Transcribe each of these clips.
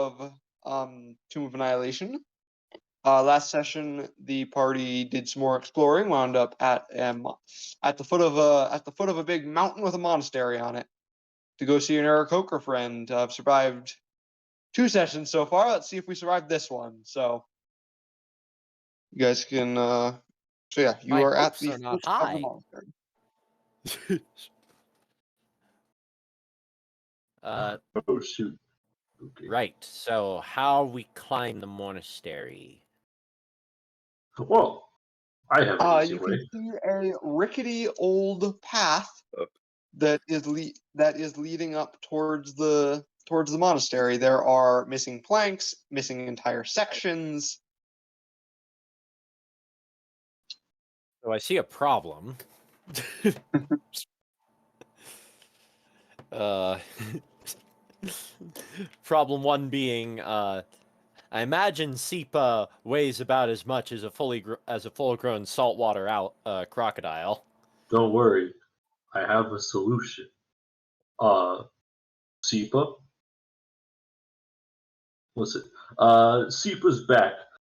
of Tomb of Annihilation. Last session, the party did some more exploring. Wound up at the foot of a big mountain with a monastery on it to go see an Aarakocra friend. I've survived 2 sessions so far. Let's see if we survive this one. So you guys can. So yeah, you My are at hopes the are not foot of the high. monastery. Oh shoot. Okay. Right. So how we climb the monastery? Well, I have an easy You way. can see a rickety old path that is leading up towards the monastery. There are missing planks, missing entire sections. So I see a problem. Problem one being, I imagine Seepa weighs about as much as a full-grown saltwater crocodile. Don't worry, I have a solution. Sipa? Listen, Sipa's back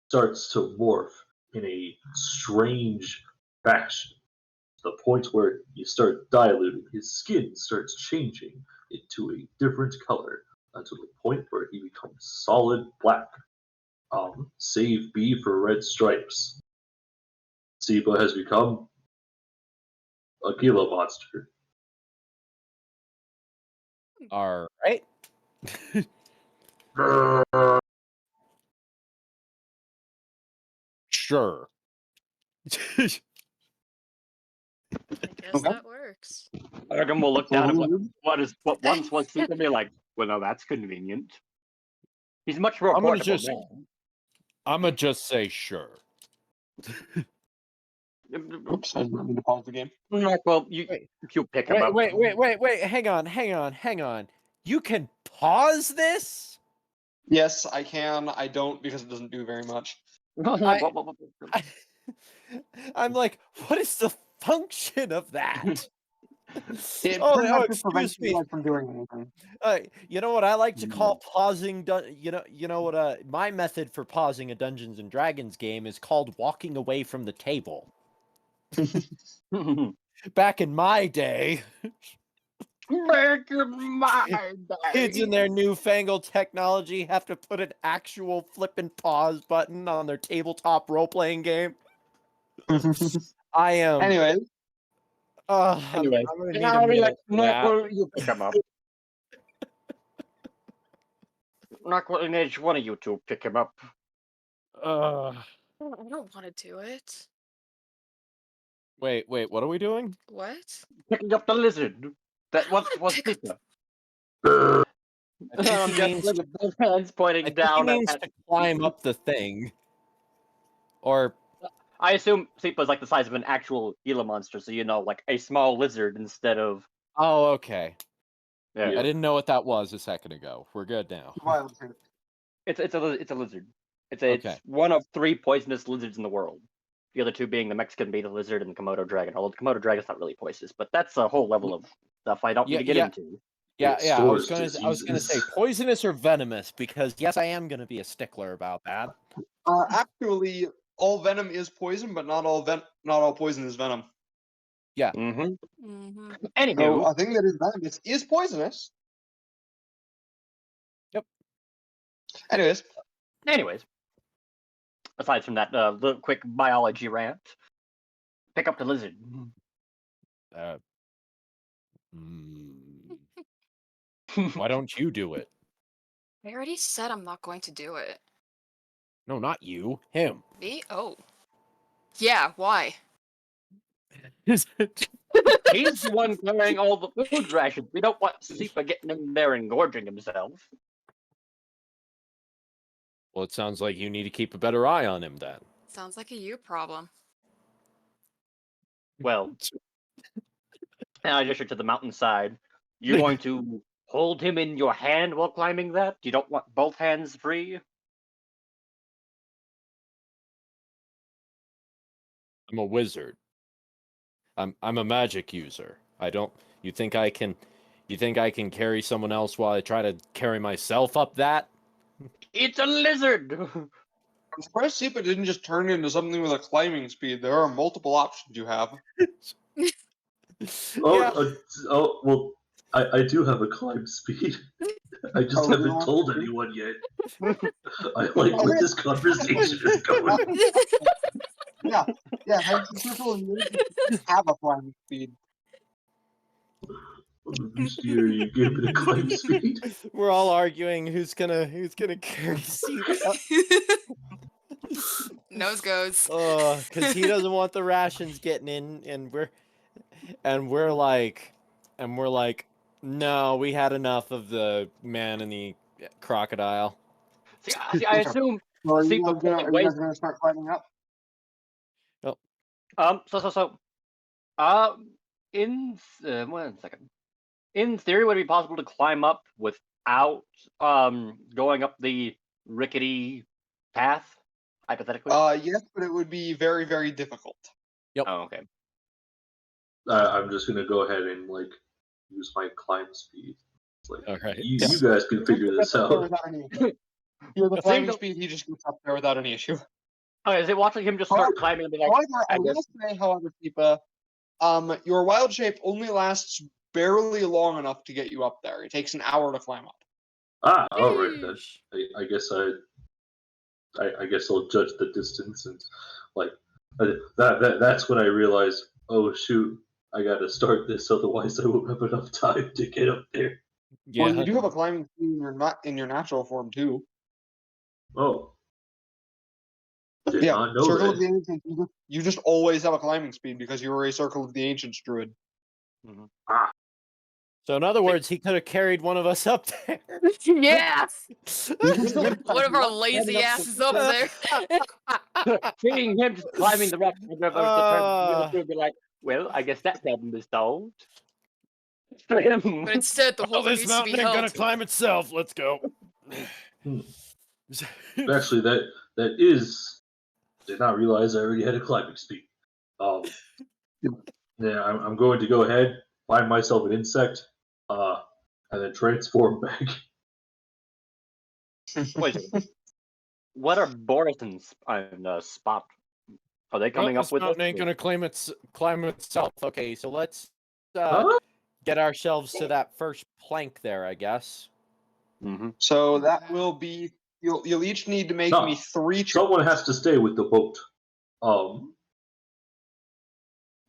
starts to morph in a strange fashion. To the point where you start diluting, his skin starts changing into a different color, until the point where he becomes solid black. Save B for red stripes. Sipa has become a Gila monster. All right. Sure. I guess Okay. that works. Arkham will look down at what once was Seepa and be like, well, no, that's convenient. He's much more I'm gonna portable just- now. I'm gonna just say sure. Oops, I didn't mean to pause the game. Well, you pick him up. Wait, hang on. You can pause this? Yes, I can. I don't because it doesn't do very much. I'm like, what is the function of that? It Oh, pretty no, much just prevents excuse you me. guys from doing anything. You know what I like to call pausing? You know what? My method for pausing a Dungeons and Dragons game is called walking away from the table. Back in my day, Back in my day. kids in their newfangled technology have to put an actual flip and pause button on their tabletop role-playing game. I am. Anyway, Anyway, I'm gonna need a minute for that. Knuckle, you pick him up. Knuckle and Edge, one of you two pick him up. I don't want to do it. Wait, what are we doing? What? Picking up the lizard. That once was Pick up Seepa. I think I'm he just means like both hands pointing I think down he means at. to climb up the thing. Or I assume Seepa's like the size of an actual Gila monster, so like a small lizard instead of. oh, okay. Yeah. I didn't know what that was a second ago. We're good now. It's a lizard. It's Okay. one of 3 poisonous lizards in the world. The other 2 being the Mexican beta lizard and the Komodo dragon. Although the Komodo dragon's not really poisonous, but that's a whole level of stuff I don't need to get into. Yeah. I was Stores gonna say diseases. poisonous or venomous because yes, I am gonna be a stickler about that. Actually, all venom is poison, but not all poison is venom. Yeah. Mm-hmm. Anywho, So a thing that is venomous is poisonous. Yep. Anyways, aside from that little quick biology rant, pick up the lizard. Why don't you do it? I already said I'm not going to do it. No, not you. Him. Me? Oh. Yeah, why? He's the one carrying all the food rations. We don't want Seepa getting in there and gorging himself. Well, it sounds like you need to keep a better eye on him then. Sounds like a you problem. Well, and I gesture to the mountainside. You're going to hold him in your hand while climbing that? You don't want both hands free? I'm a wizard. I'm a magic user. You think I can carry someone else while I try to carry myself up that? It's a lizard. I'm surprised Sipa didn't just turn into something with a climbing speed. There are multiple options you have. Oh, Yeah. Well, I do have a climb speed. I just Oh, you haven't want told to? anyone yet. I like where this conversation is going. Yeah, heads and circle and you have a climbing speed. You gave me the climb speed. We're all arguing who's gonna carry Sipa. Nose goes. Because he doesn't want the rations getting in, and we're like, no, we had enough of the man and the crocodile. See, I assume So are you Sipa guys weighs. gonna start climbing up? In 1 second. In theory, would it be possible to climb up without going up the rickety path? Hypothetically. Yes, but it would be very, very difficult. Oh, okay. I'm just gonna go ahead and use my climb speed. It's like, All right. you guys can figure this out. You're the I climbing think- speed, he just gets up there without any issue. Okay, is it watching him just start climbing and be like, However, I I guess- will say, however, Sipa, your wild shape only lasts barely long enough to get you up there. It takes an hour to climb up. All right then. Sheesh. I guess I guess I'll judge the distance and that's when I realized, oh shoot, I gotta start this, otherwise I won't have enough time to get up there. Yeah. Well, you do have a climbing speed in your natural form too. Oh. Did not know Circle that. of the Ancients. You just always have a climbing speed because you were a Circle of the Ancients druid. So in other words, he could have carried one of us up there. Yeah. One One of our lazy asses up there. seeing him just climbing the rock, would be like, well, I guess that problem is solved. For him. But instead, the whole thing needs to be held. climb itself. Let's go. Actually, that is. Did not realize I already had a climbing speed. Yeah, I'm going to go ahead, find myself an insect, and then transform back. Wait, what are Boris and Spot? Are they coming up with mountain us? ain't gonna climb itself. Okay, so let's Huh? get ourselves to that first plank there, I guess. Mm-hmm. So that will be. You'll each need to make No. me 3 checks. Someone has to stay with the boat.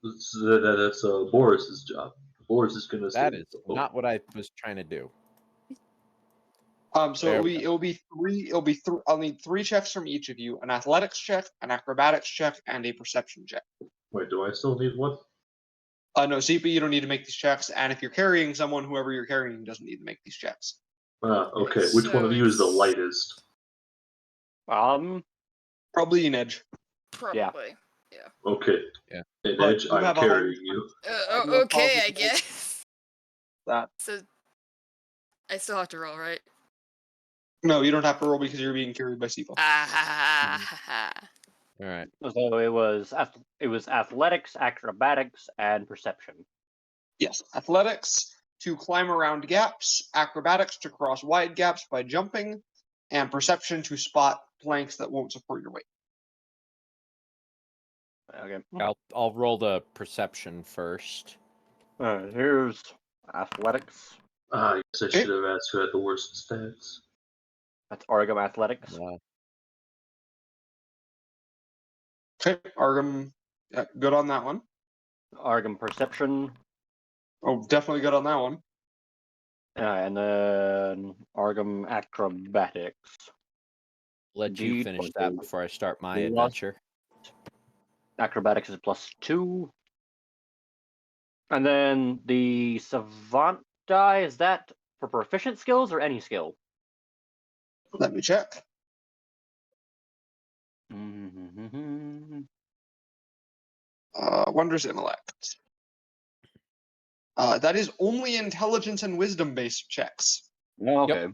That's Boris's job. Boris is gonna stay That with is the boat. not what I was trying to do. So There it'll we be it'll be 3. It'll be I'll need 3 checks from each of you: an athletics check, an acrobatics check, and a perception check. Wait, do I still need one? No, CP, you don't need to make these checks, and if you're carrying someone, whoever you're carrying doesn't need to make these checks. Okay. Which one of you is the lightest? Probably an edge. Probably. Okay. Yeah. And But Edge, you I'm have a carrying you. Okay, I guess. That. So, I still have to roll, right? No, you don't have to roll because you're being carried by Sipa. Ah. All right. So it was athletics, acrobatics, and perception. Yes, athletics to climb around gaps, acrobatics to cross wide gaps by jumping, and perception to spot planks that won't support your weight. Okay. I'll roll the perception first. Here's athletics. I guess I should have asked who had the worst stats. That's Oregon athletics. Yeah. Okay, Argam, good on that one. Oregon perception. Oh, definitely good on that one. And then Oregon acrobatics. Let you Indeed, finish but that the before I start my last- adventure. Acrobatics is +2. And then the savant die, is that for proficient skills or any skill? Let me check. Wondrous intellect. That is only intelligence and wisdom based checks. Okay.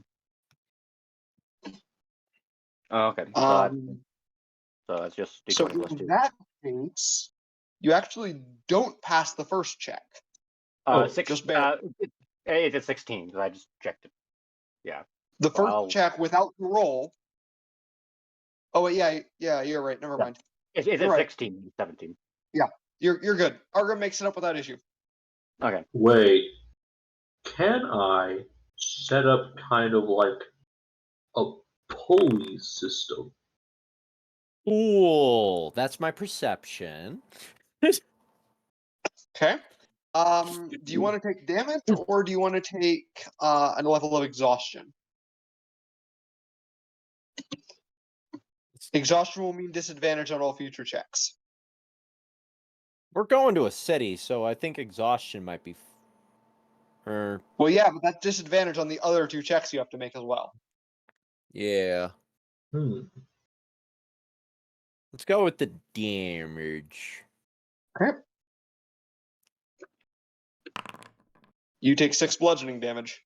Okay. So it's just So D20 in +2. that case, you actually don't pass the first check. Six, just barely. it's a 16 because I just checked it. Yeah. The first Wow. check without the roll. Oh wait, yeah, you're right. Never Yeah. mind. It's You're right. 16, 17. You're good. Argo makes it up without issue. Okay. Wait, can I set up kind of like a pulley system? Cool. That's my perception. Okay. Do you want to take damage or do you want to take a level of exhaustion? Exhaustion will mean disadvantage on all future checks. We're going to a city, so I think exhaustion might be. Or Well, yeah, but that's disadvantage on the other 2 checks you have to make as well. yeah. Let's go with the damage. Okay. You take 6 bludgeoning damage.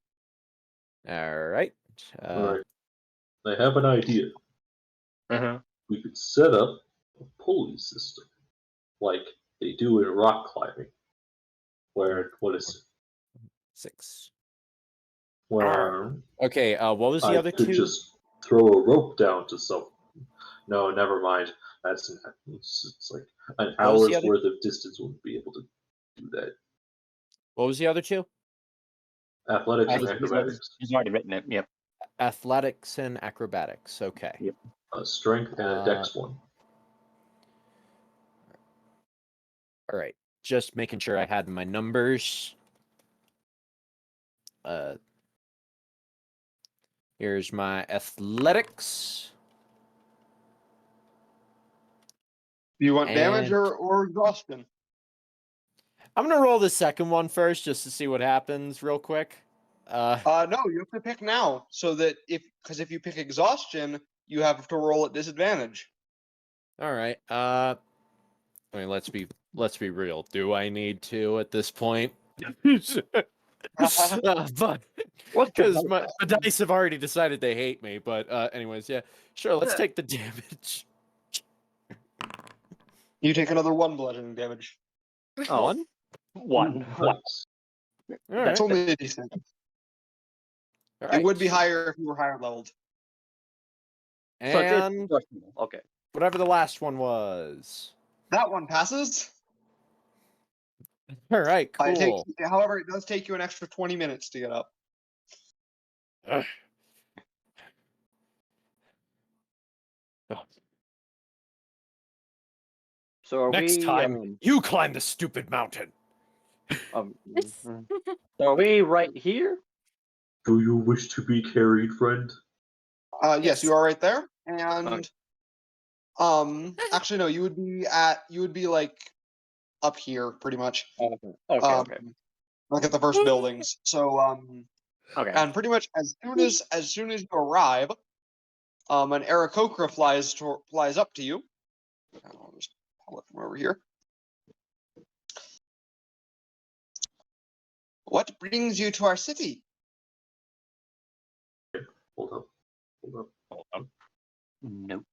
All right. Alright. I have an idea. Uh-huh. We could set up a pulley system like they do in rock climbing. Where, what is it? 6. Where Okay. What was the I other could 2? just throw a rope down to something. No, never mind. It's like an What was the hour's other- worth of distance wouldn't be able to do that. What was the other 2? Athletics and He's- acrobatics. He's already written it. Yep. Athletics and acrobatics. Okay. Yep. A strength and a dex one. All right. Just making sure I had my numbers. Here's my athletics. Do you want damage And- or exhaustion? I'm gonna roll the second one first, just to see what happens, real quick. No, you have to pick now, so that because if you pick exhaustion, you have to roll at disadvantage. All right. I mean, let's be real. Do I need to at this point? But because the dice have already decided they hate me. But anyways, yeah, sure. Let's take the damage. You take another 1 bludgeoning damage. Oh, One. one. Nice. All That's right. only a decent. All It would be right. higher if you were higher leveled. So it's And questionable. Okay. whatever the last one was. That one passes. All right. Cool. However, it does take you an extra 20 minutes to get up. Ugh. So are Next we, time, you climb the stupid mountain. so are we right here? Do you wish to be carried, friend? Yes, Yes. you are right there. And Okay. actually no, you would be like up here pretty much. Okay. Um, Okay. Like at the first buildings. So Okay. and pretty much as soon as you arrive, an Aarakocra flies up to you. I'll just pull it from over here. What brings you to our city? Hold up. Hold up. Hold on. Nope.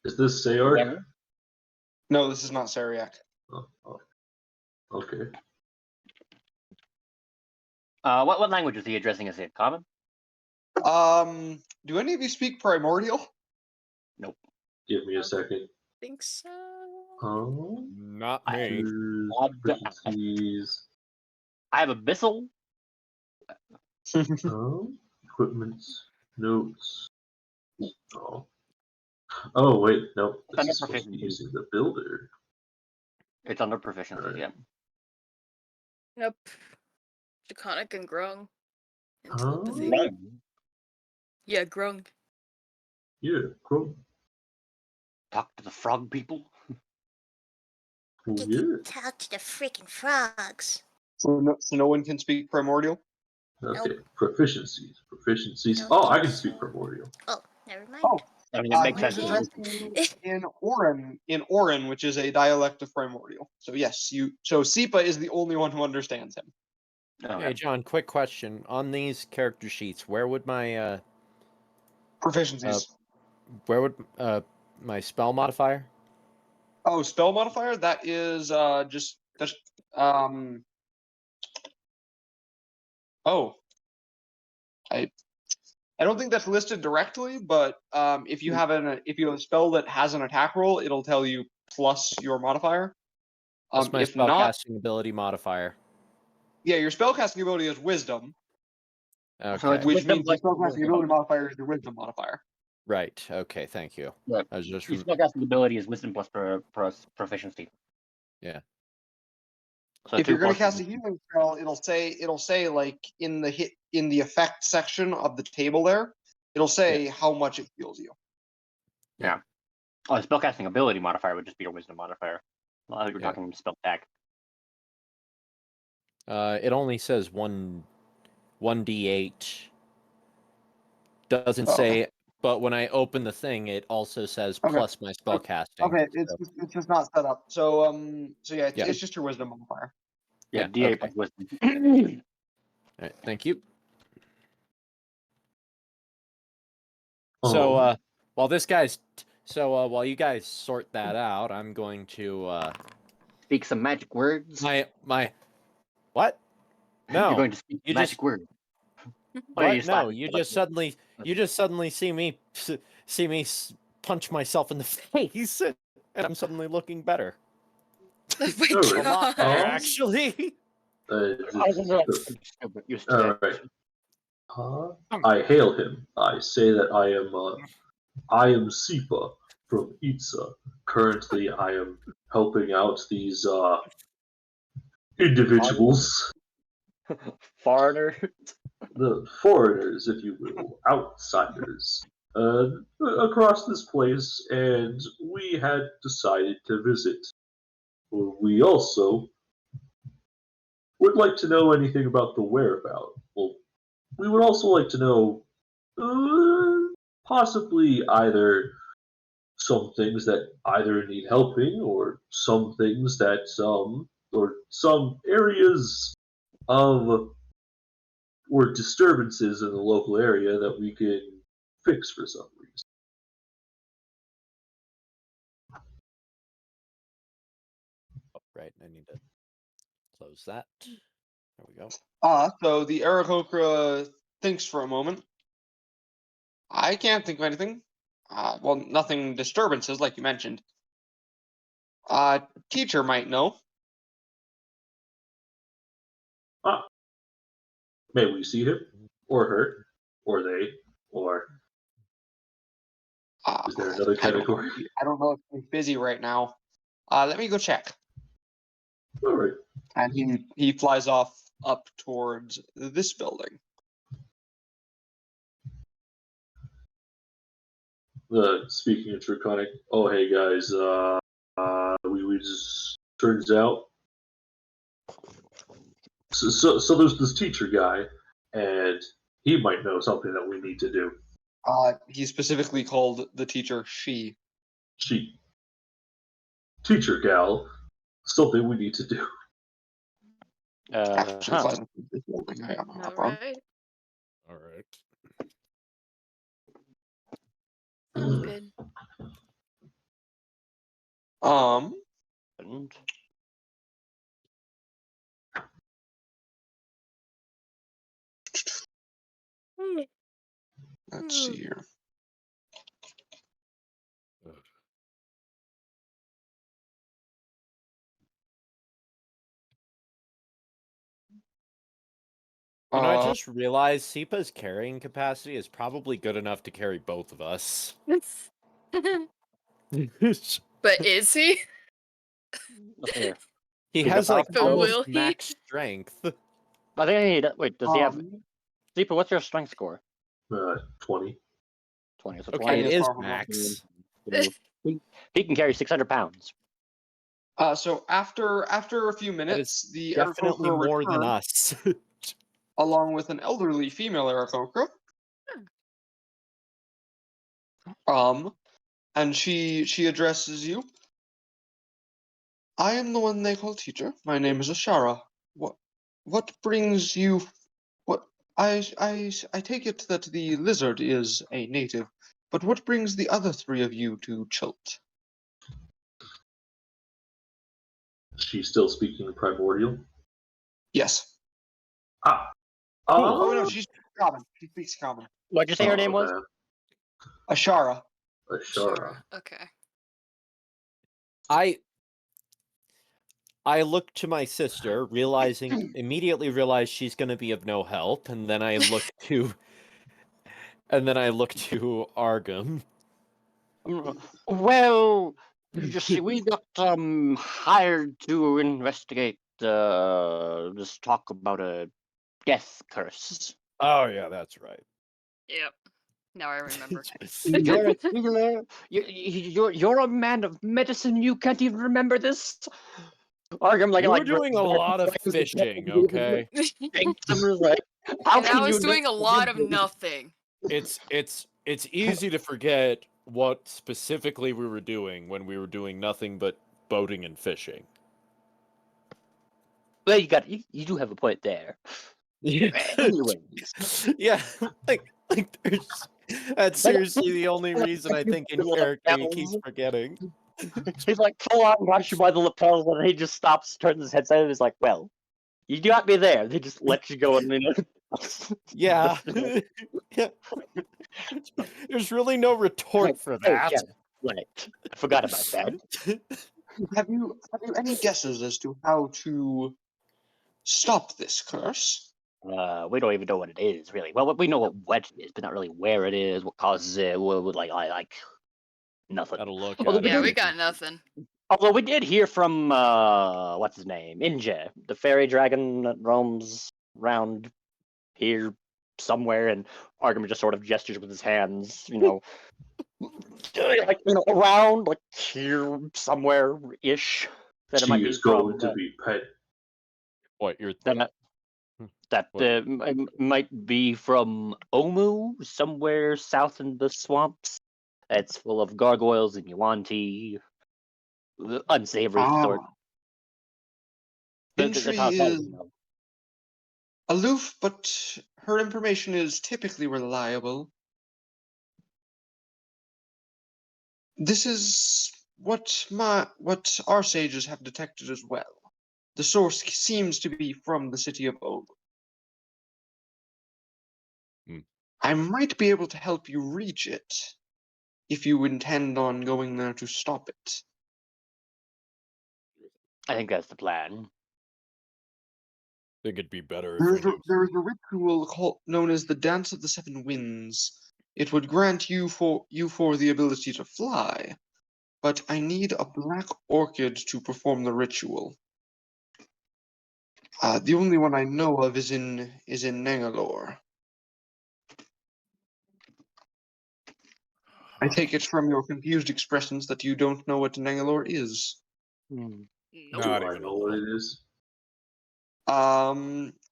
Is this Sayark? Yeah. No, this is not Syriac. Oh. Okay. What language is he addressing us in? Common? Do any of you speak Primordial? Give me a second. Think so. Oh. Not I- me. Proficiencies. I have Abyssal. Equipments. Notes. Oh. Oh wait, nope. This Under is supposed to be proficiency. using the builder. It's under proficiency. Right. Yeah. Yep. Draconic and Grung. And Huh? telepathy. Yeah, Grung. Yeah, cool. Talk to the frog people. Oh, You yeah. can talk to the freaking frogs. So no one can speak Primordial? Okay. Proficiencies. Proficiencies. Don't Oh, I think can speak so. primordial. Oh, never mind. Oh, I mean, it makes He was sense. addressing you in Orin, which is a dialect of Primordial. So yes, so Sipa is the only one who understands him. Okay. Hey, John. Quick question. On these character sheets, where would my Proficiencies. my spell modifier? Oh, spell modifier? That is Oh, I don't think that's listed directly, but if you have a spell that has an attack roll, it'll tell you plus your modifier. What's my If not, spellcasting ability modifier? yeah, your spellcasting ability is Wisdom, So it's Okay. which Wisdom means your plus spellcasting ability modifier is your Wisdom modifier. Right. Okay. Thank you. Yeah. I was just Your spellcasting ability is Wisdom plus proficiency. yeah. So If 2 you're going to plus cast a healing spell, it'll say like in the effect section of the table there, it'll say how much it heals you. Yeah. Oh, the spellcasting ability modifier would just be your Wisdom modifier. Well, I think we're Yeah. talking spell attack. It only says 1d8. Doesn't Oh, okay. say, but when I open the thing, it also says Okay. plus my spellcasting. Okay, So, it's just not set up. So yeah, Yeah. it's just your Wisdom modifier. Yeah, Yeah, D8 okay. plus Wisdom. all right, thank you. Oh, So while you guys sort that out, I'm going to Speak some magic words. my what? No. You're going to speak you magic just- words. What are What? you No, slapping you for? just suddenly see me punch myself in the face, and I'm suddenly looking better. Oh my Oh, A lot better, Oh. actually. You All right. I hail him. I say that I am Sipa from Itza. Currently, I am helping out these individuals, Foreigner. the foreigners, if you will, outsiders, across this place, and we had decided to visit. We also would like to know anything about the whereabout. Well, we would also like to know, possibly either some things that either need helping, or some things that or some areas of or disturbances in the local area that we can fix for some reason. Oh, right, I need to close that. There we go. So the Aarakocra thinks for a moment. I can't think of anything. Well, nothing disturbances like you mentioned. Teacher might know. May we see him, or her, or they, or is there another category? I don't know if he's busy right now. Let me go check. All right. And he flies off up towards this building. Speaking of Draconic, oh hey guys, we just turns out. So there's this teacher guy, and he might know something that we need to do. He specifically called the teacher she. She, teacher gal, something we need to do. Actually flies into this building. I got my map wrong. Alright. All right. Sounds good. And Let's see here. You know, I just realized Sipa's carrying capacity is probably good enough to carry both of us. But is he? look here. He He's has a like But will almost he? max strength. I think I need. Wait, does he have? Um, Zeepa, what's your strength score? 20. 20. So Okay, 20 it is is powerful. max. He can carry 600 pounds. So after a few minutes, the Definitely Aarakocra more than return, us. along with an elderly female Aarakocra. And she addresses you. I am the one they call teacher. My name is Ashara. What brings you? What I take it that the lizard is a native, but what brings the other three of you to Chult? She's still speaking primordial. Yes. Oh no, she speaks common. She speaks common. What'd you say her name was? man. Ashara. Ashara. Okay. I look to my sister, immediately realize she's going to be of no help, and then I look to Argum. Well, you see, we got hired to investigate this talk about a death curse. Oh yeah, that's right. Yep. Now I remember. You're a healer. You're a man of medicine. You can't even remember this. Argum, You were doing a lot of fishing, okay? How And I can was you doing a lot of nothing. It's easy to forget what specifically we were doing when we were doing nothing but boating and fishing. Well, you do have a point there. Anyways, Yeah, that's seriously the only reason I think in character he keeps forgetting. he's like full on grabs you by the lapels, and he just stops, turns his head side, and he's like, "Well, you got me there." They just let you go, and then Yeah. Yeah. There's really no retort for that. yeah, right. I forgot about that. Have you any guesses as to how to stop this curse? We don't even know what it is, really. Well, we know what it is, but not really where it is, what causes it, what like nothing. Gotta look Although at we it. Yeah, did- we got nothing. Although we did hear from what's his name, Inje, the fairy dragon that roams around here somewhere, and Argum just sort of gestures with his hands, around like here somewhere ish. That it might She be is going from, to be pet. What you're that What? might be from Omu, somewhere south in the swamps. It's full of gargoyles and Yuan-Ti, unsavory sort. Intri That's how I is aloof, but her information is typically reliable. This is what our sages have detected as well. The source seems to be from the city of Old. I might be able to help you reach it if you intend on going there to stop it. I think that's the plan. think it'd be better There if is a ritual known as the Dance of the Seven Winds. It would grant you the ability to fly, but I need a black orchid to perform the ritual. The only one I know of is in Nangalore. I take it from your confused expressions that you don't know what Nangalore is. Hmm. Nope. Do Not I even a know what little. it is?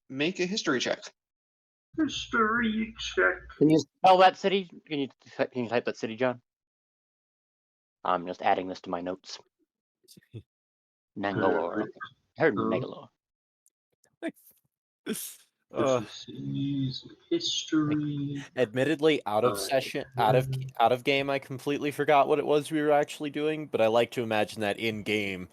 Make a history check. History check. Can you spell that city? Can you type that city, John? I'm just adding this to my notes. Nangalore. I heard Megalore. History. Admittedly, out of game, I completely forgot what it was we were actually doing. But I like to imagine that in game,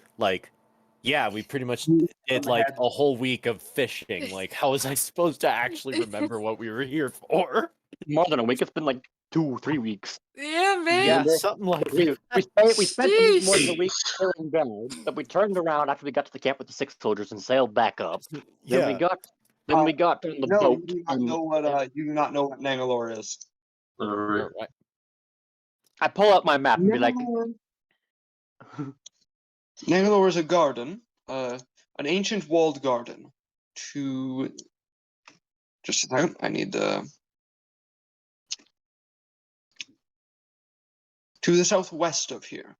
yeah, we pretty much did like a whole week of fishing. Like, how was I supposed to actually remember what we were here for? More than a week. It's been like 2-3 weeks. Yeah, man. Yeah, something like We that. we spent a week more than a Sheesh. week sailing down, but we turned around after we got to the camp with the 6 soldiers and sailed back up. Then we Yeah. got on the No, boat. you do not know what Nangalore is. Alright. Right. I pull out my map and be like, Nangalore is a garden, an ancient walled garden. Just a second, I need to the southwest of here.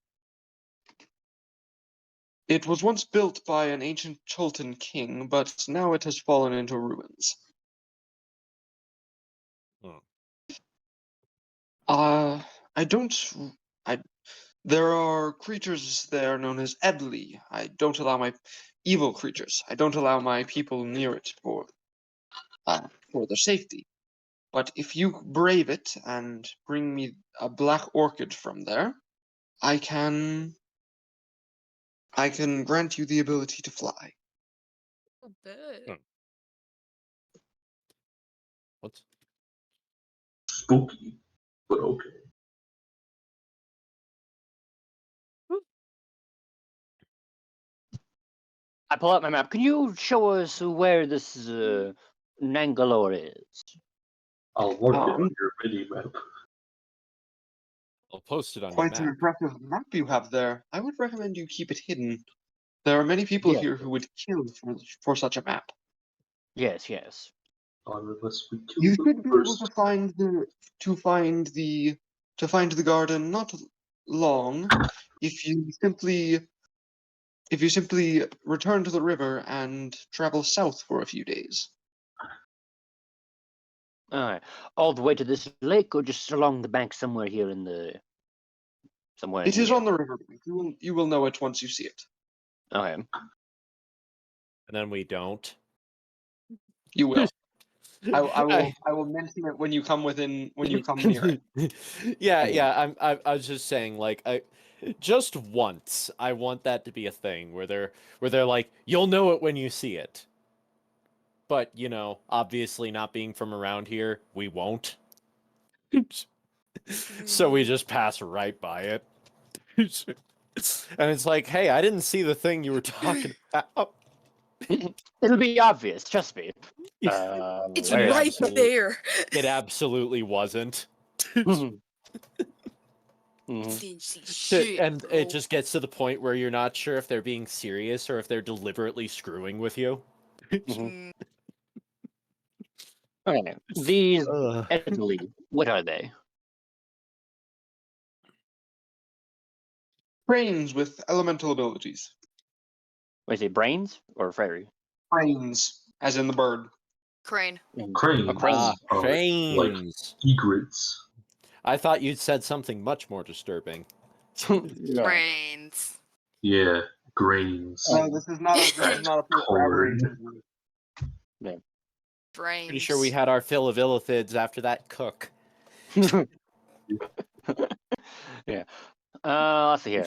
It was once built by an ancient Cholton king, but now it has fallen into ruins. There are creatures there known as Ebli. I don't allow my evil creatures. I don't allow my people near it for their safety. But if you brave it and bring me a black orchid from there, I can grant you the ability to fly. Oh, bet. spooky, but okay. I pull out my map. Can you show us where this Nangalore is? I'll mark it Um, on your mini map. I'll post it on your Quite map. an impressive map you have there. I would recommend you keep it hidden. There are many people Yeah. here who would kill for such a map. Yes, yes. Unless we kill You them should be able first. to find the garden not long if you simply return to the river and travel south for a few days. Alright. All the way to this lake, or just along the bank somewhere here in the somewhere in It is here? on the river. You will know it once you see it. Okay. And then we don't. You will. I will mention it when you come near it. Yeah. I was just saying, like, just once, I want that to be a thing where they're like, you'll know it when you see it. But, you know, obviously not being from around here, we won't. So we just pass right by it. And it's like, hey, I didn't see the thing you were talking about. It'll be obvious, trust me. It's Where is right it? there. It absolutely wasn't. Mhm. Didn't see shit, And bro. it just gets to the point where you're not sure if they're being serious or if they're deliberately screwing with you. Mhm. Okay. These Ugh. Edley, what are they? Brains with elemental abilities. Was it brains or fairy? Brains, as in the bird. Crane. Cranes A crane. Ah, are like cranes. egrets. I thought you'd said something much more disturbing. Yeah. Brains. Yeah, grains. No, this is not a place for Corn. aberrations. Brains. Pretty sure we had our fill of illithids after that cook. Yeah. Let's see here.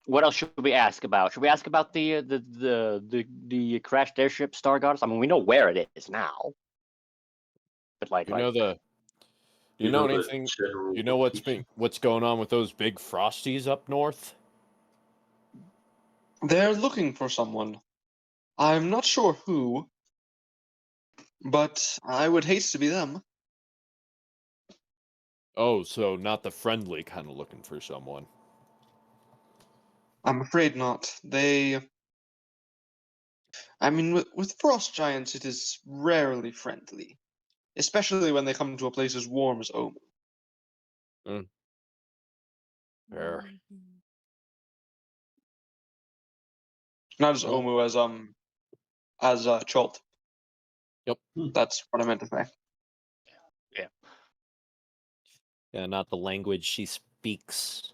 What else should we ask about? Should we ask about the crashed airship Star Goddess? I mean, we know where it is now. But like, You know the. You You know know the anything? general You know location. what's going on with those big frosties up north? They're looking for someone. I'm not sure who, but I would hate to be them. Oh, so not the friendly kind of looking for someone. I'm afraid not. I mean, with frost giants, it is rarely friendly, especially when they come to a place as warm as Omu. Fair. Not as Well- Omu as Chult. Yep. That's what I meant to say. Yeah, not the language she speaks.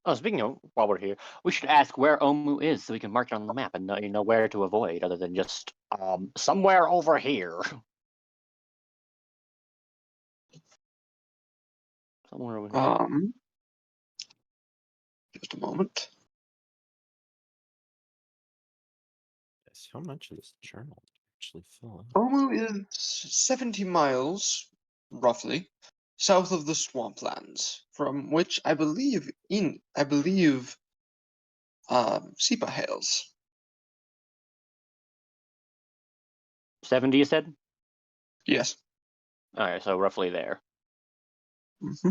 Oh, speaking of, while we're here, we should ask where Omu is so we can mark it on the map and know where to avoid, other than just somewhere over here. Somewhere over here. Just a moment. Yes, how much of this journal actually fill out? Omu is 70 miles, roughly, south of the swamplands, from which I believe Sipa hails. 70, you said? Yes. Alright, so roughly there. Mm-hmm.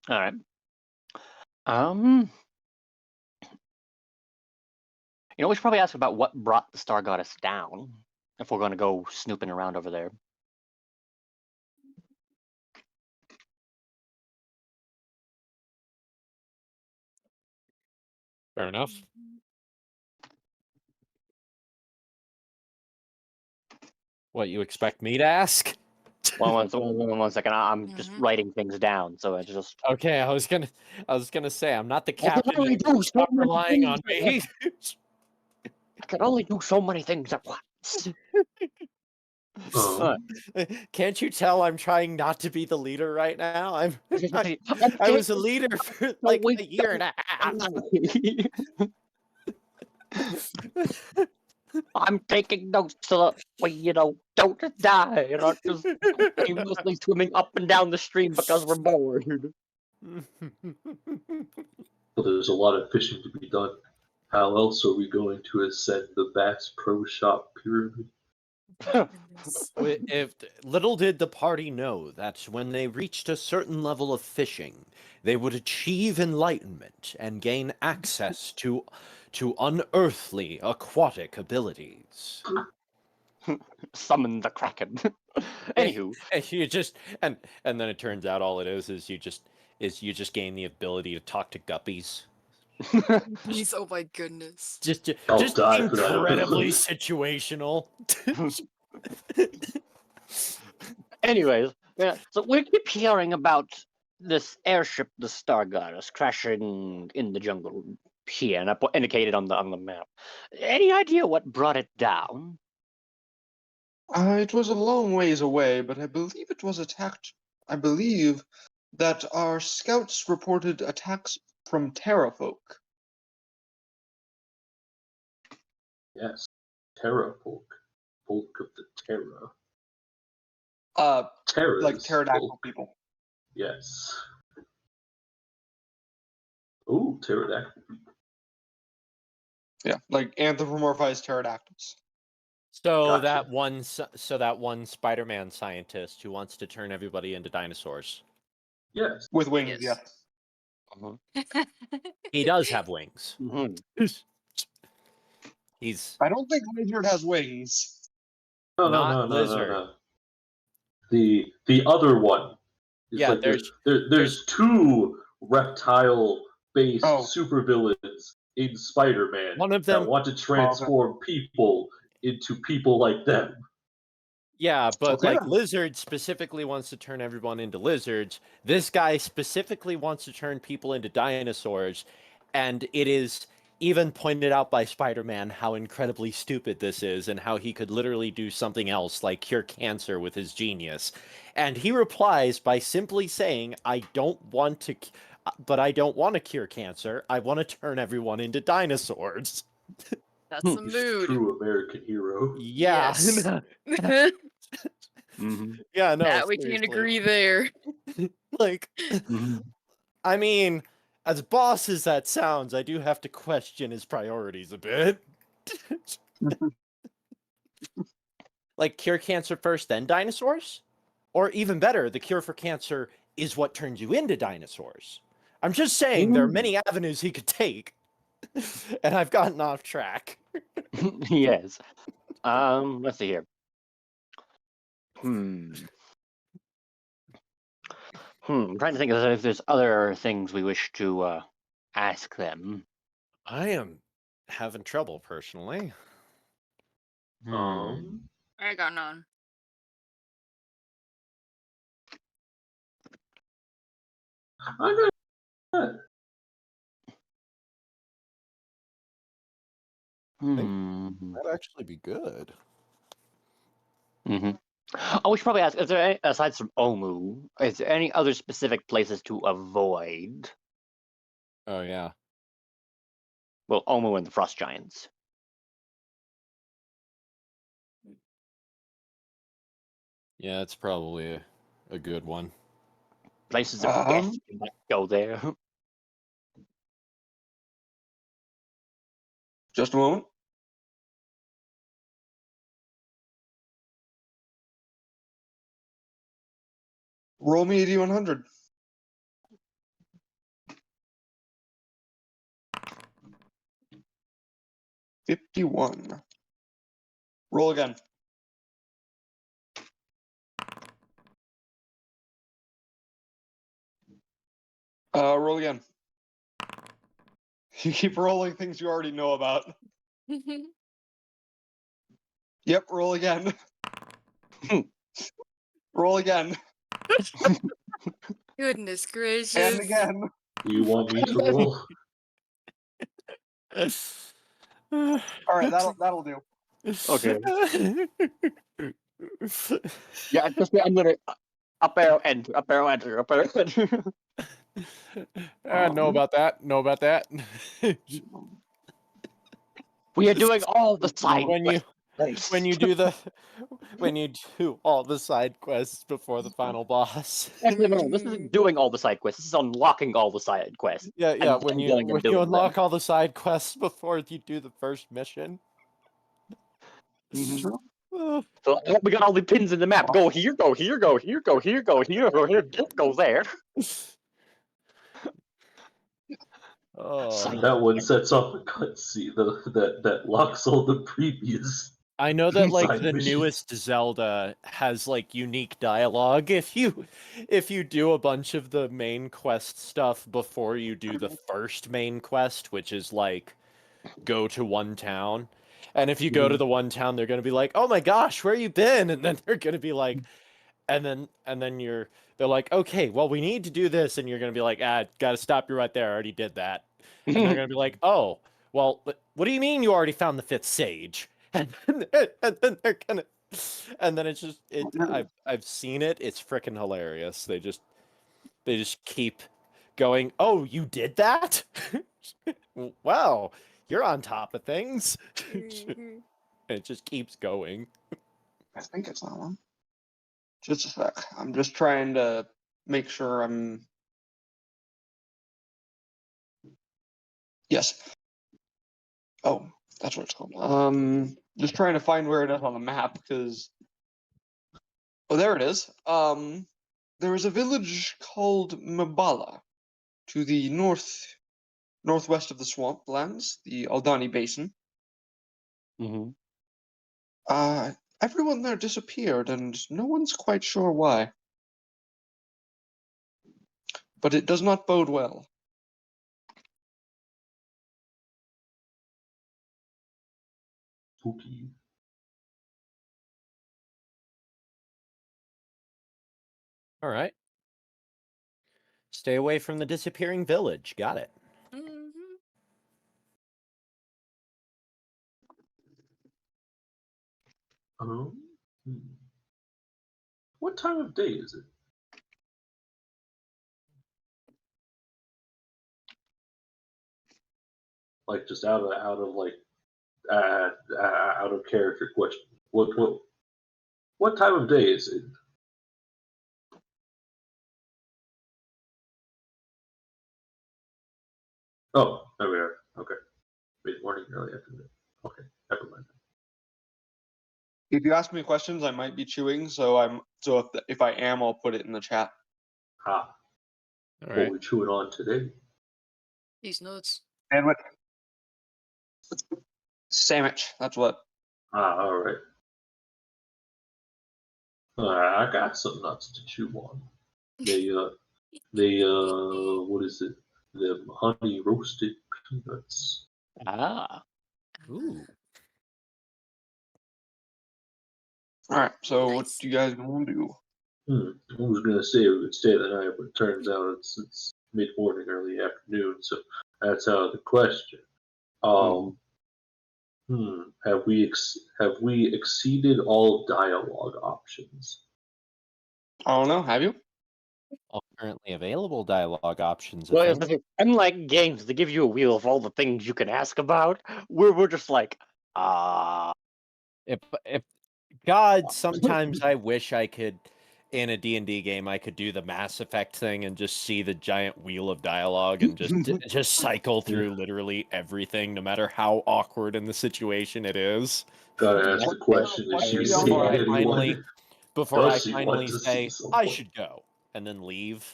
Alright. We should probably ask about what brought the Star Goddess down, if we're going to go snooping around over there. Fair enough. What, you expect me to ask? One second. I'm just Mhm. writing things down, so it's just. Okay, I was gonna say I'm not the That's captain. what I do, Stop relying on me. can only do so many things at once. Oh. Can't you tell I'm trying not to be the leader right now? I was a leader for No, like we a year and a half. I'm taking notes so that we, don't die. You're not just aimlessly swimming up and down the stream because we're bored. Well, there's a lot of fishing to be done. How else are we going to ascend the Bass Pro Shop pyramid? If little did the party know that when they reached a certain level of fishing, they would achieve enlightenment and gain access to unearthly aquatic abilities. Summon the Kraken. Anywho, You just and then it turns out all it is you just gain the ability to talk to guppies. Jeez, oh my goodness. Just I'll die for that incredibly ability. situational. anyways, yeah, so we keep hearing about this airship, the Star Goddess, crashing in the jungle here, and I indicated on the map. Any idea what brought it down? It was a long ways away, but I believe it was attacked. I believe that our scouts reported attacks from Terrafolk. Yes, Terra folk. Folk of the Terra. Terra Like is pterodactyl folk. people. Yes. Ooh, pterodactyl. Yeah, like anthropomorphized pterodactyls. So Gotcha. that one Spider-Man scientist who wants to turn everybody into dinosaurs. Yes. With wings, Yes. yeah. He does have wings. Mhm. He's I don't think Lizard has wings. No, Not lizard. no. The other one. It's Yeah, like there's there's two reptile-based Oh. supervillains in Spider-Man one of that them. want to transform people into people like them. Yeah, but Okay. like Lizard specifically wants to turn everyone into lizards. This guy specifically wants to turn people into dinosaurs, and it is even pointed out by Spider-Man how incredibly stupid this is and how he could literally do something else like cure cancer with his genius. And he replies by simply saying, I don't want to cure cancer. I want to turn everyone into dinosaurs. That's the He's a mood. true American hero. Yeah. Yes. Mhm. Yeah, no. That we can seriously. agree there. Like, Mhm. I mean, as boss as that sounds, I do have to question his priorities a bit. Like, cure cancer first, then dinosaurs? Or even better, the cure for cancer is what turns you into dinosaurs. I'm just saying, there are many avenues he could take. And I've gotten off track. Yes. Let's see here. I'm trying to think if there's other things we wish to ask them. I am having trouble, personally. I got none. I got That'd actually be good. Mm-hmm. Oh, we should probably ask: is there any, aside from Omu, is there any other specific places to avoid? Oh, yeah. Well, Omu and the Frost Giants. Yeah, it's probably a good one. Places of death. You might go there. Just a moment. Roll me a D100. $51. Roll again. Roll again. You keep rolling things you already know about. Yep, roll again. Roll again. Goodness gracious. And again. Do you want me to roll? All right, that'll do. Okay. Yeah, just I'm gonna up arrow enter, up arrow enter, up arrow enter. Know about that. Know about that. We are doing all the side when you quests. when you do all the side quests before the final boss. Actually, no, this isn't doing all the side quests. This is unlocking all the side quests. Yeah. and When then going you and doing them. unlock all the side quests before you do the first mission. Mhm. Uh, So we got all the pins in the map. Go here, go here, go here, go here, go here, go here. Don't go there. oh. That one sets off a cutscene that locks all the previous. I know that like Side the missions. newest Zelda has like unique dialogue. If you do a bunch of the main quest stuff before you do the first main quest, which is like go to one town. And if you go to the one town, they're gonna be like, "Oh my gosh, where you been?" And then they're gonna be like, and then they're like, "Okay, well we need to do this," and you're gonna be like, "Gotta stop you right there. I already did that." And they're gonna be like, "Oh, well, what do you mean you already found the fifth sage?" And then they're gonna, and then it's just I've seen it. It's freaking hilarious. They just keep going. "Oh, you did that? Wow, you're on top of things." Mhm. It just keeps going. I think it's that one. Just a sec. I'm just trying to make sure I'm. Yes. Oh, that's what it's called. Just trying to find where it is on the map because. Oh, there it is. There is a village called Mabala to the northwest of the swamplands, the Aldani Basin. Mhm. Everyone there disappeared, and no one's quite sure why. But it does not bode well. Spooky. All right. Stay away from the disappearing village. Got it. Mhm. Hmm. What time of day is it? Like just out of like out of character question. What time of day is it? Oh, there we are. Okay. Mid morning, early afternoon. Okay, never mind. If you ask me questions, I might be chewing, so if I am, I'll put it in the chat. Ah, All what right. we chewing on today? These nuts. Sandwich. Sandwich. That's what. Ah, all right. I got some nuts to chew on. They what is it? The honey roasted peanuts. Ah. Ooh. All right. So what Nice. do you guys want to do? I was gonna say we could stay the night, but it turns out it's mid morning, early afternoon. So that's out of the question. Have we exceeded all dialogue options? I don't know. Have you? All currently available dialogue options. I Well, think. it's like, unlike games that give you a wheel of all the things you can ask about, we're just like, If God, sometimes I wish I could, in a D&D game, I could do the Mass Effect thing and just see the giant wheel of dialogue and just cycle through literally everything, no matter how awkward in the situation it is. Gotta ask the question: Is she What's seeing Before I anyone? finally Does she want to see say someone? I should go and then leave.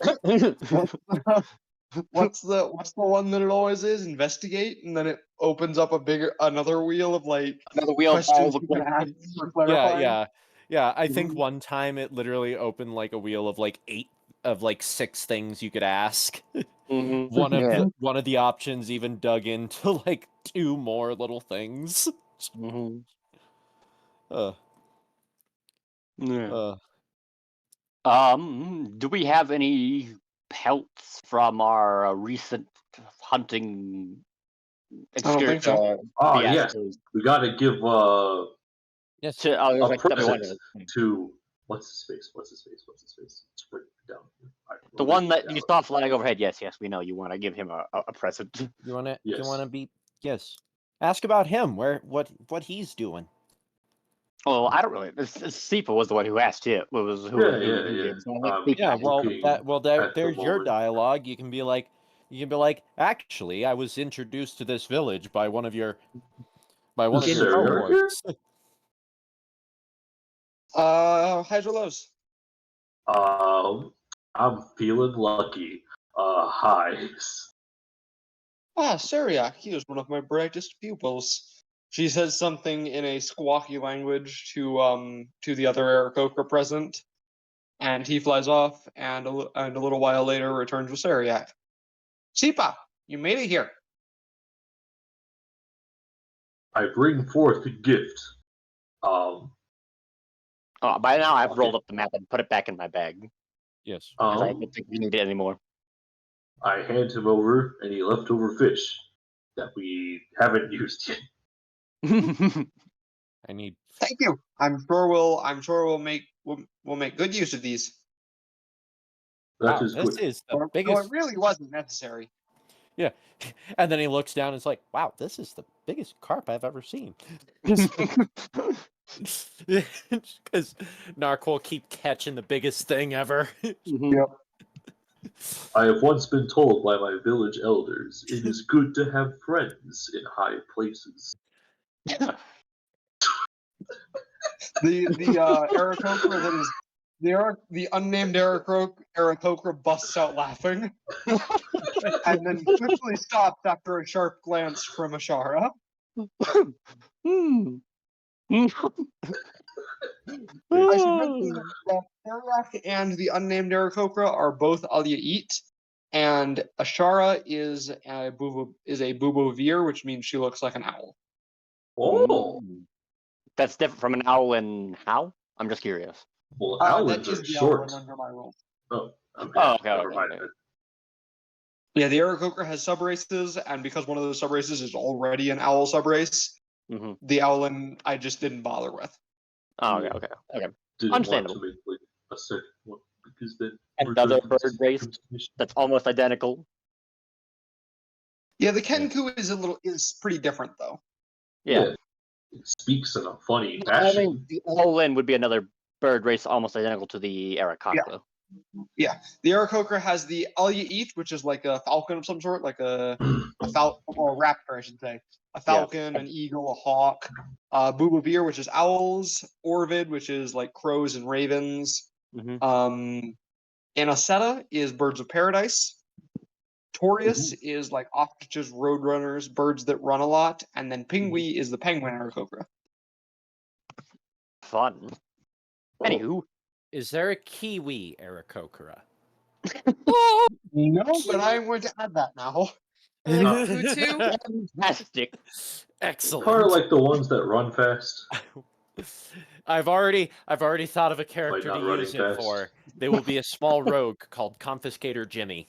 What's the one that it always is? Investigate, and then it opens up another wheel of like another wheel of all questions the you can ask questions. for Yeah, clarifying. yeah. I think one time it literally opened like a wheel of like 6 things you could ask. Mhm. One Yeah. of the options even dug into like 2 more little things. Mhm. Uh, Yeah. uh, Do we have any pelts from our recent hunting don't think so. Oh BS yeah, to- we gotta give Yes. to- I was a like, that'd be present wonderful. to what's his face? It's written down here. The one that you saw flying overhead. Yes, we know you want to give him a present. You wanna Yes. you wanna be yes. Ask about him, what he's doing. Oh, I don't really. Sipa was the one who asked it. Who Yeah. did. So I'll let Yeah, Sipa well looking there's at the your moment. dialogue. You can be like, actually, I was introduced to this village by one of your Serial cohorts. Highs or lows? I'm feeling lucky. Highs. Syriac, he was one of my brightest pupils. She says something in a squawky language to the other Aarakocra present, and he flies off, and a little while later returns with Syriac. Sipa, you made it here. I bring forth a gift. By now, I've rolled up the map and put it back in my bag Yes. because I don't think we need it anymore. I hand him over any leftover fish that we haven't used yet. I need Thank you. I'm sure we'll make good use of these. That wow, is this good. is the Or it biggest really wasn't necessary. Yeah. And then he looks down and is like, wow, this is the biggest carp I've ever seen. Because Narco keep catching the biggest thing ever. Yep. I have once been told by my village elders it is good to have friends in high places. The Aarakocra that is the unnamed Aarakocra busts out laughing, and then quickly stops after a sharp glance from Ashara. I should mention that Syriac and the unnamed Aarakocra are both Alya'it, and Ashara is a Bubovir, which means she looks like an owl. Oh, That's different from an owl and how? I'm just curious. well, That owls is are the short. owl under my rule. Oh, okay. Oh, okay, Never okay, mind okay. then. Yeah, the Aarakocra has subraces, and because one of those subraces is already an owl subrace, Mm-hmm. the owlin I just didn't bother with. Oh, okay. Didn't Understandable. want to make like a second one because then Another we're bird race that's almost identical. Yeah, the Kenku is pretty different though. Yeah. It speaks in a funny I fashion. mean, the Olin would be another bird race almost identical to the Aarakocra. Yeah, the Aarakocra has the Alya'it, which is like a falcon of some sort, like a falcon or a raptor, I should say. A falcon, an eagle, a hawk. Bubavir, which is owls. Orvid, which is like crows and ravens. Mm-hmm. Anosetta is birds of paradise. Taurus is like ostriches, roadrunners, birds that run a lot, and then Pingui is the penguin Aarakocra. Fun. Anywho, Is there a kiwi Aarakocra? No, but I'm going to add that now. Or like Utu. fantastic. Excellent. Kind of like the ones that run fast. I've already thought of a character not to running use it fast. for. There will be a small rogue called Confiscator Jimmy.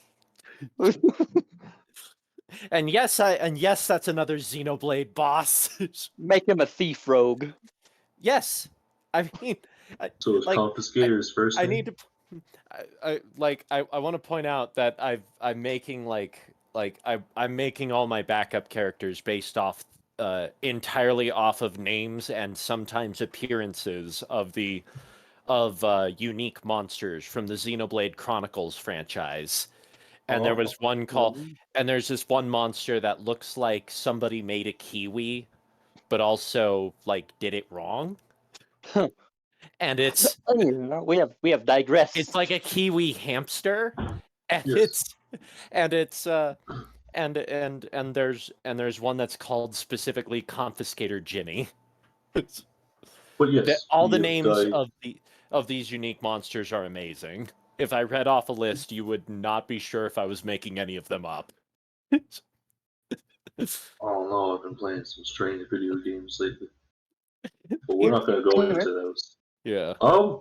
And yes, that's another Xenoblade boss. Make him a thief rogue. Yes, I mean, So it's like, Confiscator's first I name? need to. I want to point out that I'm making I'm making all my backup characters based off entirely off of names and sometimes appearances of unique monsters from the Xenoblade Chronicles franchise. And there was one and there's this one monster that looks like somebody made a kiwi, but also like did it wrong. And it's we have digressed. it's like a kiwi hamster, and Yes. it's and there's one that's called specifically Confiscator Jimmy. But yes, All we the have names died. of these unique monsters are amazing. If I read off a list, you would not be sure if I was making any of them up. Oh no, I've been playing some strange video games lately. But we're not going to go into those. Yeah.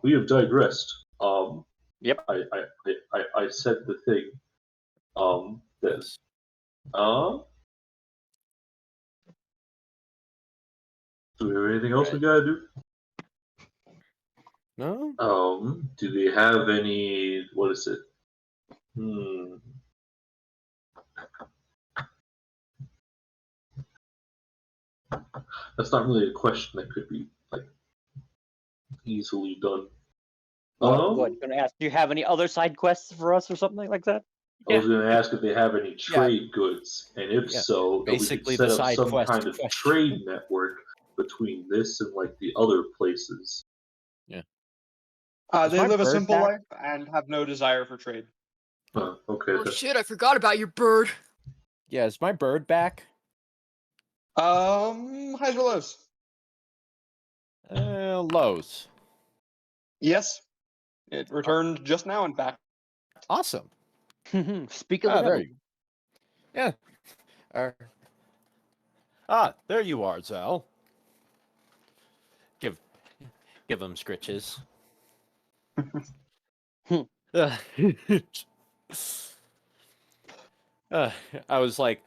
We have digressed. Yep. I said the thing. That Do we have anything else we gotta do? No? Do they have any? What is it? That's not really a question that could be like easily done. What? Gonna ask? Do you have any other side quests for us or something like that? I was going to ask if they have any trade goods, and if Yeah. so, that we could Basically, set the up side some quest kind of question. trade network between this and like the other places. Yeah. Is They my live a bird simple back? life and have no desire for trade. Okay. Oh shit, I forgot about your bird. Yeah, is my bird back? Highs or lows? Lows. Yes. It returned just now, in fact. Awesome. Speak of the There devil. you go. Yeah. There you are, Zal. Give him scritches. I was like,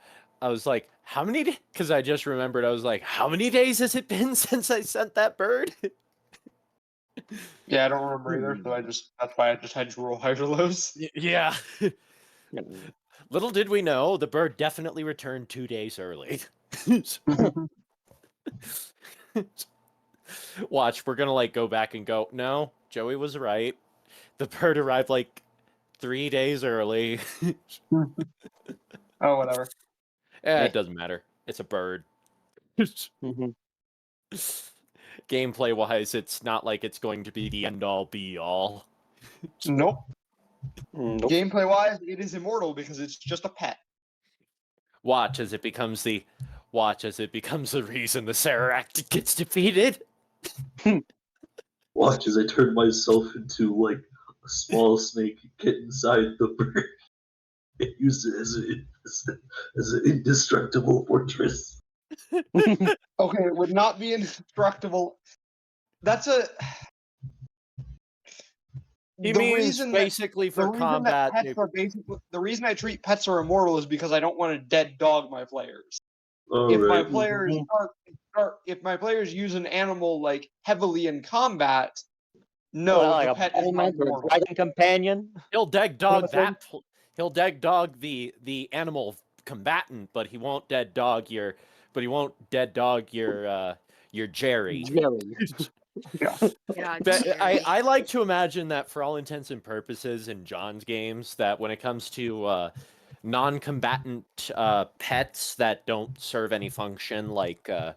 how many? Because I just remembered. I was like, how many days has it been since I sent that bird? Yeah, I don't remember either, so that's why I just had to roll highs or lows. Yeah. Little did we know, the bird definitely returned 2 days early. Watch, we're gonna like go back and go, no, Joey was right. The bird arrived like 3 days early. Oh, whatever. It doesn't matter. It's a bird. Gameplay wise, it's not like it's going to be the end all be all. Nope. Nope. Gameplay wise, it is immortal because it's just a pet. Watch as it becomes the reason the Saract gets defeated. Watch as I turn myself into like a small snake and get inside the bird and use it as an indestructible fortress. Okay, it would not be indestructible. That's a. He the means reason basically that, for the reason combat. that pets are basically the reason I treat pets are immortal is because I don't want to dead dog my players. If my players if my players use an animal like heavily in combat, no, like the a pet is not bowman or a immortal. dragon companion. He'll dead dog Sort of that. He'll dead dog the animal combatant, but he won't dead dog your. But he won't dead dog your Jerry. Jerry. Yeah, But Jerry. I like to imagine that for all intents and purposes in John's games, that when it comes to non-combatant pets that don't serve any function, like not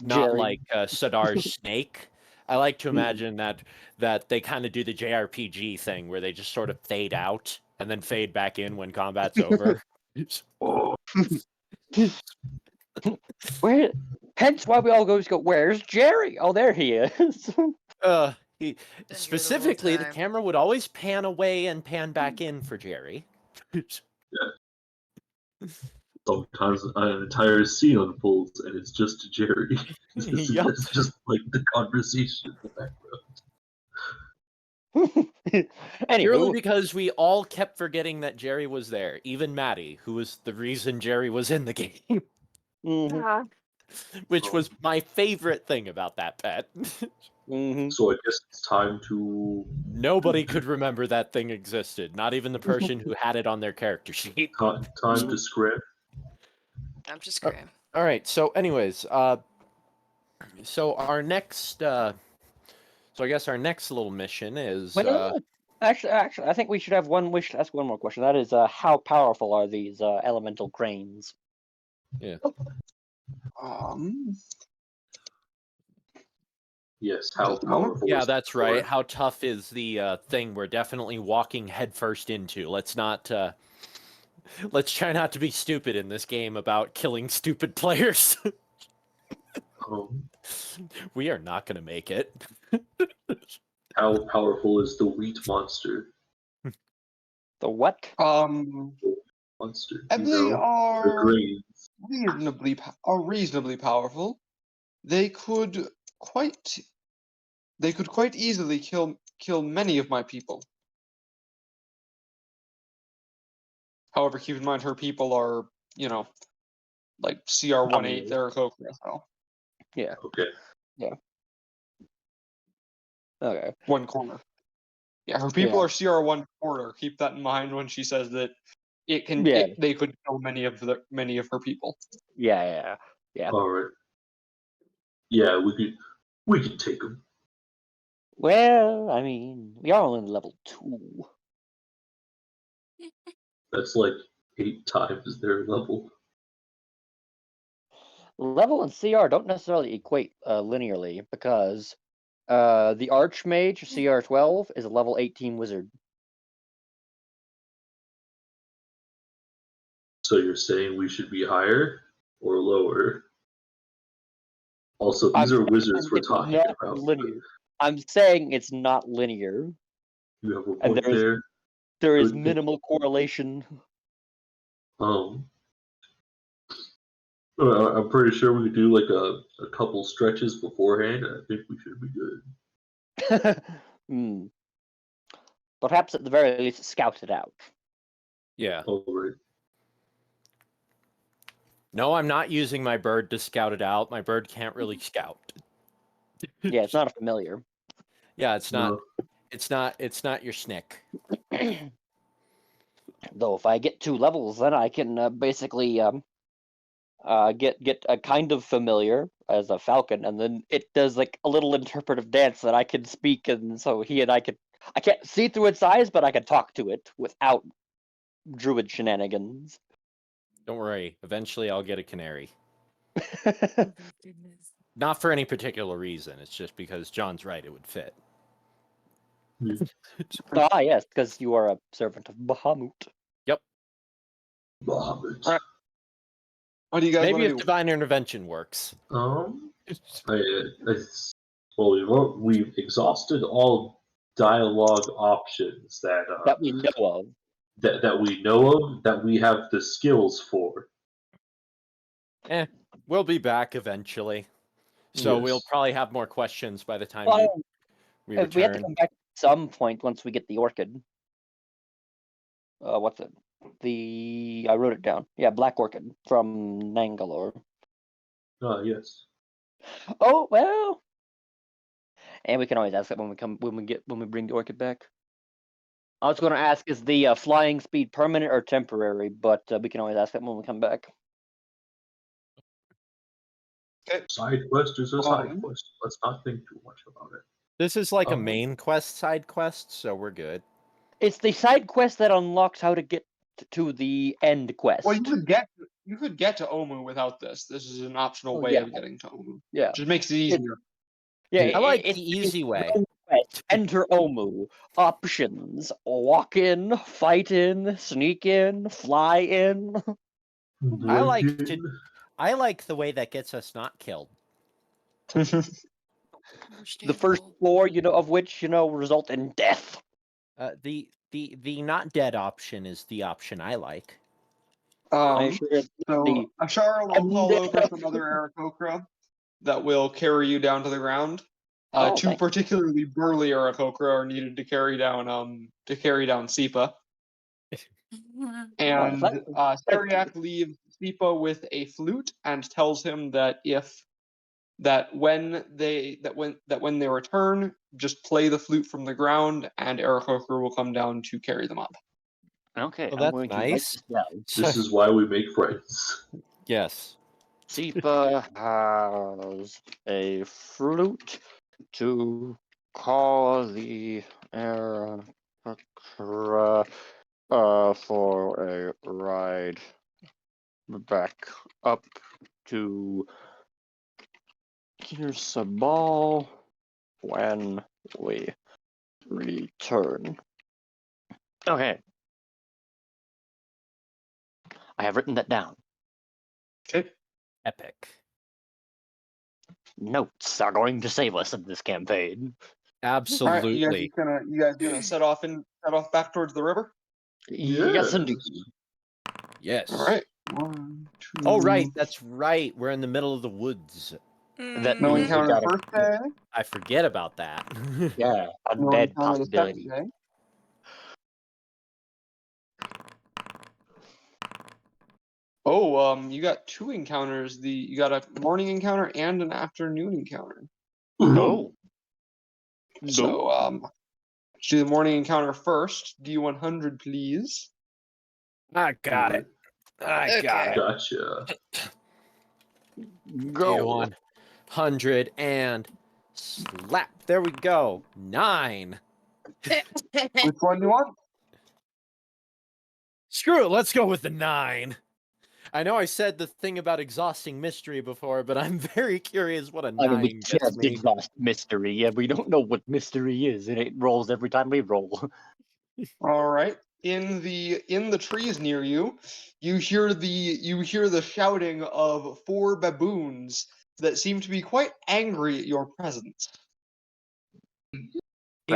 Jerry. like Sadar's snake, I like to imagine that they kind of do the JRPG thing where they just sort of fade out and then fade back in when combat's over. Where? Hence why we all go. Where's Jerry? Oh, there he is. Specifically, the time. camera would always pan away and pan back in for Jerry. Sometimes an entire scene unfolds and it's just Jerry. Yup. It's just like the conversation in the background. Purely Anywho, because we all kept forgetting that Jerry was there. Even Maddie, who was the reason Jerry was in the game. Which was my favorite thing about that pet. So I guess it's time to. Nobody could remember that thing existed. Not even the person who had it on their character sheet. Time to scram. I'm just Graham. All right. So, anyways, so our next, so I guess our next little mission is. actually, I think we should have one. We should ask one more question. That is, how powerful are these elemental cranes? Yeah. Yes, how powerful? Yeah, is that's the right. sword? How tough is the thing we're definitely walking headfirst into? Let's not. Let's try not to be stupid in this game about killing stupid players. We are not going to make it. How powerful is the wheat monster? The what? Monster. Ebly The are grains. reasonably powerful. They could quite easily kill many of my people. However, keep in mind her people are, like CR18, they're a Kokra, so. Yeah. Okay. Okay. One corner. Yeah, her people Yeah. are CR one quarter. Keep that in mind when she says that Yeah. they could kill many of her people. Yeah. All right. Yeah, we could take them. Well, I mean, we are only level 2. That's like 8 times their level. Level and CR don't necessarily equate linearly because the Archmage CR12 is a level 18 wizard. So you're saying we should be higher or lower? Also, these I'm are wizards saying we're it's talking not about. linear. I'm saying it's not linear, You have a and point there. there is Good. minimal correlation. Um, I'm pretty sure we could do like a couple stretches beforehand. I think we should be good. Perhaps at the very least scout it out. Yeah. All right. No, I'm not using my bird to scout it out. My bird can't really scout. Yeah, it's not a familiar. Yeah, it's not. No. It's not your snick. Though if I get 2 levels, then I can basically get a kind of familiar as a falcon, and then it does like a little interpretive dance that I can speak, and so he and I can't see through its eyes, but I can talk to it without druid shenanigans. Don't worry. Eventually, I'll get a canary. Oh my goodness. Not for any particular reason. It's just because John's right. It would fit. Ah, yes, because you are a servant of Bahamut. Bahamut. Alright. What do you guys Maybe want to if do? divine intervention works. Well, we've exhausted all dialogue options That we know of. that we know of, that we have the skills for. We'll be back eventually. So Yes. we'll probably have more questions by the time Well, we we have to return. come back at some point once we get the orchid. What's it? I wrote it down. Yeah, Black Orchid from Nangalore. Yes. Oh well. And we can always ask that when we bring the orchid back. I was going to ask, is the flying speed permanent or temporary? But we can always ask that when we come back. Side quest is a side Um, quest. Let's not think too much about it. This is like a Um, main quest, side quest, so we're good. It's the side quest that unlocks how to get to the end quest. Well, you could get to Omu without this. This is an optional Oh, way yeah. of getting to Omu. Yeah. Just makes it easier. Yeah, I like it's the easy way. quest. Enter Omu. Options: walk in, fight in, sneak in, fly in. I like Break-in. I like the way that gets us not killed. The first Understandable. floor, of which result in death. The not dead option is the option I like. I sure it's So the Ashara will call end over some other Aarakocra that will carry you down to the ground. Oh, Two thank- particularly burly Aarakocra are needed to carry down Sipa. And Sariak leaves Sipa with a flute and tells him that when they return, just play the flute from the ground, and Aarakocra will come down to carry them up. Okay, Well, I'm that's going to write nice. this down. This is why we make friends. Yes. Sipa has a flute to call the Aarakocra for a ride back up to Kirsabal when we return. Okay. I have written that down. Okay. Epic. Notes are going to save us in this campaign. Absolutely. All right, you guys gonna set off back towards the river? Yes, indeed. Yes. All right. 1, 2. Oh, right. That's right. We're in the middle of the woods. That No means we encounter the gotta- first day. I forget about that. Yeah, No undead encounter the second possibility. day. Oh, you got two encounters. You got a morning encounter and an afternoon encounter. No. So, let's do the morning encounter first. D100, please. I got it. I got Okay. it. Gotcha. Go. D100 and slap. There we go. 9. Which one do you want? Screw it. Let's go with the 9. I know I said the thing about exhausting mystery before, but I'm very curious what a 9 I mean, we gets can't me. exhaust mystery. Yeah, we don't know what mystery is. It rolls every time we roll. All right. In the trees near you, you hear the shouting of 4 baboons that seem to be quite angry at your presence. Keep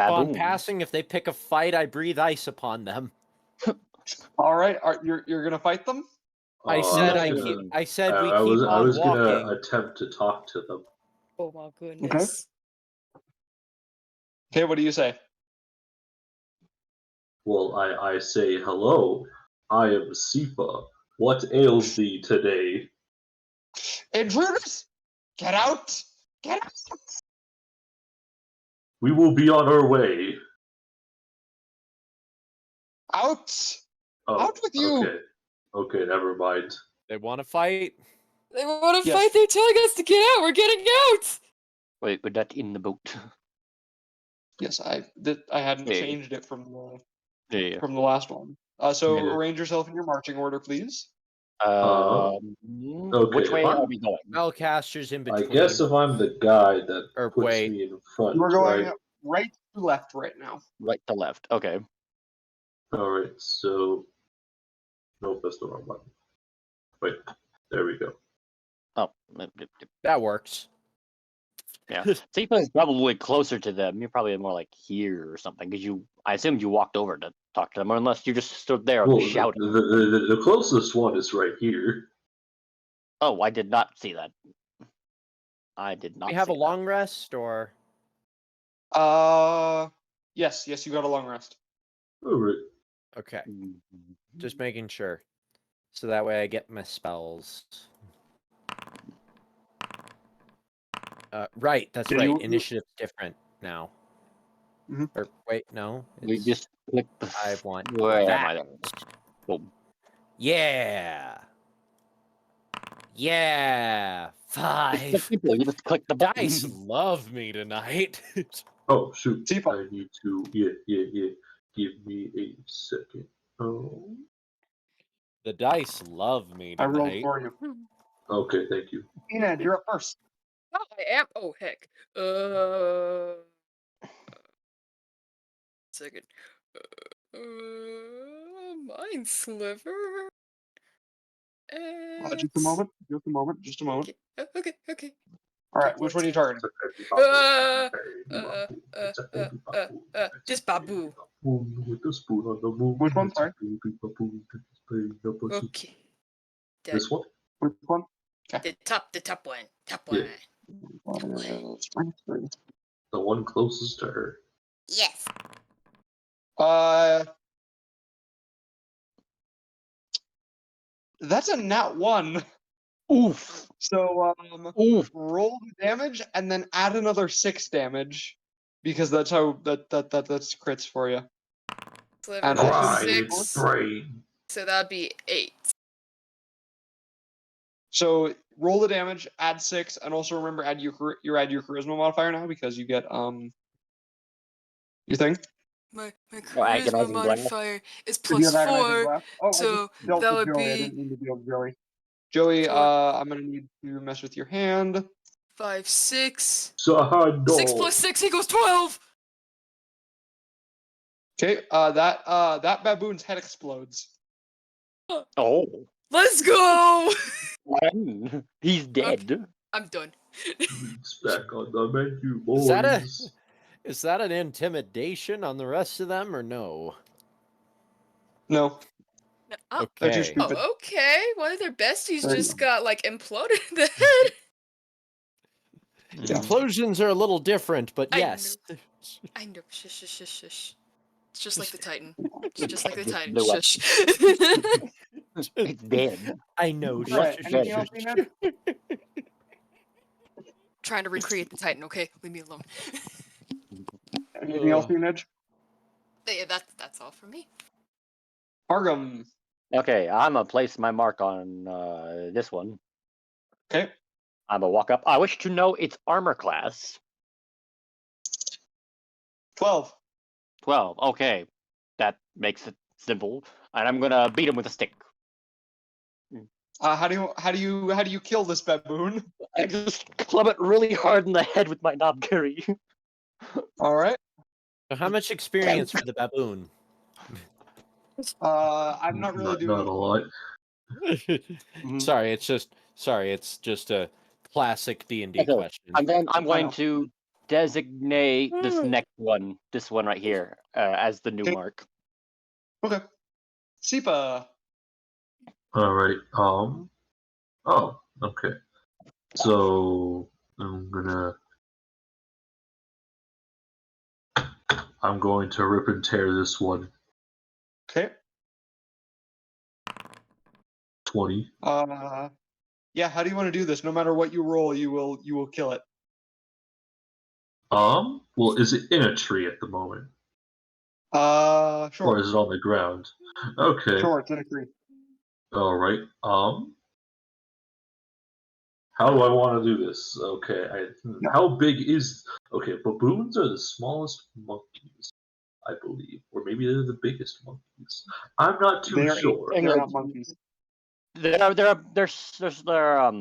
on Baboon. passing. If they pick a fight, I breathe ice upon them. All right, you're gonna fight them? I said I said we keep I on was walking. gonna attempt to talk to them. Oh my goodness. Okay, what do you say? Well, I say hello. I am Sifa. What ails thee today? Intruders! Get out! Get out! We will be on our way. Out! Oh, Out with you! Okay. Okay, never mind. They want to fight. They want to Yes. fight. They're telling us to get out. We're getting out. Wait, we're not in the boat. Yes, I hadn't Yeah. changed it from Yeah. the last one. So Yeah. arrange yourself in your marching order, please. Which way if are I'm- we going? Spellcasters in between. I guess if I'm the guy that Or puts wait. me in front, You are going right? right to left right now. Right to left. Okay. Alright, so... Nope, that's the wrong button. Wait, there we go. Oh, That works. yeah. Sifa is probably closer to them. You're probably more like here or something, because I assumed you walked over to talk to them, or unless you just stood there Well, shouting. the closest one is right here. Oh, I did not see that. I did not. We have a see long rest, or Yes, you got a long rest. Alright. okay, that. just making sure, so that way I get my spells. Right, that's Yeah, right. you- Initiative's different now. Mhm. Or wait, no. We it's- just clicked the. I want Where am that. I? There? Boom. Yeah. Yeah. 5. Simple. You just click the button. Dice love me tonight. Oh, shoot. Sifa. I need to... Yeah. Give me a second. Oh. The dice love me I rolled tonight. for you. Okay, thank you. Enad, you're up first. Oh, I am. Oh heck. Second. Mind sliver. Just a moment. Just a moment. Okay. All right, which one are you targeting? Just Babu. With the spoon on the moon. Which one, sorry? Okay. This one? Which one? The top one. Top Yeah. one. The one closest to her. Yes. That's a nat 1. Oof. So Oof. roll the damage and then add another 6 damage, because that's how that's crits for you. Sliver And is also- It's brain. So that'd be 8. So roll the damage, add 6, and also remember add your charisma modifier now, because you get your thing. My Oh, agonizing charisma blast. modifier is If you plus have agonizing 4. blast- Oh, I So just dealt that with would Joey. I be didn't mean to deal with Joey. Joey, 4. I'm gonna need to mess with your hand. 5, 6. Sahado. 6 plus 6 equals 12. Okay, that baboon's head explodes. Oh. Let's go. He's dead. I'm done. It's back on the menu, boys. Is that an intimidation on the rest of them, or no? No, Oh, they're too Okay. stupid. okay. One of their besties There you just go. got like imploded in the head. Yeah. Implosions are a little different, but I yes. I know. Shush. It's just like the Titan. It's just like the Titan. Blew up. Shush. It's dead. I know. All right. Shh, shh, Anything shh, else, shh. Ned? Trying to recreate the Titan. Okay, leave me alone. Anything else, Ugh. Ned? Yeah, that's all for me. Argum. Okay, I'm gonna place my mark on this one. Okay. I'm gonna walk up. I wish to know its armor class. 12. 12. Okay, that makes it simple. And I'm gonna beat him with a stick. How do you kill this baboon? I just club it really hard in the head with my knobkerry. All right. So how much experience for the baboon? I'm not really Not doing. a lot. Sorry, it's just a classic D&D Okay, question. And then I'm going know. to designate this next one, this one right here, as the new Okay. mark. Okay. Sipa. Alright. Oh, okay. So I'm going to rip and tear this one. Okay. 20. Yeah. How do you want to do this? No matter what you roll, you will kill it. Well, is it in a tree at the moment? Or Sure. is it on the ground? Okay. Sure. It's in a tree. Alright. How do I want to do this? Okay. How big is... Okay, baboons are the smallest monkeys, I believe. Or maybe they're the biggest monkeys. I'm not too They're sure. They're not monkeys. They're smaller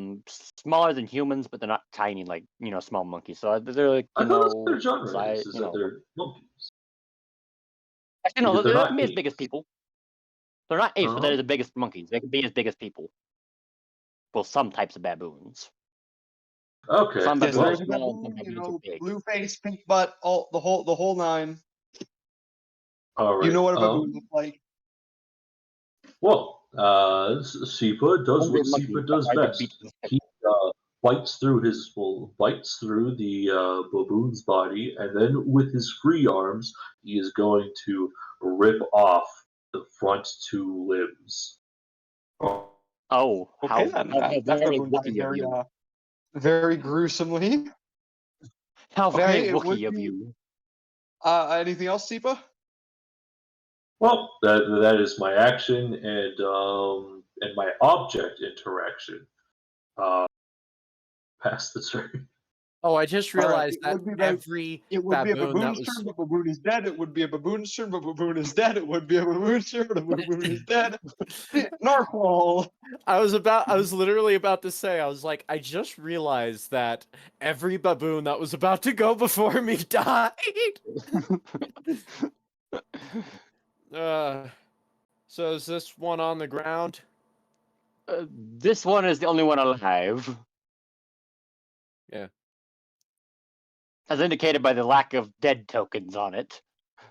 than humans, but they're not tiny like small monkeys. So they're like I thought that's their genre size, is that they're monkeys. Actually, no, Because they're they not can be as big as apes. people. They're not apes, but Uh-huh. they're the biggest monkeys. They can be as big as people. Well, some types of baboons. Okay. Some Yes, baboons are there's a small, some baboon. You baboons are know, big. blue face, pink butt, all the whole nine. Alright. You know what a baboon looks like. Well, Sipa does Hungry what Sipa monkeys does are hard to best. beat with a stick. He bites through the baboon's body, and then with his free arms, he is going to rip off the front two limbs. Oh, Oh, okay then. how That very baboon died Wookiee of you. very gruesomely. How very Okay, it would Wookiee of be. you. Anything else, Sipa? Well, that is my action and my object interaction. Pass the turn. Oh, I just All right, realized it that would be every It would be a baboon that baboon's was turn, but baboon is dead. It would be a baboon's turn, but baboon is dead. It would be a baboon's turn, but baboon is dead. Narwhal. I was literally about to say, I was like, I just realized that every baboon that was about to go before me died. So is this one on the ground? This one is the only one alive. Yeah. As indicated by the lack of dead tokens on it.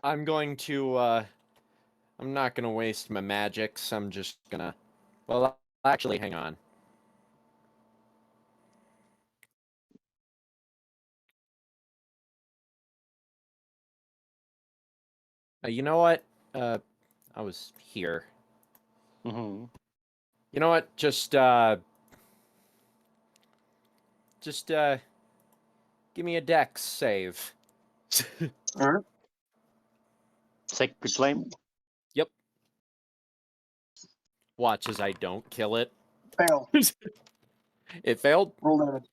I'm going to, I'm not gonna waste my magics. I'm just gonna, well, actually, hang on. You know what? I was here. Mm-hmm. You know what? Just give me a dex save. All right. Sacred Flame? Yep. Watch as I don't kill it. Fail. It failed? Roll damage.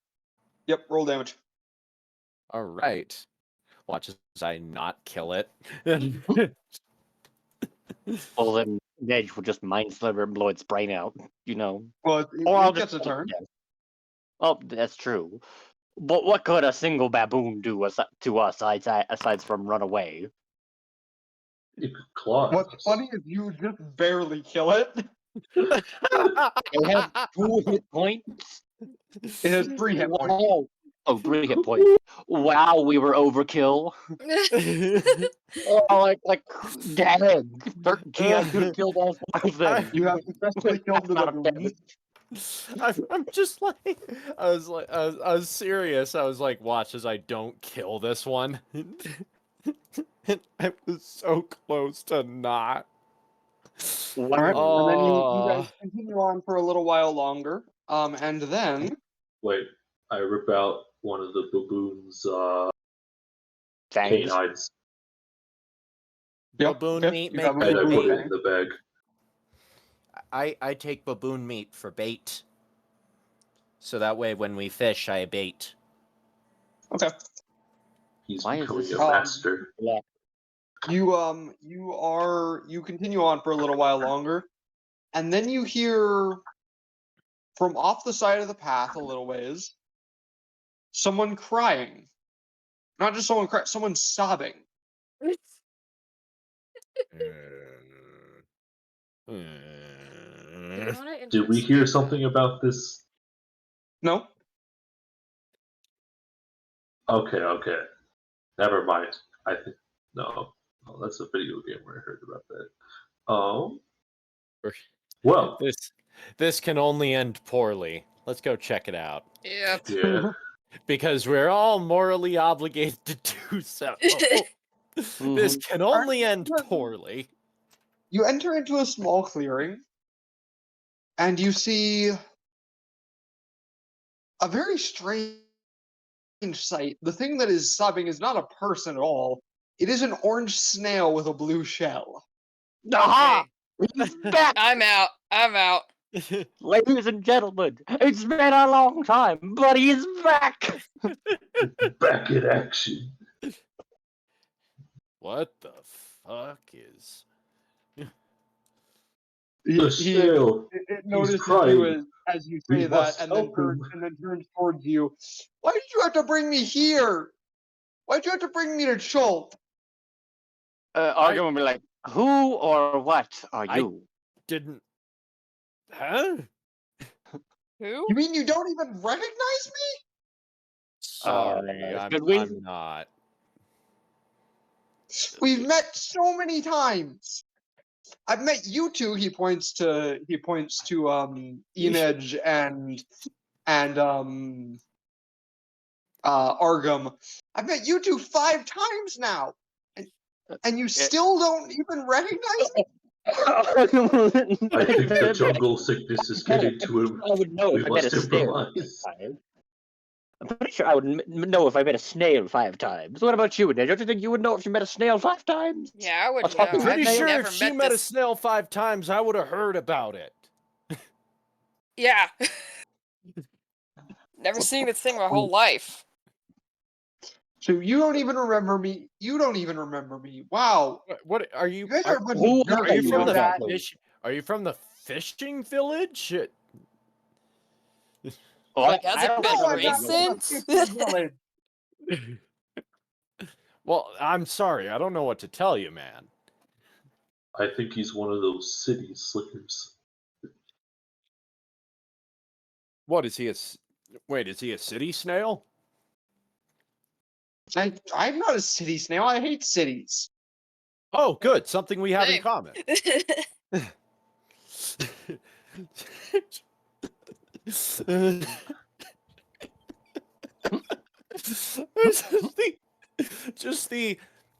Yep, roll damage. All right. Watch as I not kill it. Well, then Nedge will just mind sliver and blow its brain out, Well, it, Or I'll it gets a just turn. Oh, that's true. But what could a single baboon do to us aside from run away? It could claw. What's funny is you just barely kill it. It has 2 hit points. It has 3 hit points. Wow. Oh, 3 hit points. Wow, we were overkill. Oh, dang. 13, I could have killed all 4 of them. You have successfully killed That's the not a baboon. I'm just like, I was serious. I was like, watch as I don't kill this one. And I was so close to not. All right. And then you Oh, guys continue on for a little while longer. And then Wait, I rip out one of the baboon's Fangs. canines yeah, baboon okay. meat You make have a and I good baboon put it bait. in the bag. I take baboon meat for bait, so that way when we fish, I bait. Okay. He's Why is becoming this- a master. Yeah. You continue on for a little while longer, and then you hear from off the side of the path a little ways someone crying. Not just someone crying, someone sobbing. Do you want to Did we hear investigate something about this? No? Okay. Never mind. I think no. Oh, that's a video game where I heard about that. Well, This can only end poorly. Let's go check it out. Yep. yeah. Because we're all morally obligated to do so. This can only end poorly. You enter into a small clearing, and you see a very strange sight. The thing that is sobbing is not a person at all. It is an orange snail with a blue shell. Aha! Okay. He's back, I'm out. I'm out. ladies and gentlemen. It's been a long time, but he's back. Back in action. What the fuck is... The snail. It notices crying. you as you We say that, must and then help him. turns towards you. Why did you have to bring me here? Why'd you have to bring me to Chult? Argo will be like, who or what are I- you? Didn't... Huh? Who? You mean you don't even recognize me? Sorry, should we- I'm not. We've met so many times. I've met you two. He points to Enedge and Argum. I've met you two 5 times now, and you still don't even recognize me. I think the jungle sickness is getting to him. I would know We if I met a must snail improvise. 5 times. I'm pretty sure I would know if I met a snail 5 times. What about you, Ned? Don't you think you would know if you met a snail 5 times? Yeah, I would I'll know. talk to I've Pretty Snail? sure never if she met met a this. snail 5 times, I would have heard about it. Yeah. Never seen this thing my whole life. So you don't even remember me. You don't even remember me. Wow. What are you? You guys are a bunch who of nerds. Are you you from know the that? Are you from the fishing village? Well, Like, has I it don't been think No, I'm I'm not gonna from recent? the fishing village. Well, I'm sorry. I don't know what to tell you, man. I think he's one of those city slickers. What is he? Wait, is he a city snail? I'm not a city snail. I hate cities. Oh, good. Something we have in Same. common.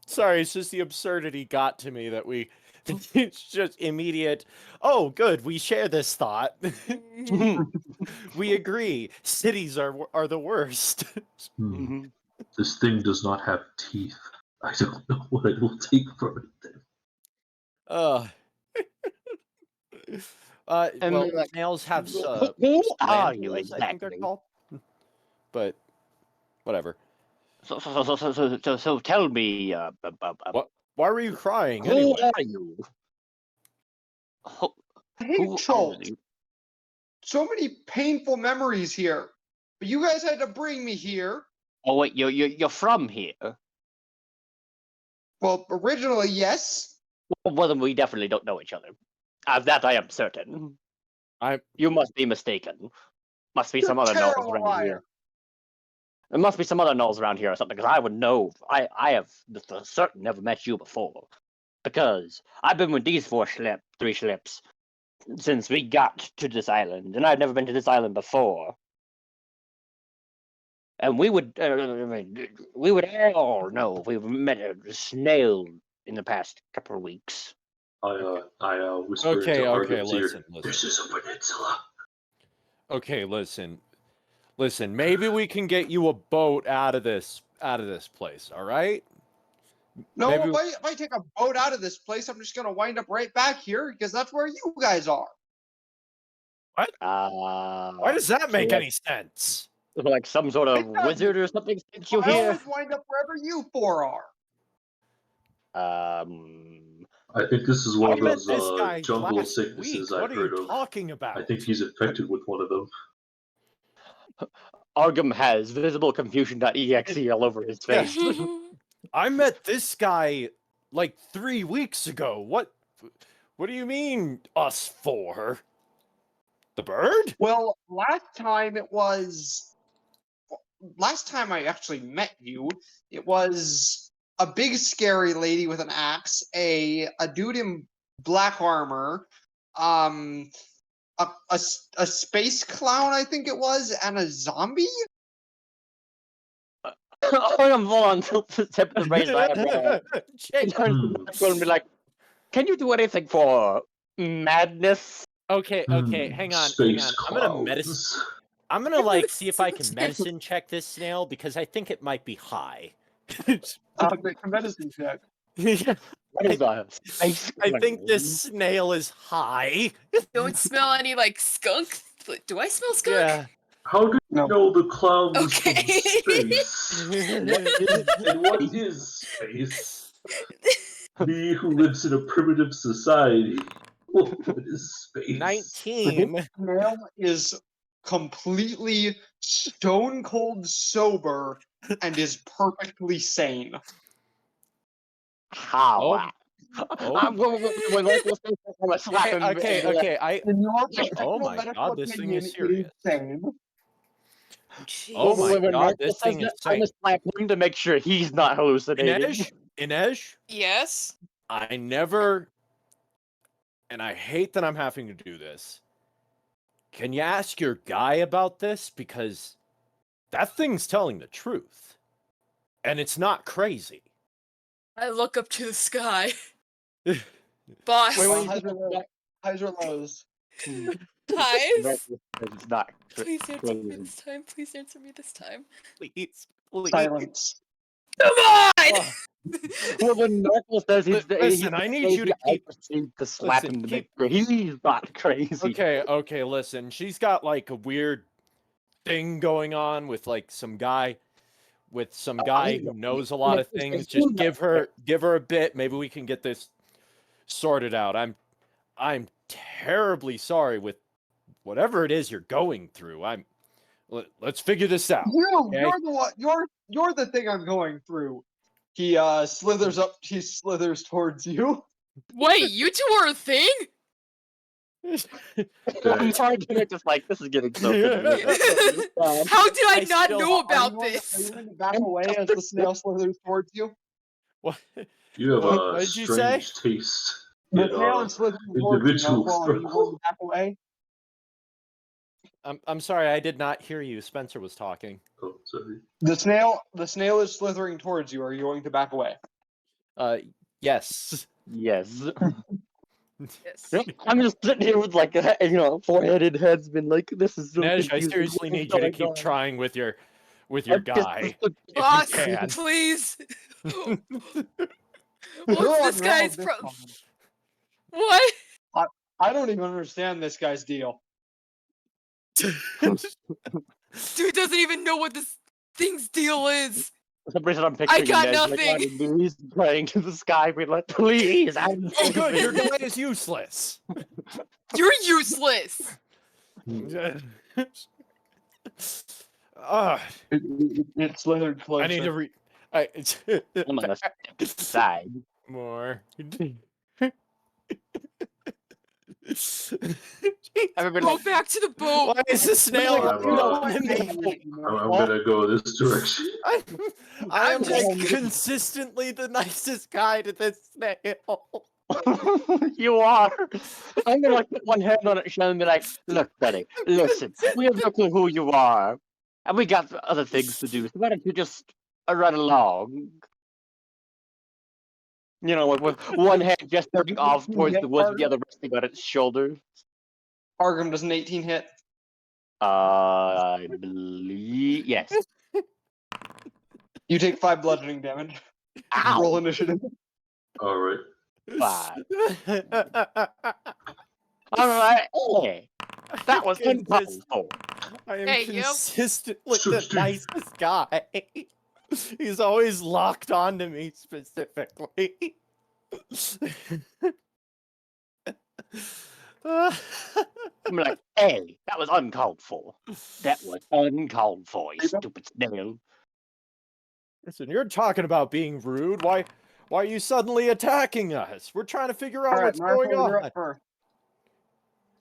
Sorry, it's just the absurdity got to me that it's just immediate. Oh, good, we share this thought. We agree. Cities are the worst. This thing does not have teeth. I don't know what I will take from it then. And Well, like, snails have who are you glandulas, I think they're exactly? called. But whatever. So tell me, What? Why were you crying who anyway? are you? Who, I hate who are Chult. you? So many painful memories here. But you guys had to bring me here. Oh wait, you're from here. Well, originally, yes. Well, then we definitely don't know each other. Of that I am certain. You must be mistaken. Must be You're some a other gnolls terrible around liar. here. There must be some other gnolls around here or something, because I would know. I have for certain never met you before. Because I've been with these 3 schlips, since we got to this island, and I've never been to this island before. And we would all know if we met a snail in the past couple of weeks. I whisper Okay, into okay, Argon's ear. listen. This is a peninsula. Okay, listen. Maybe we can get you a boat out of this place, all right? No, Maybe- if I take a boat out of this place, I'm just gonna wind up right back here because that's where you guys are. Why does that make any sense? Like some sort of It doesn't. wizard or something sent you I here? always wind up wherever you four are. I think this is one I of met those this guy jungle last sicknesses week. I've What are heard you of. talking about? I think he's infected with one of them. Argum has visible confusion.exe all over his Yeah. face. I met this guy like 3 weeks ago. What do you mean, us four? The bird? Well, last time I actually met you, it was a big scary lady with an axe, a dude in black armor, a space clown, I think it was, and a zombie. Argum full on tip the raised eyebrow. He turns to Maxwell and be like, "Can you do anything for madness?" Okay, hang on. Space I'm gonna like see if I can medicine check this snail because I think it might be high. Make a medicine check. What is that? Space I think clown? this snail is high. Don't smell any like skunk. Do I smell skunk? Yeah. How do you No. know the clown was Okay. from space? And what is space? Me who lives in a primitive society. What is space? 19. Snail is completely stone cold sober and is perfectly sane. How? Oh. I'm going to slap him. Okay. In your Oh professional my medical god, this thing opinion, is it serious. sane. Oh my When god, Mark this says thing is that, I'm insane. gonna slap him to make sure he's not hallucinating. Inej, Yes. I never, and I hate that I'm having to do this. Can you ask your guy about this? Because that thing's telling the truth. And it's not crazy. I look up to the sky. Boss. Highs or lows? Highs. It's not. Please answer me crazy. this time. Please answer me this time. Please. Silence. Come on! Oh, Well, when Knuckles says he's Listen, I need you to keep- to slap listen, him to keep- make sure he's not crazy. okay, listen. She's got like a weird thing going on with like some guy who knows a lot of things. Just give her a bit. Maybe we can get this sorted out. I'm terribly sorry with whatever it is you're going through. Let's figure this out. Okay? You're the one. You're the thing I'm going through. He slithers up. He slithers towards you. Wait, you two are a thing? I'm sorry, just like this is getting so. How did I not still- know Are about you going this? to back away as the snail slithers towards you? What? You have What a did you strange taste. The in, snail is slithering towards you. individual Now, are you going to back away? I'm sorry, I did not hear you. Spencer was talking. Oh, sorry. The snail is slithering towards you. Are you going to back away? Yes. Yes. Yes. I'm just sitting here with like four-headed heads, been like, this is so Nej, I confusing. seriously What's need you to going keep on? trying with your I'm just- guy. If you Boss, can. please. You're What's on this your own guy's this problem? time. What? I don't even understand this guy's deal. Dude doesn't even know what this thing's deal is. For some reason, I'm picturing got Ned, like, nothing. on his knees praying to the sky, being like, please. Oh, good. Your guy is useless. You're useless. It slithered closer. I need to read. I'm on the side. More. Everybody Go back to the boat. Why is the snail? I'm gonna go this direction. I am just like consistently the nicest guy to this snail. You are. I'm gonna like put one hand on its shoulder and be like, look, buddy, listen, we have no clue who you are. And we got other things to do, so why don't you just run along? With one hand gesturing off towards Yeah, the woods, with the Arkham. other resting on its shoulder. Arkham does an 18 hit. I believe yes. You take 5 bludgeoning damage. Ow! Roll initiative. All right. 5. All right. Hey, that was uncalled for. I am Hey, yo. consistently the 60. nicest guy. He's always locked onto me specifically. I'm like, hey, that was uncalled for. That was uncalled for, you stupid snail. Listen, you're talking about being rude. Why are you suddenly attacking us? We're trying to figure out All right, what's going Martha, you're on. up first.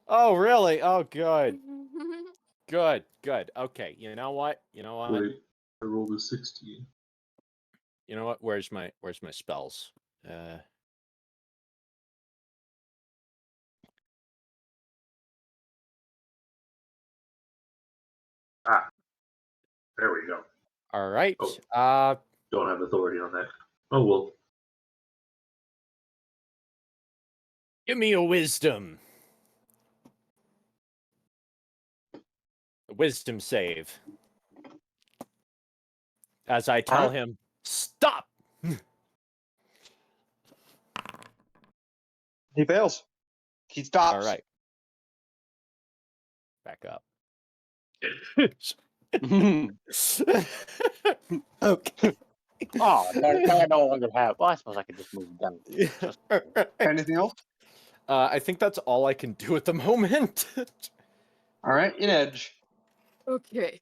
Oh, really? Oh, good. Good. Okay, you know what? Wait, I rolled a 16. You know what? Where's my spells? Ah, there we go. All right. Oh. Don't have authority on that. Oh well. Give me a wisdom. A wisdom save. As I tell him, stop. He fails. He stops. All right. Back up. Okay. Oh, now I no longer have. Well, I suppose I could just move down. Anything else? I think that's all I can do at the moment. All right, in edge. Okay.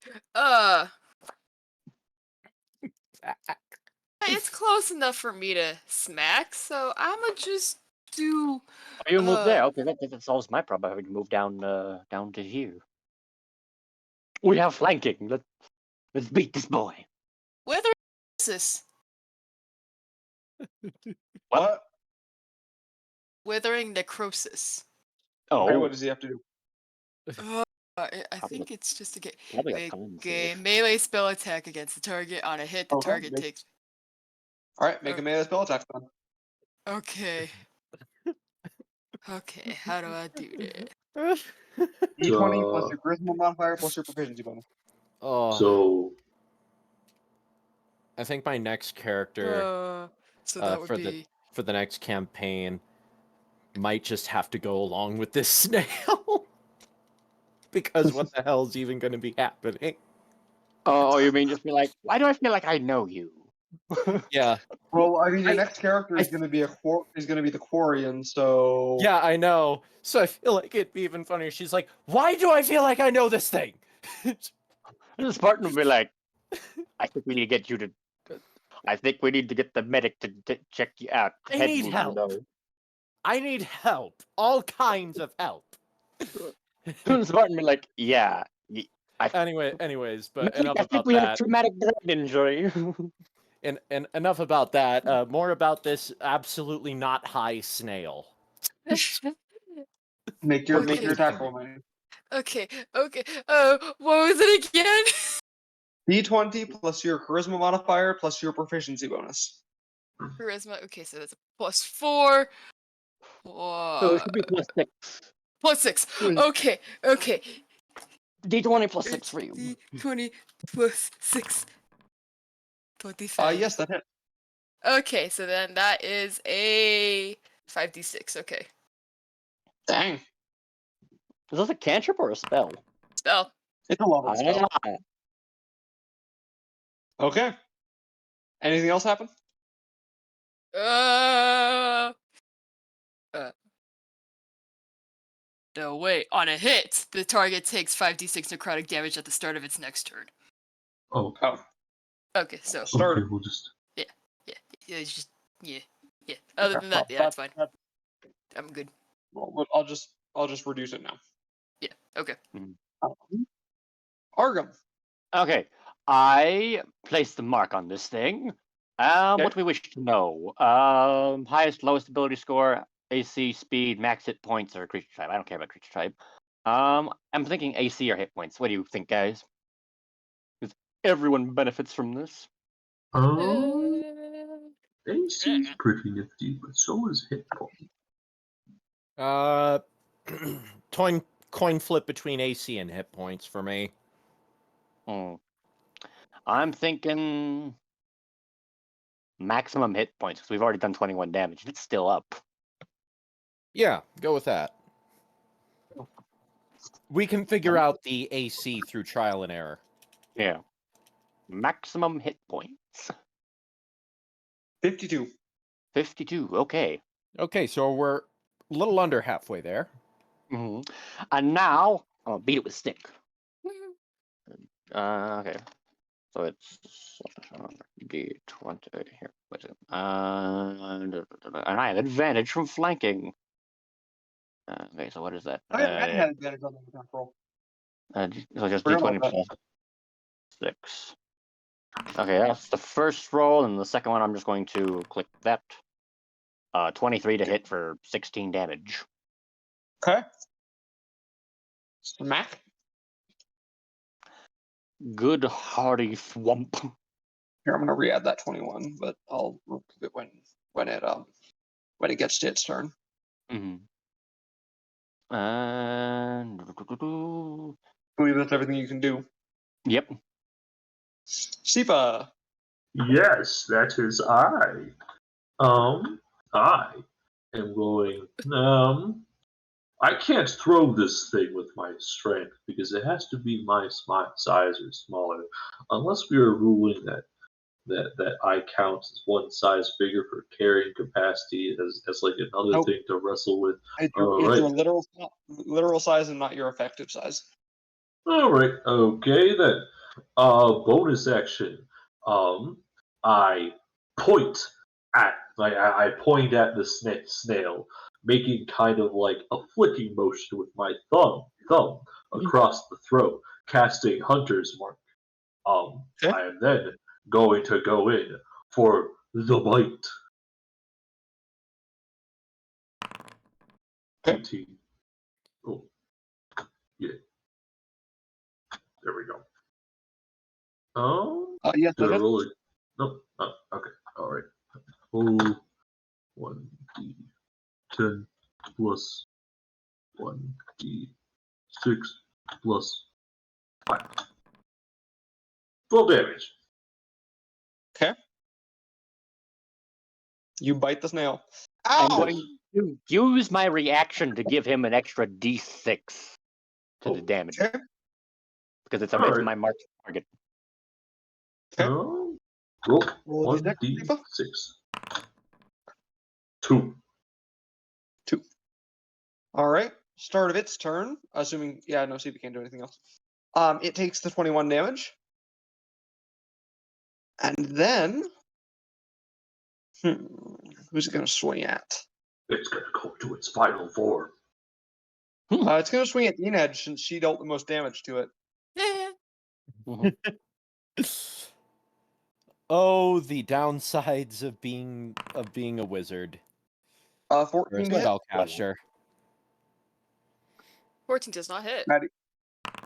It's close enough for me to smack, so I'ma just do. Oh, you move there. Okay, that solves my problem. Having to move down to here. We have flanking. Let's beat this boy. Whether this What? withering necrosis. Oh, Okay, what does he have to do? I Probably think it's just a probably a con save. melee spell attack against the target. On a hit, the Okay, target make- takes. All right, make a melee spell attack then. Okay. Okay, how do I do that? D20 plus your charisma modifier plus your proficiency bonus. Oh, So I think my next character So that would for be. the next campaign might just have to go along with this snail. Because what the hell is even going to be happening? Oh, you mean just be like, why do I feel like I know you? Yeah. Well, I mean, your I- next character is going to be the Quarian, so Yeah, I know. So I feel like it'd be even funnier. She's like, why do I feel like I know this thing? The Spartan would be like, I think we need to get you to. I think we need to get the medic to check you out. I Head need wound, help. you know. I need help. All kinds of help. The Spartan would be like, yeah. Anyways, but Medic, enough I think about we have that. traumatic brain injury. And enough about that. More about this absolutely not high snail. make your Okay. attack roll, man. Okay. What was it again? D20 plus your charisma modifier plus your proficiency bonus. Charisma. Okay, so that's a +4. So it should be +6. +6. Okay. D20 +6 for you. D20 +6. 25. Yes, that hit. Okay, so then that is a 5d6. Okay. Dang. Is this a cantrip or a spell? Spell. It's a level spell. Ah, Okay. Anything else happen? No, wait. On a hit, the target takes 5d6 necrotic damage at the start of its next turn. oh, Okay, so Start. okay, we'll just yeah, it's just yeah. Other than that, yeah, it's fine. I'm good. Well, I'll just reduce it now. Yeah. Okay. Argum. okay. I placed the mark on this thing. What do we wish to know? Highest, lowest ability score, AC, speed, max hit points, or creature type. I don't care about creature type. I'm thinking AC or hit points. What do you think, guys? Because everyone benefits from this. um, AC's pretty nifty, but so is hit point. Coin flip between AC and hit points for me. I'm thinking maximum hit points because we've already done 21 damage and it's still up. Yeah, go with that. We can figure out the AC through trial and error. Yeah. Maximum hit points. 52. 52. Okay. Okay, so we're a little under halfway there. And now I'll beat it with stick. Okay. So it's D20 here. Wait a second. And I have advantage from flanking. Okay, so what is that? Oh, yeah, Matt had advantage on the attack roll. So just Forgot D20 about plus 6. Okay, that's the first roll, and the second one I'm just going to click that. 23 to hit for 16 damage. Okay. Smack. Good hearty thwomp. Here, I'm gonna re-add that 21, but I'll remove it when it gets to its turn. And I believe that's everything you can do. yep. Sipa. Yes, that is I. I am going. I can't throw this thing with my strength because it has to be my size or smaller, unless we are ruling that I count as one size bigger for carrying capacity as like another Nope. thing to wrestle with. It's Alright. your literal size and not your effective size. All right, okay then. Bonus action. I point I point at the snail, making kind of like a flicking motion with my thumb across the throat, casting Hunter's Mark. Okay. I am then going to go in for the bite. Okay. 18. Oh, yeah. There we go. Yes, Did that I is. roll it? Nope. Oh, okay. All right. Oh, 1d10 plus 1d6 plus 5. 12 damage. Okay. You bite the snail. I'm Ow! going to use my reaction to give him an extra D6 to the damage Okay. because it's Alright. my marked target. Okay. Roll Roll the 1d6. 2. All right. Start of its turn. Assuming, yeah, no, Sipa can't do anything else. It takes the 21 damage. And then, who's it going to swing at? It's going to go to its final form. It's going to swing at Enedge since she dealt the most damage to it. Oh, the downsides of being a wizard. 14 Or a to hit. spellcaster. 14 does not hit.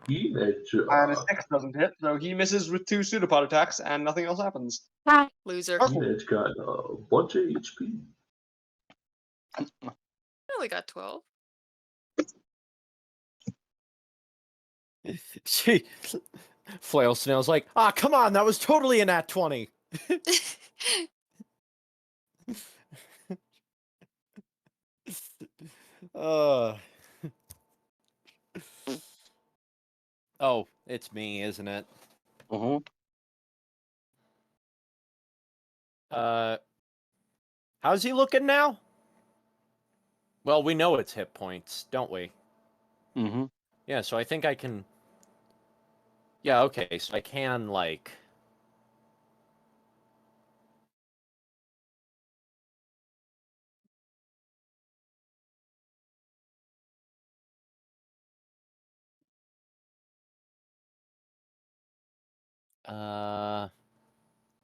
Enedge, And a 6 doesn't hit, so he misses with 2 pseudopod attacks, and nothing else happens. Loser. Enedge got a bunch of HP. I only got 12. She Flail Snail's like, come on, that was totally an at 20. Oh, it's me, isn't it? How's he looking now? Well, we know it's hit points, don't we? Yeah, so I think I can... Yeah, okay, so I can, like...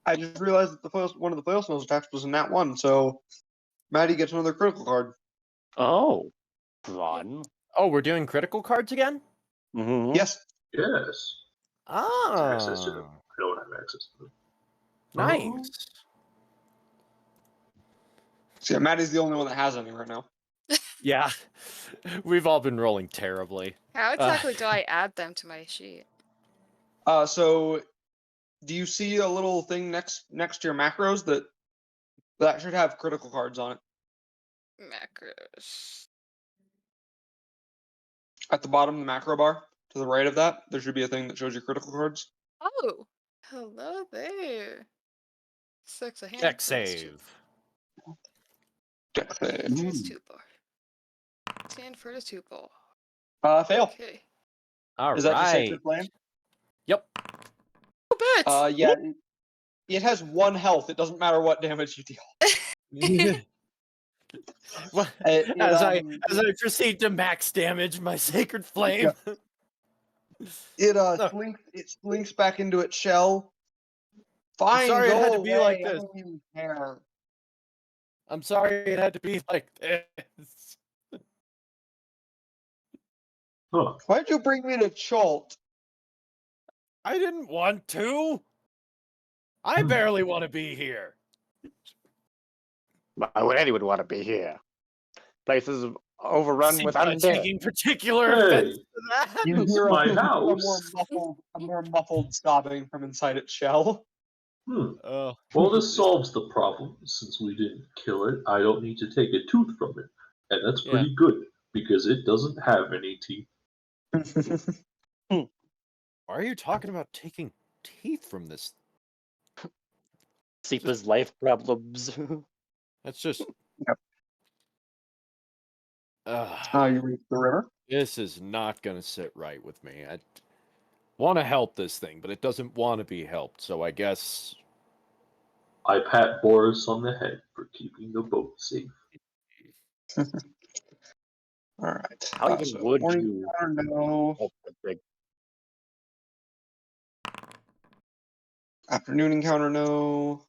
I just realized that one of the Flail Snail's attacks was a nat 1, so Maddie gets another critical card. Oh, fun. Oh, we're doing critical cards again? Yes. Yes. Access to them. I don't have access to them. Nice. So yeah, Maddie's the only one that has any right now. Yeah, we've all been rolling terribly. How exactly do I add them to my sheet? So do you see a little thing next to your macros that should have critical cards on it? Macros. At the bottom of the macro bar, to the right of that, there should be a thing that shows you critical cards. Oh, hello there. 6 a hand. Check for this save. This 2 bar. Stand for this 2 ball. Fail. Okay. All Is that just right. Sacred Flame? Yep. Oh, bet. Yeah. It has 1 health. It doesn't matter what damage you deal. Well, It, as I proceed to max damage my sacred flame. It slinks back into its shell. Fine, sorry it go had to be like away, I this. don't even care. I'm sorry it had to be like this. Huh. Why'd you bring me to Chult? I didn't want to. I barely want to be here. Why would anyone want to be here? Place is overrun Seems with I'm undead. taking particular Hey. offense to that. You It's hear my a house. more muffled sobbing from inside its shell. Oh, Well, this solves the problem. Since we didn't kill it, I don't need to take a tooth from it. And that's pretty good, because it doesn't have any teeth. why are you talking about taking teeth from this? Seepa's life problems. That's just. Yep. You reach the river. This is not going to sit right with me. I want to help this thing, but it doesn't want to be helped. So I guess I pat Boris on the head for keeping the boat safe. All right. How even so would morning you? encounter, no. Oh, big. Afternoon encounter, no.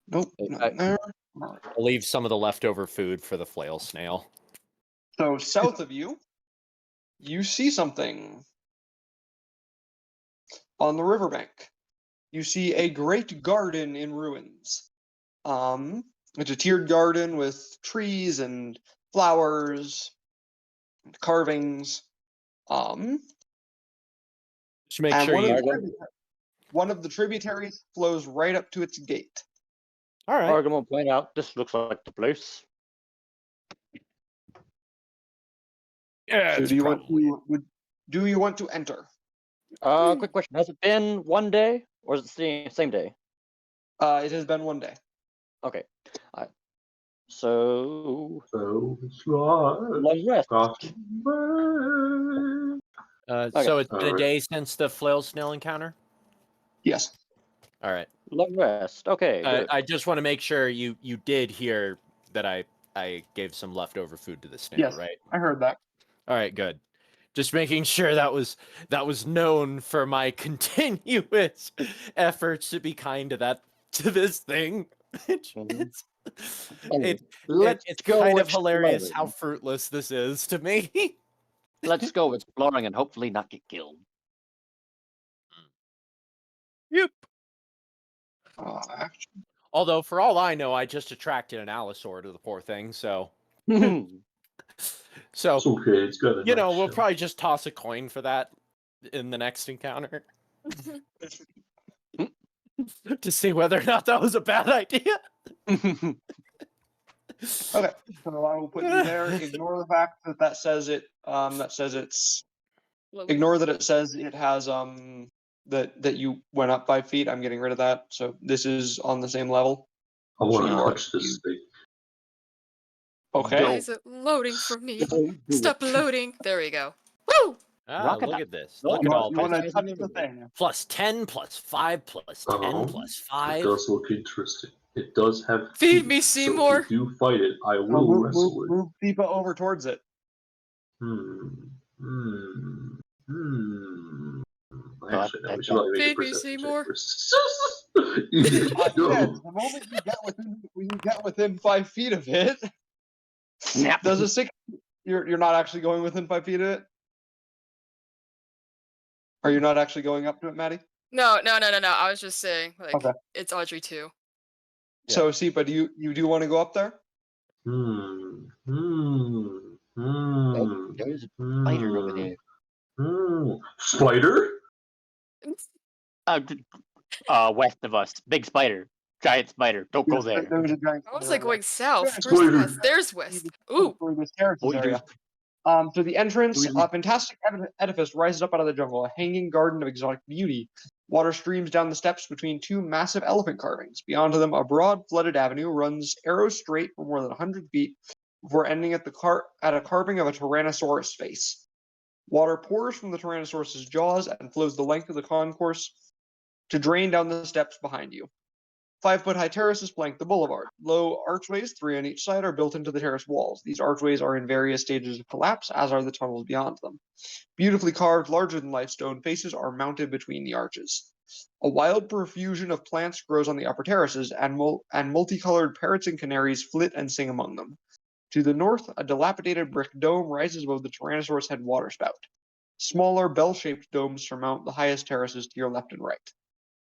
Nope, nothing there. All right. I'll leave some of the leftover food for the flail snail. So south of you, you see something on the riverbank. You see a great garden in ruins. It's a tiered garden with trees and flowers and carvings. Just make And sure you. one of the tributaries flows right up to its gate. All right. Argon will point out, this looks like the place. Yeah, So it's do you probably. want to enter? Quick question. Has it been one day, or is it the same day? It has been 1 day. Okay. So, So it's right. long rest. So it's been a Alright. day since the flail snail encounter. Yes. All right. Long rest. Okay, good. I just want to make sure you did hear that I gave some leftover food to the snail, Yes. right? I heard that. All right, good. Just making sure that was known for my continuous efforts to be kind to this thing. It's go kind of hilarious exploring. how fruitless this is to me. Let's go exploring and hopefully not get killed. Yep. Actually, Although, for all I know, I just attracted an allosaur to the poor thing, so. So, It's okay, it's got a you know, nice we'll shell. probably just toss a coin for that in the next encounter to see whether or not that was a bad idea. okay. So I will put you there. Ignore the fact that says it. Ignore that it says it has that you went up 5 feet. I'm getting rid of that. So this is on the same level. I want to So you are- touch this thing. Okay. Why is it loading for me? Don't do Stop it. loading. There we go. Woo! Look at this. No, Look You at want, all you want this. to touch the thing? Plus 10, plus 5, plus 10, Oh, plus It 5. does look interesting. It does have Feed teeth, me, So Seymour. if we do fight it, I So will wrestle it. move Deepa over towards it. Actually, no, we should that- probably make a Feed me, perception check Seymour. first. Yeah, No. the moment we get within 5 feet of it, Snap. does a 6? You're not actually going within 5 feet of it. Are you not actually going up to it, Maddie? No. I was just saying, like, Okay. it's Audrey too. So, Sipa, do you do want to go up there? There's a spider over there. Spider? West of us, big spider, giant spider. Don't go Yes, there. there was a giant I was spider like over going south. Yeah, Where's spider. west? There's west. there. Ooh. For this terraces What area. there's- So the entrance, There is- a fantastic edifice rises up out of the jungle, a hanging garden of exotic beauty. Water streams down the steps between two massive elephant carvings. Beyond them, a broad flooded avenue runs arrow straight for more than 100 feet before ending at a carving of a Tyrannosaurus face. Water pours from the Tyrannosaurus's jaws and flows the length of the concourse to drain down the steps behind you. 5-foot-high terraces flank the boulevard. Low archways, 3 on each side, are built into the terrace walls. These archways are in various stages of collapse, as are the tunnels beyond them. Beautifully carved, larger-than-life stone faces are mounted between the arches. A wild profusion of plants grows on the upper terraces, and multicolored parrots and canaries flit and sing among them. To the north, a dilapidated brick dome rises above the Tyrannosaurus head waterspout. Smaller, bell-shaped domes surmount the highest terraces to your left and right.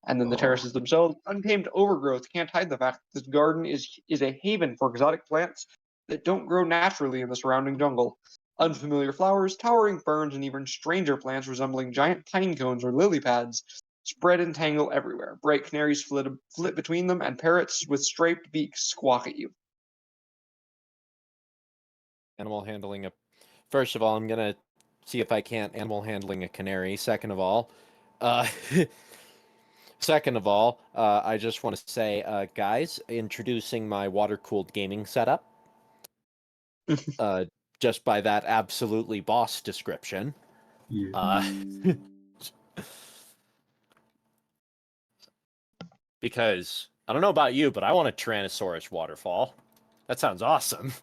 And then the terraces themselves, untamed overgrowth can't hide the fact that this garden is a haven for exotic plants that don't grow naturally in the surrounding jungle. Unfamiliar flowers, towering ferns, and even stranger plants resembling giant pine cones or lily pads spread and tangle everywhere. Bright canaries flit between them, and parrots with striped beaks squawk at you. Animal handling a. First of all, I'm gonna see if I can't animal handling a canary. Second of all, I just want to say, guys, introducing my water-cooled gaming setup. Just by that absolutely boss description. Because I don't know about you, but I want a Tyrannosaurus waterfall. That sounds awesome.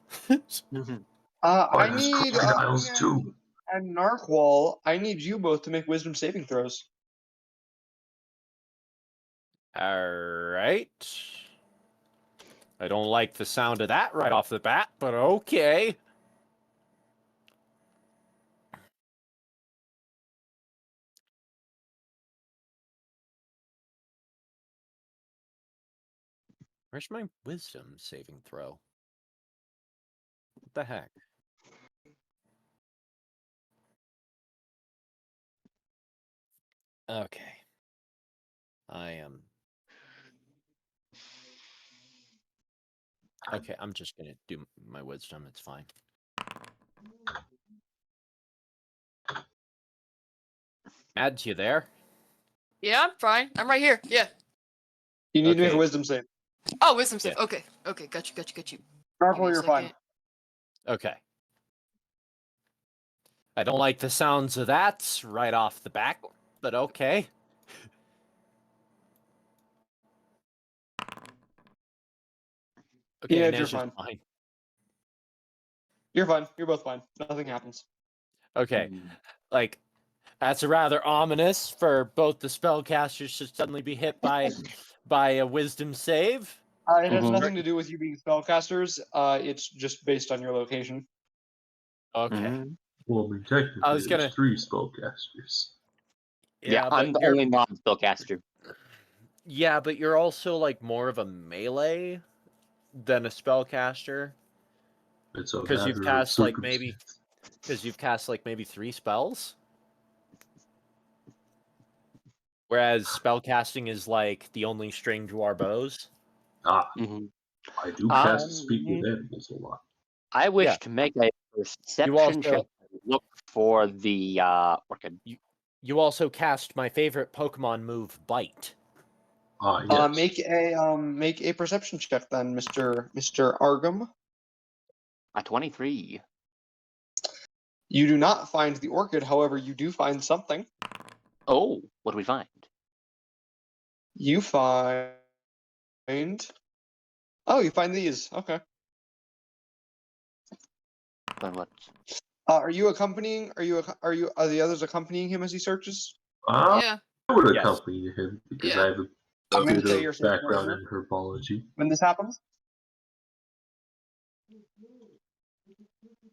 I need crocodiles too. and Narqual. I need you both to make wisdom saving throws. All right. I don't like the sound of that right off the bat, but okay. Where's my wisdom saving throw? What the heck? Okay. I am. Okay, I'm just gonna do my wisdom. It's fine. Ads, you there? Yeah, I'm fine. I'm right here. Yeah. You need to make a Okay. wisdom save. Oh, wisdom save. Yeah. Okay. Okay. Got you. Give me Narqual, a you're fine. second. Okay. I don't like the sounds of that right off the bat, but okay. Okay, Yeah, Inez you're is fine. fine. You're fine. You're both fine. Nothing happens. Okay, like that's rather ominous for both the spellcasters to suddenly be hit by a wisdom save. It has nothing to do with you being spellcasters. It's just based on your location. Okay. Well, I mean, technically, I was gonna- there's 3 spellcasters. Yeah, but I'm the you're- only non-spellcaster. Yeah, but you're also like more of a melee than a spellcaster It's a because you've matter of cast like maybe circumstance. 3 spells. Whereas spellcasting is like the only string to our bows. Ah, Mhm. I do cast Speak with Animals a lot. I wish Yeah. to make a perception also- check. Look for the orchid. You also cast my favorite Pokemon move, Bite. Ah, yes. Make a perception check then, Mr. Argum. A 23. You do not find the orchid, however, you do find something. Oh, what do we find? You find. Oh, you find these. Okay. Find what? Are you accompanying? Are the others accompanying him as he searches? Yeah. I would Yes. accompany him because Yeah. I have a I'm gonna bit say you're of safe background over in herbology. when this happens?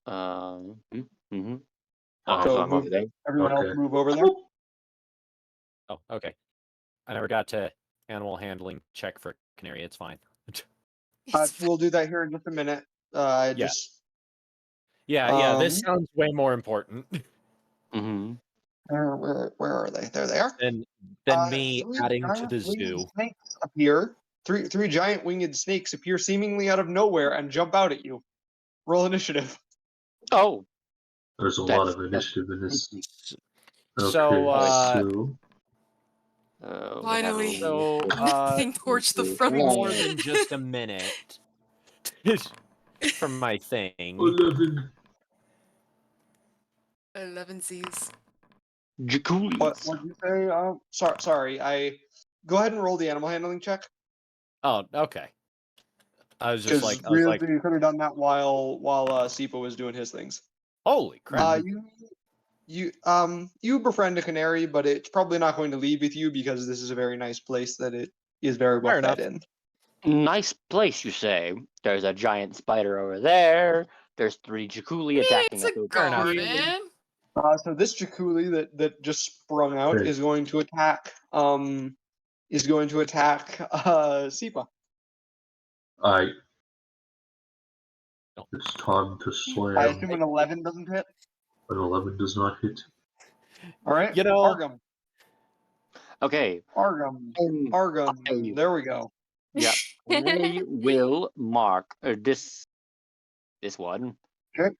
Mm-hmm. Oh, So so I'm over there. Everyone Okay. else move over there. Oh, okay. I never got to animal handling check for canary. It's fine. We'll do that here in just a minute. I Yeah. just Yeah, this sounds way more important Mm-hmm. where are they? There they are. than me Three adding to giant the winged zoo. Snakes appear. Three giant winged snakes appear seemingly out of nowhere and jump out at you. Roll initiative. Oh, There's a lot of initiative in this. Okay, So, Finally. Thing torch the front. more than just a minute from my thing. 11. 11 C's. Jacuzzi. What did you say? Sorry. I go ahead and roll the animal handling check. Oh, okay. I was just Because like, you could have done that while Sipa was doing his things. holy crap. You befriend a canary, but it's probably not going to leave with you because this is a very nice place that it is very well Fair fed enough. in. Nice place, you say. There's a giant spider over there. There's 3 Jaculi attacking It's a us. Fair enough. garden. So this Jaculi that just sprung out Okay. is going to attack Sipa. It's time to I slam. assume an 11 doesn't hit. An 11 does not hit. All right. You know- Argum. Okay. Argum. There we go. Yeah. I will mark this one. Okay.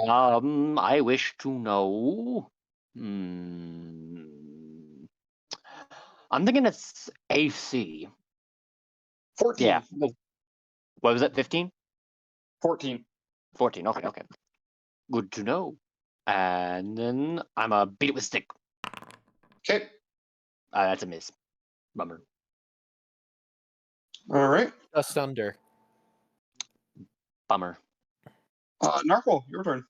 I wish to know. I'm thinking it's AC. 14. Yeah. What was it? 15? 14. 14. Okay. Good to know. And then I'm a beat it with stick. Okay. That's a miss. Bummer. All right. Just under. Bummer. Narco, your turn.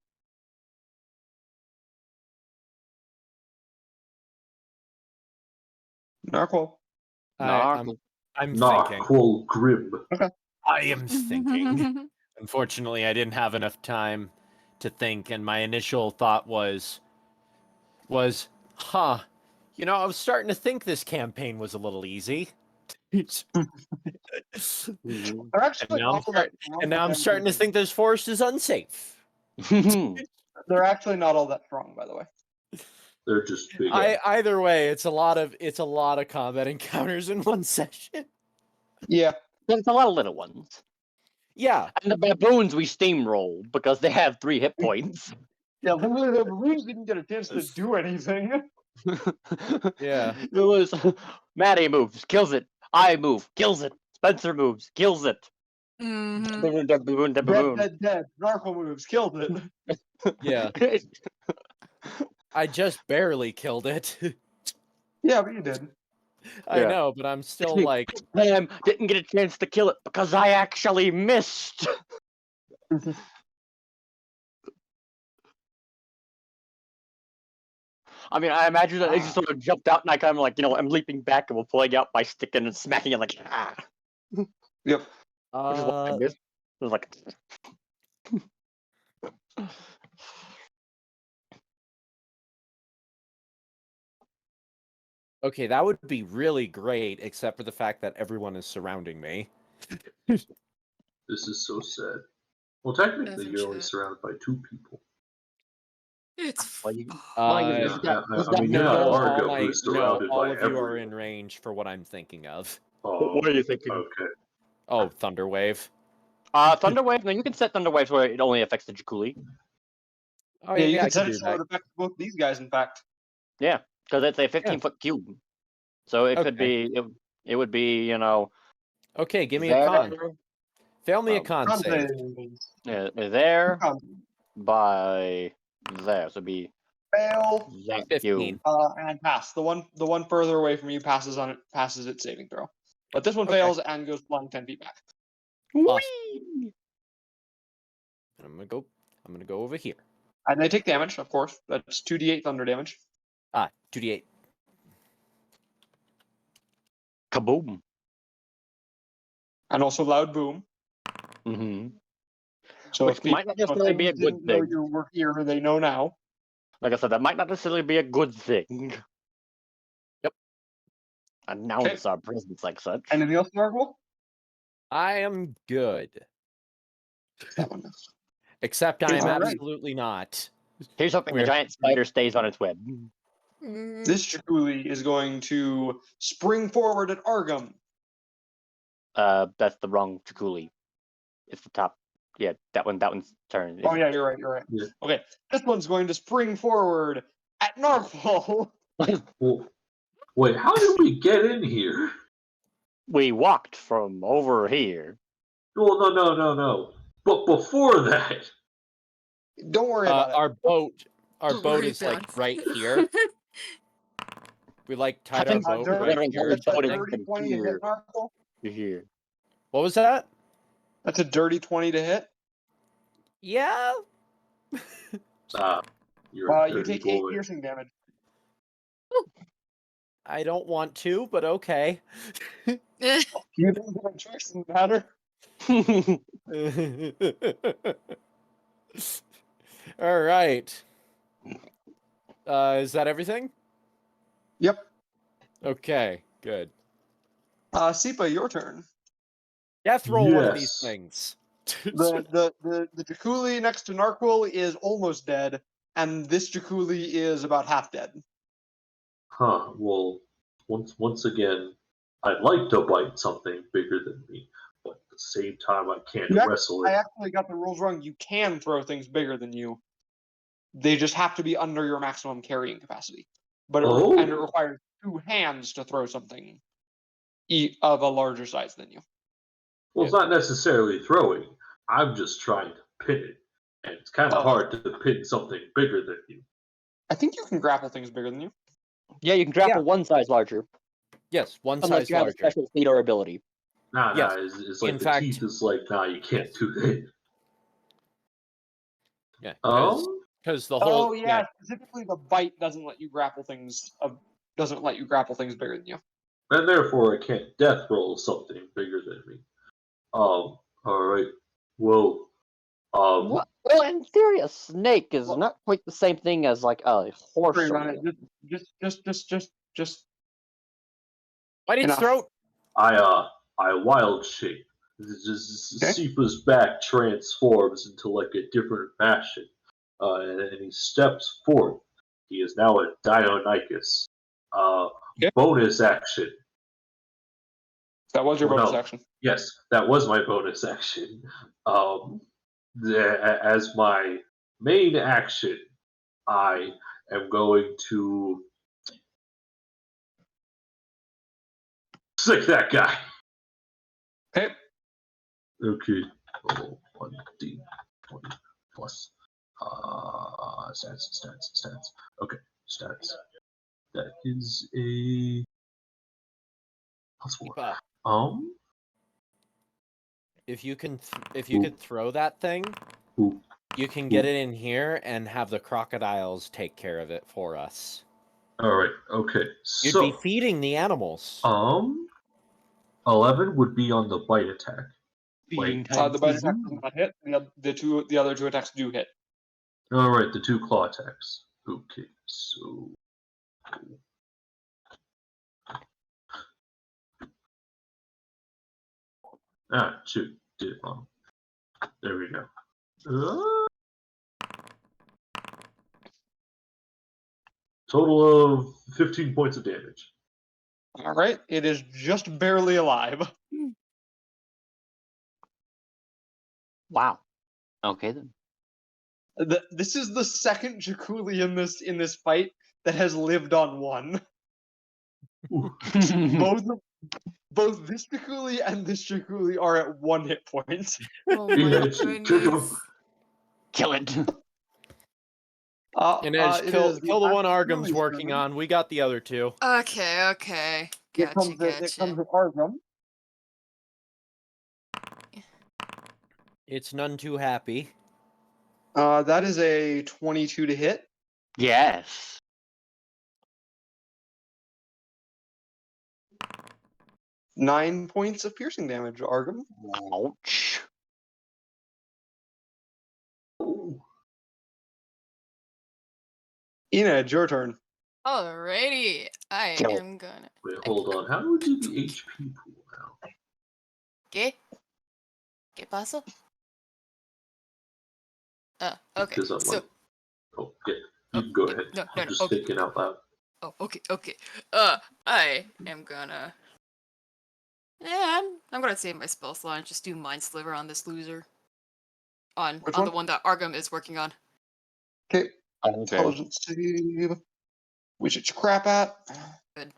Narco. I'm Not thinking. cool grim. I am thinking. Unfortunately, I didn't have enough time to think, and my initial thought was, I was starting to think this campaign was a little easy. They're actually And now I'm starting to think this forest is unsafe. They're actually not all that strong, by the way. They're just big. Either way, it's a lot of combat encounters in one session. Yeah. There's a lot of little ones. Yeah. And the baboons we steamrolled because they have 3 hit points. Yeah, literally the baboons didn't get a chance to do anything. Yeah. It was Maddie moves, kills it. I move, kills it. Spencer moves, kills it. Mhm. Dead. Narco moves, killed it. Yeah. I just barely killed it. Yeah, but you did. I Yeah. know, but I'm still like, Damn, didn't get a chance to kill it because I actually missed. I mean, I imagine that it just sort of jumped out and I kind of like, I'm leaping back and pulling out my stick and smacking it like, ah. Yep. Which is what I missed. It was like. okay, that would be really great, except for the fact that everyone is surrounding me. This is so sad. Well, technically, That's you're only shit. surrounded by 2 people. It's Well, you- Uh, I mean, you're not No, Argo, all who's surrounded by of you are everyone. in range for what I'm thinking of. Oh, What are you thinking? okay. Oh, Thunderwave. Thunderwave. No, you can set Thunderwaves where it only affects the Jaculi. Oh, Yeah, you I can set do it so that. it affects both these guys, in fact. Yeah, because it's a 15-foot cube, so it could Okay. be. It would be, Okay, give me there, a con. Fail me a con Con save. save. there Con by there. So it'd be fail that 15. cube. and pass. The one further away from you passes its saving throw. But this one Okay. fails and goes flying 10 feet back. Whee! I'm gonna go over here. And they take damage, of course. That's 2d8 thunder damage. 2d8. Kaboom! And also loud boom. Mm-hmm. So Which if might not necessarily be a things good didn't know thing. you were here, they know now. Like I said, that might not necessarily be a good thing. Yep. Announce our presence like such. Anything else, Marvel? I am good. That one. Except I am All right. absolutely not. Here's hoping the We're- giant spider stays on its web. This Jakuli is going to spring forward at Argum. That's the wrong Chikuli. It's the top. Yeah, that one's turn. Oh yeah, you're right. Yeah. Okay, this one's going to spring forward at Narwhal. Well, wait, how did we get in here? We walked from over here. Well, no. But before that, Don't worry about it. Our boat Don't boat worry is like about it. right here. We like tied our think boat Dirty, right Dirty here. that's a boat is dirty from 20 to here. hit, Narwhal. To here. What was that? That's a dirty 20 to hit. Yeah. you're a You dirty take 8 boy. piercing damage. I don't want to, but okay. You don't have a choice in the matter. All right. Is that everything? Yep. Okay, good. Sipa, your turn. Death roll one of these Yes. things. The Jakuli next to Narquil is almost dead, and this Jakuli is about half dead. Huh. Well, once again, I'd like to bite something bigger than me, but at the same time, I can't Yeah, wrestle I it. actually got the rules wrong. You can throw things bigger than you. They just have to be under your maximum carrying capacity. But and it requires 2 hands to throw something of a larger size than you. Well, it's not necessarily throwing. I'm just trying to pin it, and it's kind of hard to pin something bigger than you. I think you can grapple things bigger than you. Yeah, you can grapple one size larger, Yes, one unless size you have a larger. special feat or ability. Nah, Yes. it's like In the fact- teeth is like, nah, you can't do that. Yeah, Oh, because the whole Oh yeah, specifically the bite doesn't let you grapple things. Doesn't let you grapple things bigger than you. and therefore I can't death roll something bigger than me. All right. Well, Well, in theory, a snake is not quite the same thing as like a horse. Worry or about it. Just bite its enough. throat. I wild shape. Okay. Sipa's back transforms into like a different fashion, and he steps forth. He is now a Deinonychus. Okay. Bonus action. That was your Oh, bonus no. action. Yes, that was my bonus action. As my main action, I am going to sick that guy. Okay. Okay. 1d20 plus stats. Okay, stats. That is a +4. If you can, if you could throw that thing, Ooh. you can get it in here and have the crocodiles take care of it for us. All right. Okay. You'd So be feeding the animals. 11 would be on the bite attack. Wait. The bite attack does not hit. The other 2 attacks do hit. All right, the 2 claw attacks. Okay, so shoot, did it wrong. There we go. Total of 15 points of damage. All right. It is just barely alive. Wow. Okay then. This is the second Jakuli in this fight that has lived on 1. Both this Jakuli and this Jakuli are at 1 hit point. Oh my Yeah, goodness. Kill it. And Edge, It kill is the one Argum's Jakuli's working turn. on. We got the other 2. Okay. It comes Gotcha. at Argum. It's none too happy. That is a 22 to hit. Yes. Nine points of piercing damage, Argum. Ouch. Ina, it's your turn. Alrighty. I Kill. am gonna. Wait, hold on. How do we do the HP pool now? Okay. ¿Qué pasó? Okay. Because I'm So, like, oh, yeah, you can go okay. ahead. No, I'm just okay. thinking out loud. Oh, okay. I am gonna. Yeah, I'm gonna save my spell slot and just do Mind Sliver on this loser. On Which the one? one that Argum is working on. Okay. Okay. Intelligence save. Which it's crap at. Good.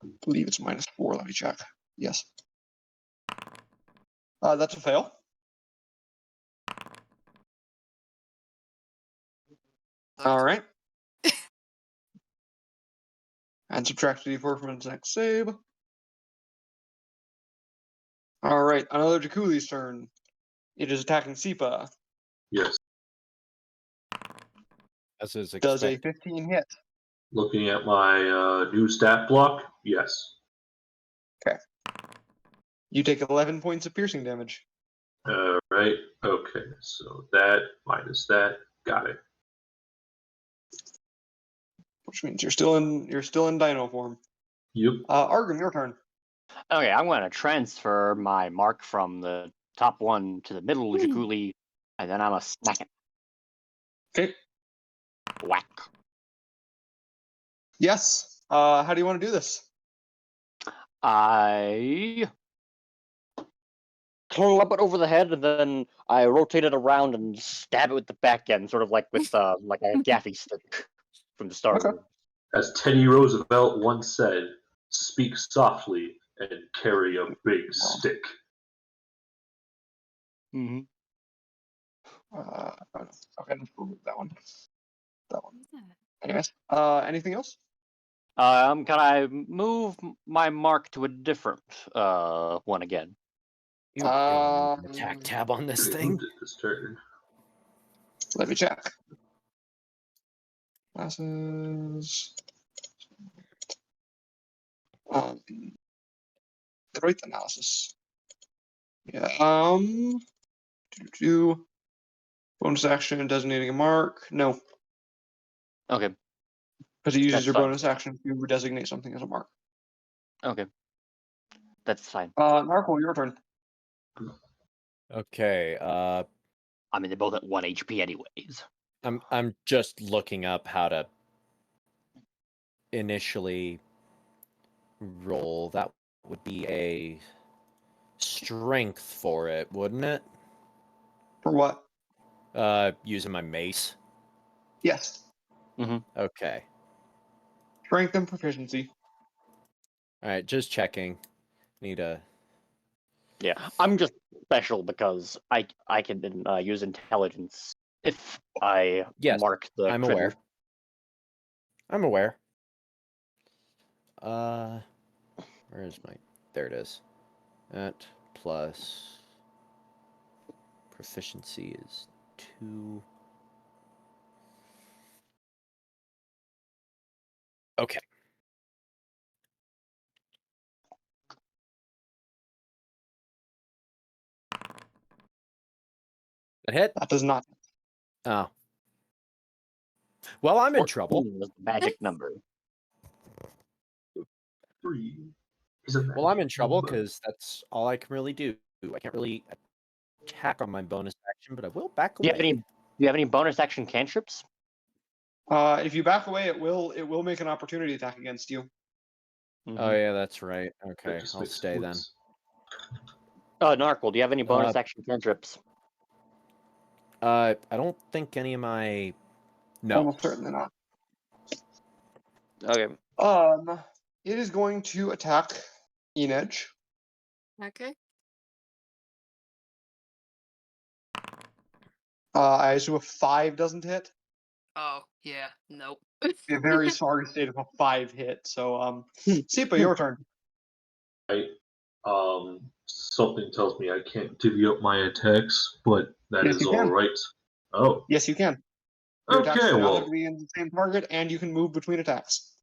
I believe it's -4. Let me check. Yes. That's a fail. All right. And subtract d4 from its next save. All right, another Jakuli's turn. It is attacking Sipa. Yes. As is Does a expected. 15 hit? Looking at my new stat block, yes. You take 11 points of piercing damage. Right. Okay. So that minus that. Got it. Which means you're still in Dino form. Yep. Argum, your turn. Okay, I'm going to transfer my mark from the top one to the middle Jakuli, and then I'm going to smack it. Okay. Whack. Yes. How do you want to do this? I club it over the head, and then I rotate it around and stab it with the back end, sort of like with like a gaffy stick from the Star Okay. Wars. As Teddy Roosevelt once said, speak softly and carry a big stick. Mm-hmm. Okay, let's remove that one. That one. Anyways, anything else? Can I move my mark to a different one again? You really need an attack tab on this Who thing. did this turn? Let me check. Classes. Great analysis. Yeah. Do bonus action designating a mark. No, Okay. because it uses That's your fine. bonus action to designate something as a mark. Okay. That's fine. Narco, your turn. Okay. I mean, they're both at 1 HP anyways. I'm just looking up how to initially roll. That would be a strength for it, wouldn't it? For what? Using my mace. Yes. Okay. Strength and proficiency. All right, just checking. Need a. Yeah, I'm just special because I can use intelligence if I Yes, mark the I'm critical. aware. I'm aware. Where is my? There it is. That plus proficiency is 2. Okay. That hit? That does not. Oh. Well, I'm in 14 trouble. was the magic number. 3 is a Well, I'm in magic trouble number. because that's all I can really do. I can't really attack on my bonus action, but I will back Do away. you have any bonus action cantrips? If you back away, it will make an opportunity attack against you. Oh yeah, that's right. Okay, That just I'll makes stay then. sense. Narkle, do you have any bonus action cantrips? I don't think any of my. No. Almost certainly not. Okay. It is going to attack Enedge. Okay. I assume a 5 doesn't hit. Oh, yeah. Nope. A very sorry state of a 5 hit. So, Sipa, your turn. Something tells me I can't divvy up my attacks, but that Yes, is you all can. right. Oh, Yes, you can. Your attacks okay. now have Well, to be in the same target, and you can move between attacks.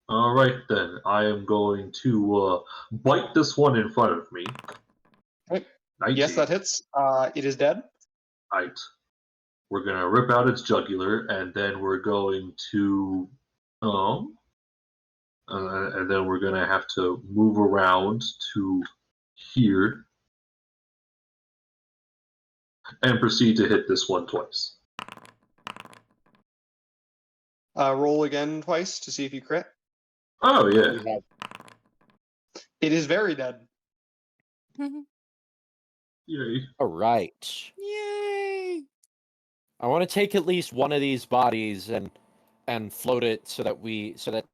all right then. I am going to bite this one in front of me. Right. 19. Yes, that hits. It is dead. Right. We're gonna rip out its jugular, and then we're going to, and then we're gonna have to move around to here, and proceed to hit this one twice. Roll again twice to see if you crit. Oh yeah. You have It is very dead. Yay. All right. Yay! I want to take at least one of these bodies and float it so that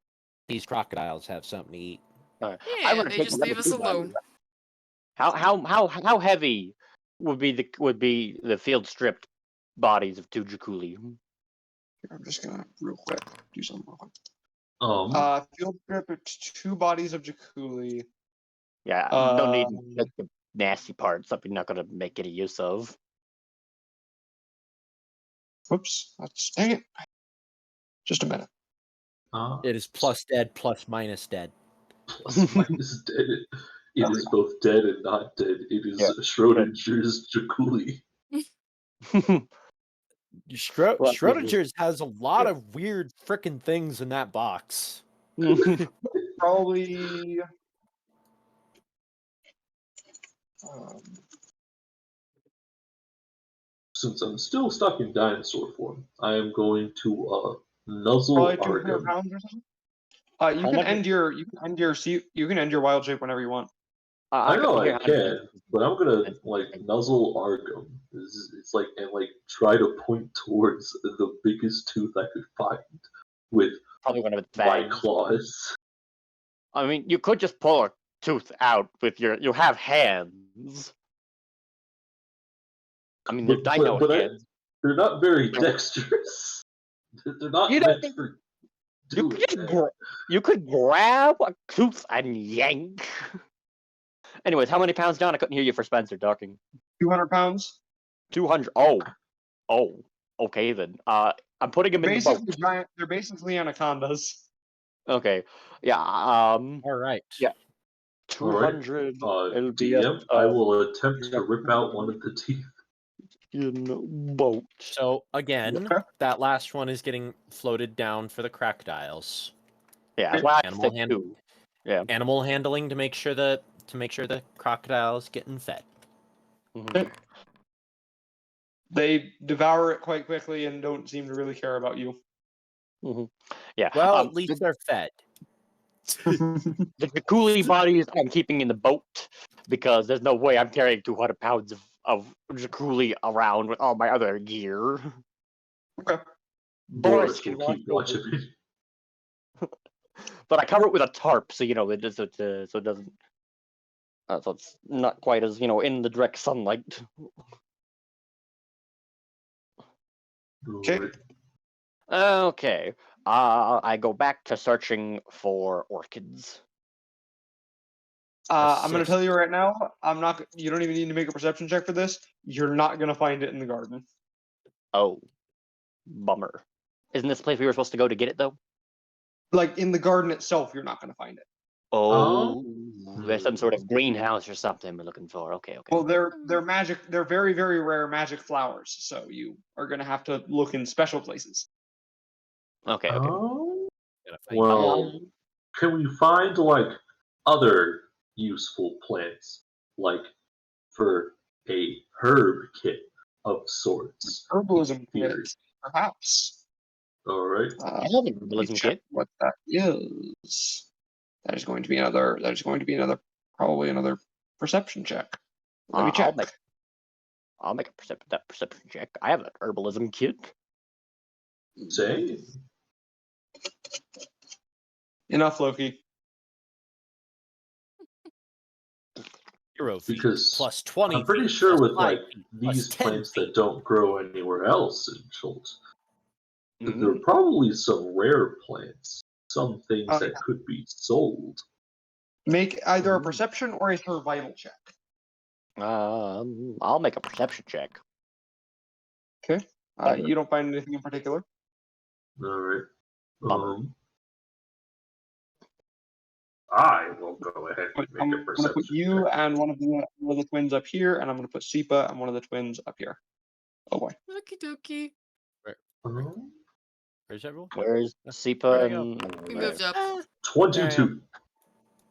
these crocodiles have something to eat. I Yeah, wanna they take just the other leave us two bodies. alone. How heavy would be the field stripped bodies of two Jakuli? I'm just gonna real quick do something real quick. Field trip. It's 2 bodies of Jakuli. Yeah, no need to get the nasty parts that we're not gonna make any use of. Whoops. That's dang it. Just a minute. It is plus dead, plus minus dead. Plus minus dead. It is both dead and not dead. It is Schrodinger's Jakuli. Well, Schrodinger's has a lot of weird frickin' things in that box. Probably. Since I'm still stuck in dinosaur form, I am going to nuzzle Probably 200 Argo. pounds or something. You How can much- end your wild shape whenever you want. I know hear I can, but I'm gonna nuzzle Argo. It's like and try to point towards the biggest tooth I could find with probably one of its my fangs. claws. I mean, you could just pull a tooth out with your. You have hands. I mean, they're dino hands. They're not very dexterous. They're not You meant don't for You doing could, that. you could grab a tooth and yank. Anyways, how many pounds down? I couldn't hear you for Spencer talking. 200 pounds. 200. Oh. Okay then. I'm putting him in the boat. Basically giant. They're basically anacondas. Okay. Yeah. All right. Yeah. 200. It'll be DM, I will attempt to rip out one of the teeth. in the boat. So again, Okay. that last one is getting floated down for the crocodiles. Yeah. Okay. Plastic too. Yeah. Animal handling to make sure the crocodiles getting fed. Mhm. They devour it quite quickly and don't seem to really care about you. Yeah. Well, at least they're fed. The Jakuli bodies I'm keeping in the boat because there's no way I'm carrying 200 pounds of Jakuli around with all my other gear. Okay. Boris Boris can will keep watch watch of it. but I cover it with a tarp, so it does so it doesn't. So it's not quite as in the direct sunlight. Okay. Alright. Okay. I go back to searching for orchids. I'm gonna Assist. tell you right now. I'm not. You don't even need to make a perception check for this. You're not gonna find it in the garden. Oh, bummer. Isn't this the place we were supposed to go to get it though? Like in the garden itself, you're not gonna find it. Oh, there's some sort of greenhouse or something we're looking for. Okay. Well, they're magic. They're very very rare magic flowers. So you are gonna have to look in special places. Okay. Oh, Gotta find well, can we find other useful plants, like for a herb kit of sorts? Herbalism Here. kit, perhaps. All right. I have a Let me herbalism check kit. what that is. That is going to be another. That is going to be another. Probably another perception check. Let me check. I'll make that perception check. I have an herbalism kit. Say, Enough, Loki. Hero feet because plus 20. I'm pretty feet, sure plus with 5 feet, plus these 10 plants feet. that don't grow anywhere else in Schultz, there Mhm. are probably some rare plants, some things Oh, that could be sold. Make either a Mhm. perception or a survival check. I'll make a perception check. Okay. You don't find anything in particular. All right. Bummer. I will go ahead and I'm make a going to perception put you check. and one of the twins up here, and I'm going to put Sipa and one of the twins up here. Oh boy. Okie dokie. Um, Where's everyone? Where's Where'd Sipa I go? and We moved up. 22.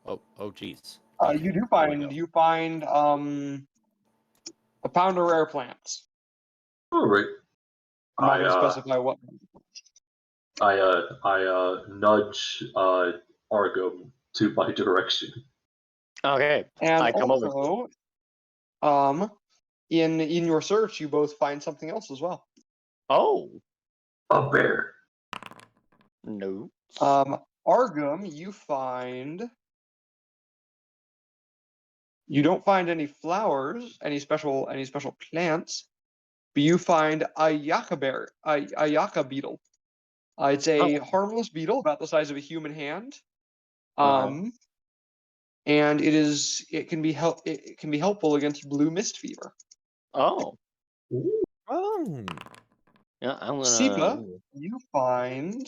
Oh, jeez. You do find a pound of rare plants. All right. I'm not going to specify what. I nudge Argo to my direction. Okay. And I come over. also, in your search, you both find something else as well. Oh. A bear. No. Argum, you find. You don't find any flowers, any special plants, but you find a yucca beetle. It's a harmless beetle about the size of a human hand. And it can be helpful against blue mist fever. Oh. Ooh. Oh. Yeah, I'm gonna. Sipa, you find.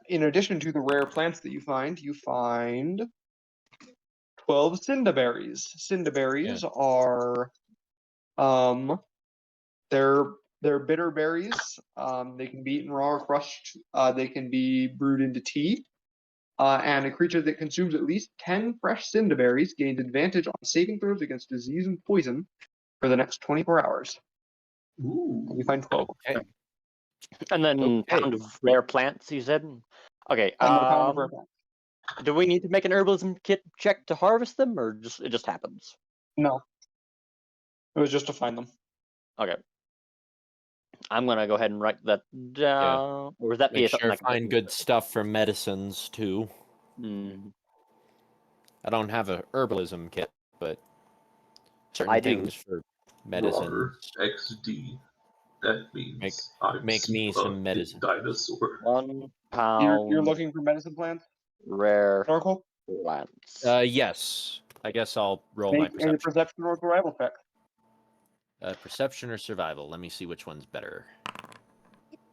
In addition to the rare plants that you find 12 cindaberries. Cindaberries are, they're bitter berries. They can be eaten raw or crushed. They can be brewed into tea. And a creature that consumes at least 10 fresh cindaberries gains advantage on saving throws against disease and poison for the next 24 hours. Ooh. And you find 12. Okay. And then Okay. pound of rare plants, you said? Okay. And the pound of rare plants. Do we need to make an herbalism kit check to harvest them, or it just happens? No. It was just to find them. Okay. I'm gonna go ahead and write that down. Or would that be Make something sure I to can find good stuff for medicines too. Mm. I don't have a herbalism kit, but certain I do. things for medicine. Water XD. That means make me some medicine. Dinosaur. 1 pound. You're looking for medicine plants, rare Snorkel? plants. Yes. I guess I'll roll my Make a perception. perception or survival check. Perception or survival. Let me see which one's better.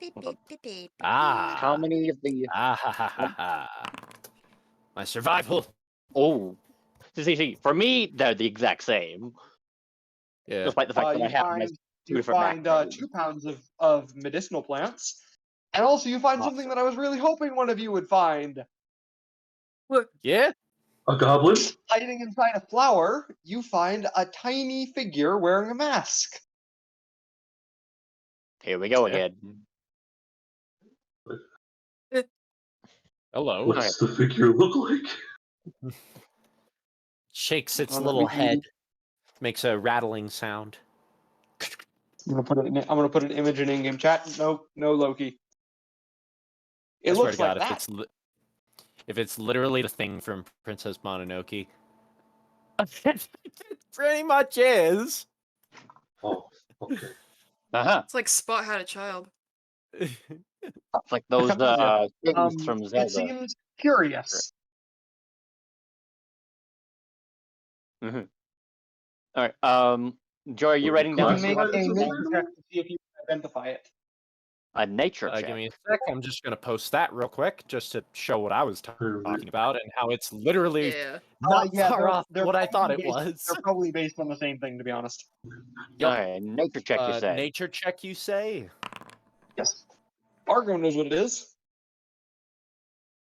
Beep, beep, beep, beep, beep, Ah. How many of the? Ah ha ha ha ha. My survival. Oh, see, for me they're the exact same, Yeah. despite the fact that I have my two You different find macros. 2 pounds of medicinal plants, and also you find something that I was really hoping one of you would find. Yeah. A goblin? Hiding inside a flower, you find a tiny figure wearing a mask. Here we go Yeah. again. Hello. What's the figure look like? Shakes its Oh, little let me- head. Makes a rattling sound. I'm gonna put an image in in-game chat. No Loki. It I swear looks to God, like that. if it's literally the thing from Princess Mononoke, it pretty much is. Oh, okay. It's like Spot had a child. It's like those things from It Zelda. seems curious. All right. Joy, are you writing You down can make a Classified as a nature animal? check to see if you can identify it. a nature check? Give me a sec. I'm just gonna post that real quick, just to show what I was talking about and how it's literally Yeah. not far they're- off they're what I thought it probably was. They're probably based on the same thing, to be honest. Yep. Okay, nature check. You say? Nature check, you say? Yes. Argo knows what it is.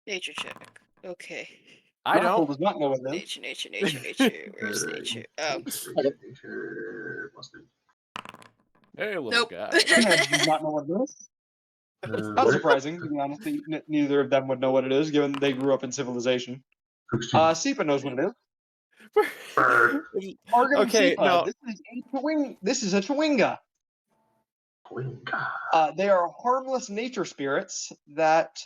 Nature check. Okay. I Raffle don't. does not know what it is. Nature. Where's nature? Oh. Nature must be. Hey, little Nope. guy. Ted does not know what it is. Not surprising, to be honest. Neither of them would know what it is, given they grew up in civilization. Sipa knows what it is. Argo and Okay, Sipa, no. This is a Chewinga. Chewinga. They are harmless nature spirits that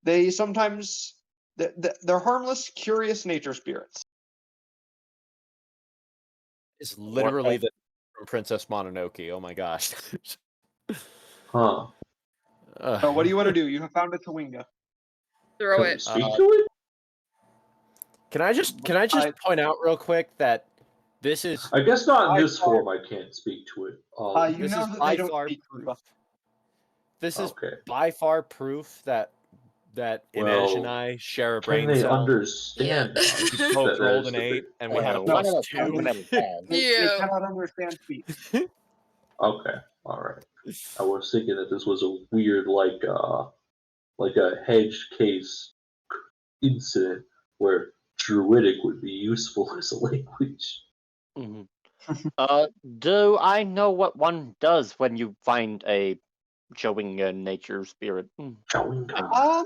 they sometimes they're harmless, curious nature spirits. It's literally the from Princess Mononoke. Oh my gosh. Huh. So what do you want to do? You have found a Chewinga. Throw Can we it. speak to it? Can I just point out real quick that this is I guess not in I this thought- form. I can't speak to it. You this know is that by they don't far speak proof. Sipa. This is Okay. by far proof that Inej and I share a Can brain they cell. understand Yeah. us? We both That rolled is an the 8, big and we had a point. One of +2. us understands. They Yeah. cannot understand speech. Okay, all right. I was thinking that this was a weird, like a hedge case incident where Druidic would be useful as a language. Mhm. Do I know what one does when you find a Chowinga nature spirit? Chowinga.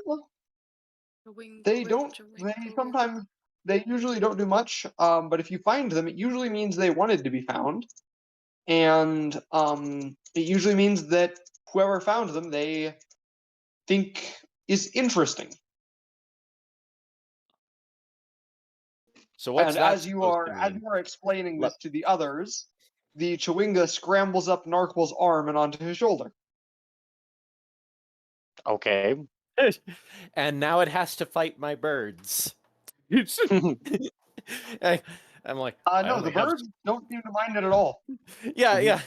They don't. They usually don't do much. But if you find them, it usually means they wanted to be found, and it usually means that whoever found them they think is interesting. So what's And that as you supposed are to as mean? you are explaining this to the others, the Chewinga scrambles up Narquil's arm and onto his shoulder. Okay. And now it has to fight my birds. I'm like, I No, only the have birds don't seem to mind it at all. yeah.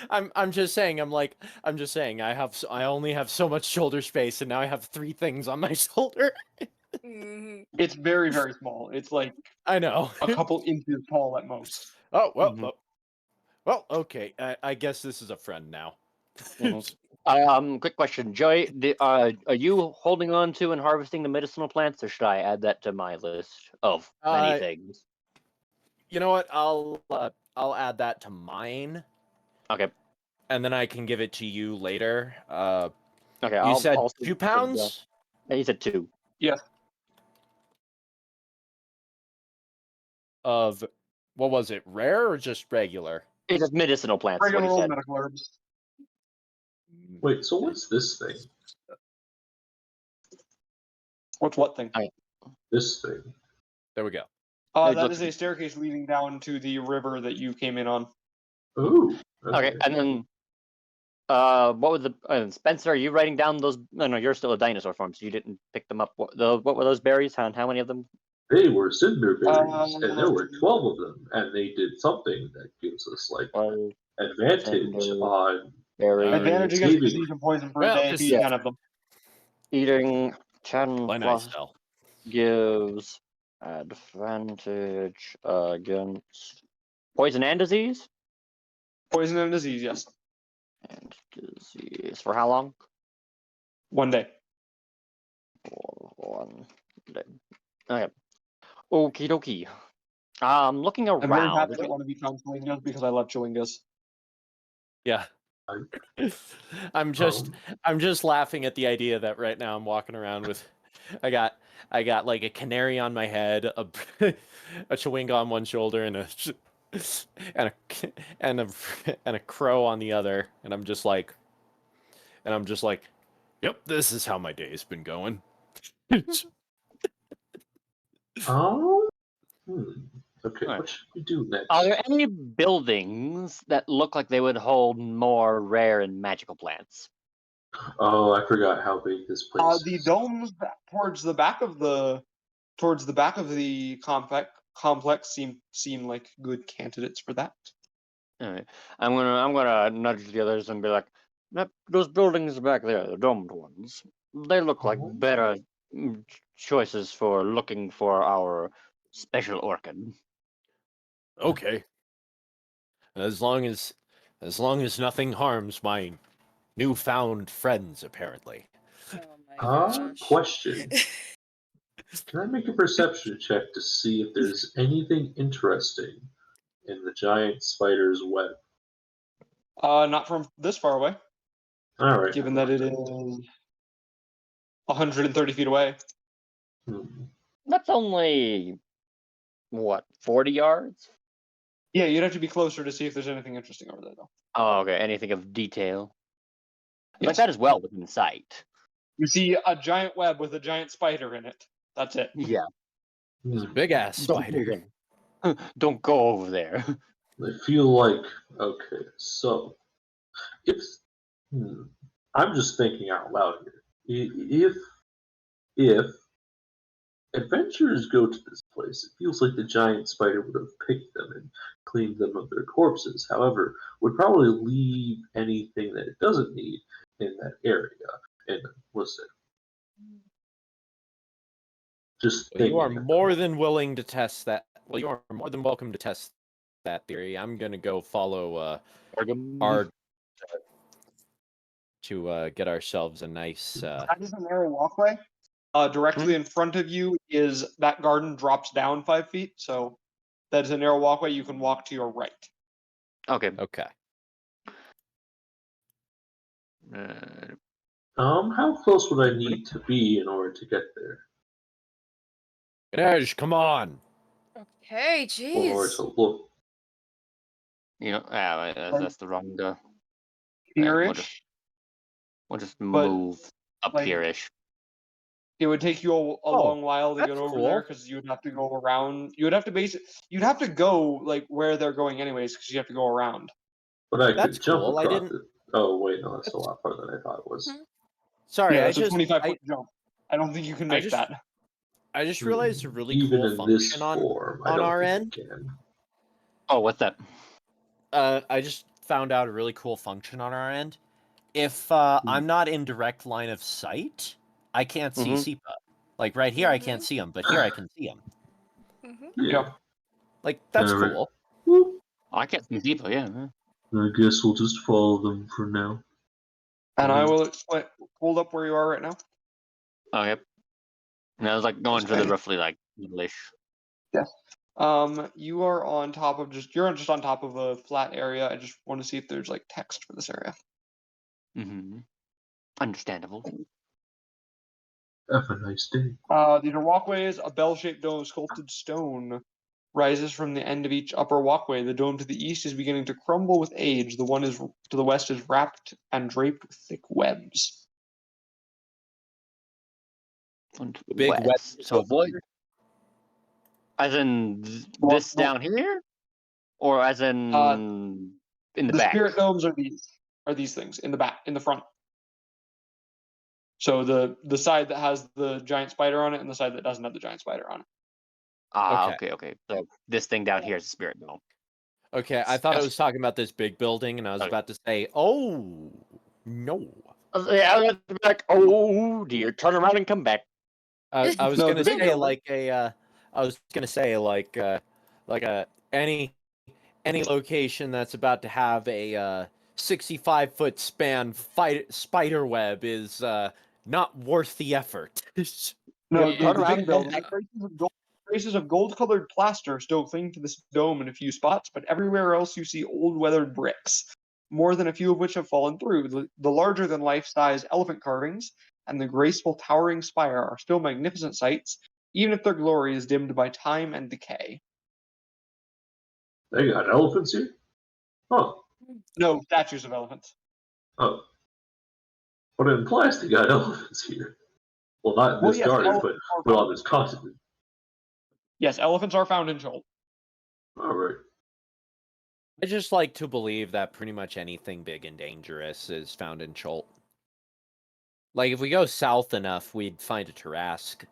I'm just saying. I'm just saying. I only have so much shoulder space, and now I have 3 things on my shoulder. Mhm. It's very, very small. It's like I know. a couple inches tall at most. Oh well, Mhm. well. Okay. I guess this is a friend now. Mhm. Quick question, Joy. Are you holding on to and harvesting the medicinal plants, or should I add that to my list of many things? You know what? I'll add that to mine, Okay. and then I can give it to you later. Okay. You I'll said also 2 pounds he said 2. Yes. of what was it? Rare or just regular? He said medicinal plants. Is what Regular he old said. medical herbs. Wait, so what's this thing? What's what thing? This thing. There we go. It That looks- is a staircase leading down to the river that you came in on. Ooh. Okay, and then what was the Spencer? Are you writing down those? No, you're still a dinosaur form, so you didn't pick them up. What were those berries? How many of them? They were cinder berries, and there were Um, 12 of them, and they did something that gives us like Well, advantage cinder on berries. Advantage against saving. disease and poison per Well, day if just- you eat 10 of them. Eating 10 Play nice, plus Del. gives advantage against poison and disease. Poison and disease, yes. And disease for how long? 1 day. For 1 day. Okay. Okie dokie. Looking I'm very around. happy that one of you found Chewingas because I love Chewingas. Yeah. I'm just laughing at the idea that right now I'm walking around with I got like a canary on my head, a chewinga on one shoulder, and a crow on the other, and I'm just like, yep, this is how my day's been going. Oh? Okay, Alright. what should we do next? Are there any buildings that look like they would hold more rare and magical plants? Oh, I forgot how big this place The is. domes towards the back of the complex seem like good candidates for that. Alright. I'm gonna nudge the others and be like, "Yep, those buildings back there, the domed ones, they look like Oh. better choices for looking for our special orchid." Okay. As long as nothing harms my newfound friends, apparently. Oh my gosh. Question. Can I make a perception check to see if there's anything interesting in the giant spider's web? Not from this far away, Alright. given that it is 130 feet away. That's only what, 40 yards? Yeah, you'd have to be closer to see if there's anything interesting over there, though. Oh, okay. Anything of detail? Like Yes. that is well within sight. You see a giant web with a giant spider in it. That's it. Yeah. There's a big ass Don't go spider. there. Don't go over there. I feel like, okay, so if I'm just thinking out loud here. If adventurers go to this place, it feels like the giant spider would have picked them and cleaned them of their corpses. However, would probably leave anything that it doesn't need in that area. And listen, just Well, you are thinking. more than willing to test that. Well, you are more than welcome to test that theory. I'm gonna go follow our to get ourselves a nice. That is a narrow walkway. Directly in front of you is that garden drops down 5 feet, so that is a narrow walkway. You can walk to your right. Okay. Okay. How close would I need to be in order to get there? Edge, come on. Okay, Or jeez. to look? You know, that's the wrong. We'll Here-ish, just but, move up like, here-ish. it would take you a Oh, long while to get that's over cool. there because you would have to go around. You would have to you'd have to go like where they're going anyways because you have to go around. But I That's could jump cool. I across didn't. it. Oh wait, no, that's a That's- lot farther than I thought it was. Sorry, Yeah, I that's a just 25-foot jump. I don't think you can make just- that. I just realized a really Even cool in this function form, I on don't our think end. I can. Oh, what's that? I just found out a really cool function on our end. If I'm not in direct line of sight, I can't see Mhm. Sipa. Like right here, I can't see him, but here I can see him. Yeah. Like that's Alright. cool. Well, I can't see people. Yeah. I guess we'll just follow them for now. And I Mhm. will explain. Hold up where you are right now. Oh, yep. And I was like going for the Okay. roughly like middle-ish. You are on top of you're just on top of a flat area. I just want to see if there's like text for this area. Mm-hmm. Understandable. Have a nice day. These are walkways. A bell-shaped dome of sculpted stone rises from the end of each upper walkway. The dome to the east is beginning to crumble with age. The one to the west is wrapped and draped with thick webs. Big web West. So what? filter. As in Well, this no. down here, or as in in the The back? spirit domes are these things in the back, in the front. So the side that has the giant spider on it and the side that doesn't have the giant spider on it. Ah, Okay. okay. So this thing down here is the spirit dome. Okay, I thought I Yes. was talking about this big building, and I was Okay. about to say, "Oh no." Yeah, I was at the back. Oh dear! Turn around and come back. I was No, gonna the big say building. like a. I was gonna say like a any location that's about to have a 65-foot span spider web is not worth the effort. No, Yep, turn the around big and come building. back. Traces of gold-colored plaster still cling to this dome in a few spots, but everywhere else you see old weathered bricks, more than a few of which have fallen through. The larger-than-life-size elephant carvings and the graceful towering spire are still magnificent sights, even if their glory is dimmed by time and decay. They got elephants here? Oh. No statues of elephants. Oh. But it implies they got elephants here. Well, not in Well, this yes, garden, elephants are but on found. this continent. Yes, elephants are found in Jolt. Alright. I just like to believe that pretty much anything big and dangerous is found in Cholt. Like, if we go south enough, we'd find a Tarask.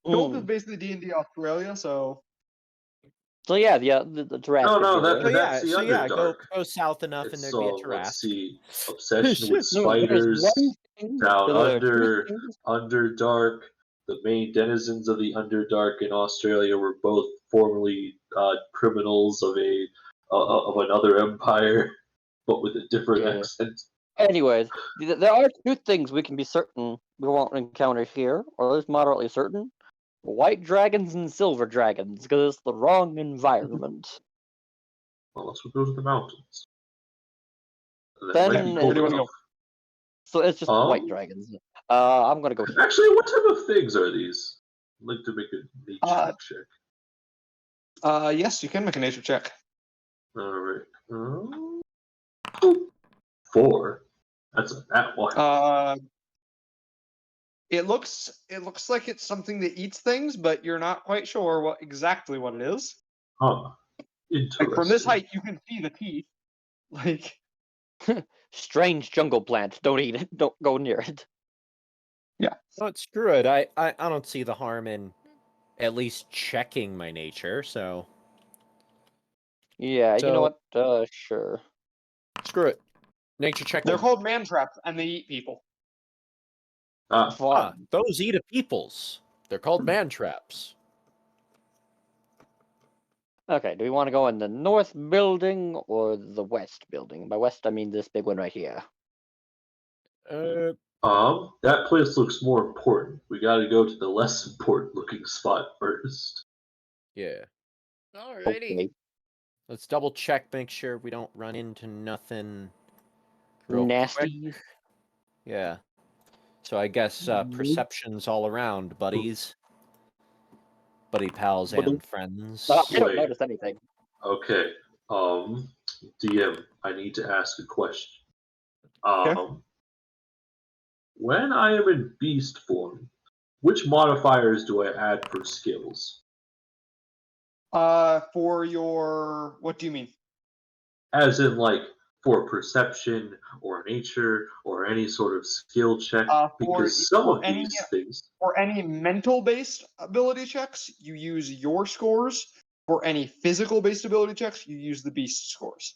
Jolt is basically D&D Australia, so So yeah, the giraffe No, could no, be there. that's the go Underdark. south enough and It's there'd be a let's Tarask. see, obsession with No, there's spiders, one thing, down so there are two under, things. Underdark. The main denizens of the Underdark in Australia were both formerly criminals of another empire, but with a different Yeah. accent. Anyways, there are two things we can be certain we won't encounter here, or at least moderately certain. White dragons and silver dragons, because it's the wrong environment. Well, let's go to the mountains. That Then might be it- cold Where do you enough. So it's just white Um, dragons. I'm gonna go here. Actually, what type of things are these? I'd like to make a nature check. yes, you can make a nature check. Alright. 4. That's a nat one. It looks like it's something that eats things, but you're not quite sure exactly what it is. Huh. Interesting. Like from this height, you can see the teeth. Like Strange jungle plant. Don't eat it. Don't go near it. But screw it. I don't see the harm in at least checking my nature, so Yeah, you know So- what? Sure. screw it. Nature check. they're called man traps, and they eat people. Fun. Those eat a peoples. They're called man traps. Okay, do we want to go in the north building or the west building? By west, I mean this big one right here. That place looks more important. We gotta go to the less important looking spot first. Yeah. Alrighty. Okay. Let's double check, make sure we don't run into nothing real Nasty. quick. Yeah. So I guess perceptions all around, buddies. Buddy pals Buddy. and friends. I don't Wait. notice anything. Okay. DM, I need to ask a question. When I am in beast form, which modifiers do I add for skills? For your, what do you mean? As in, like, for perception or nature or any sort of skill check? Because some of these things. For any mental-based ability checks, you use your scores. For any physical-based ability checks, you use the beast scores.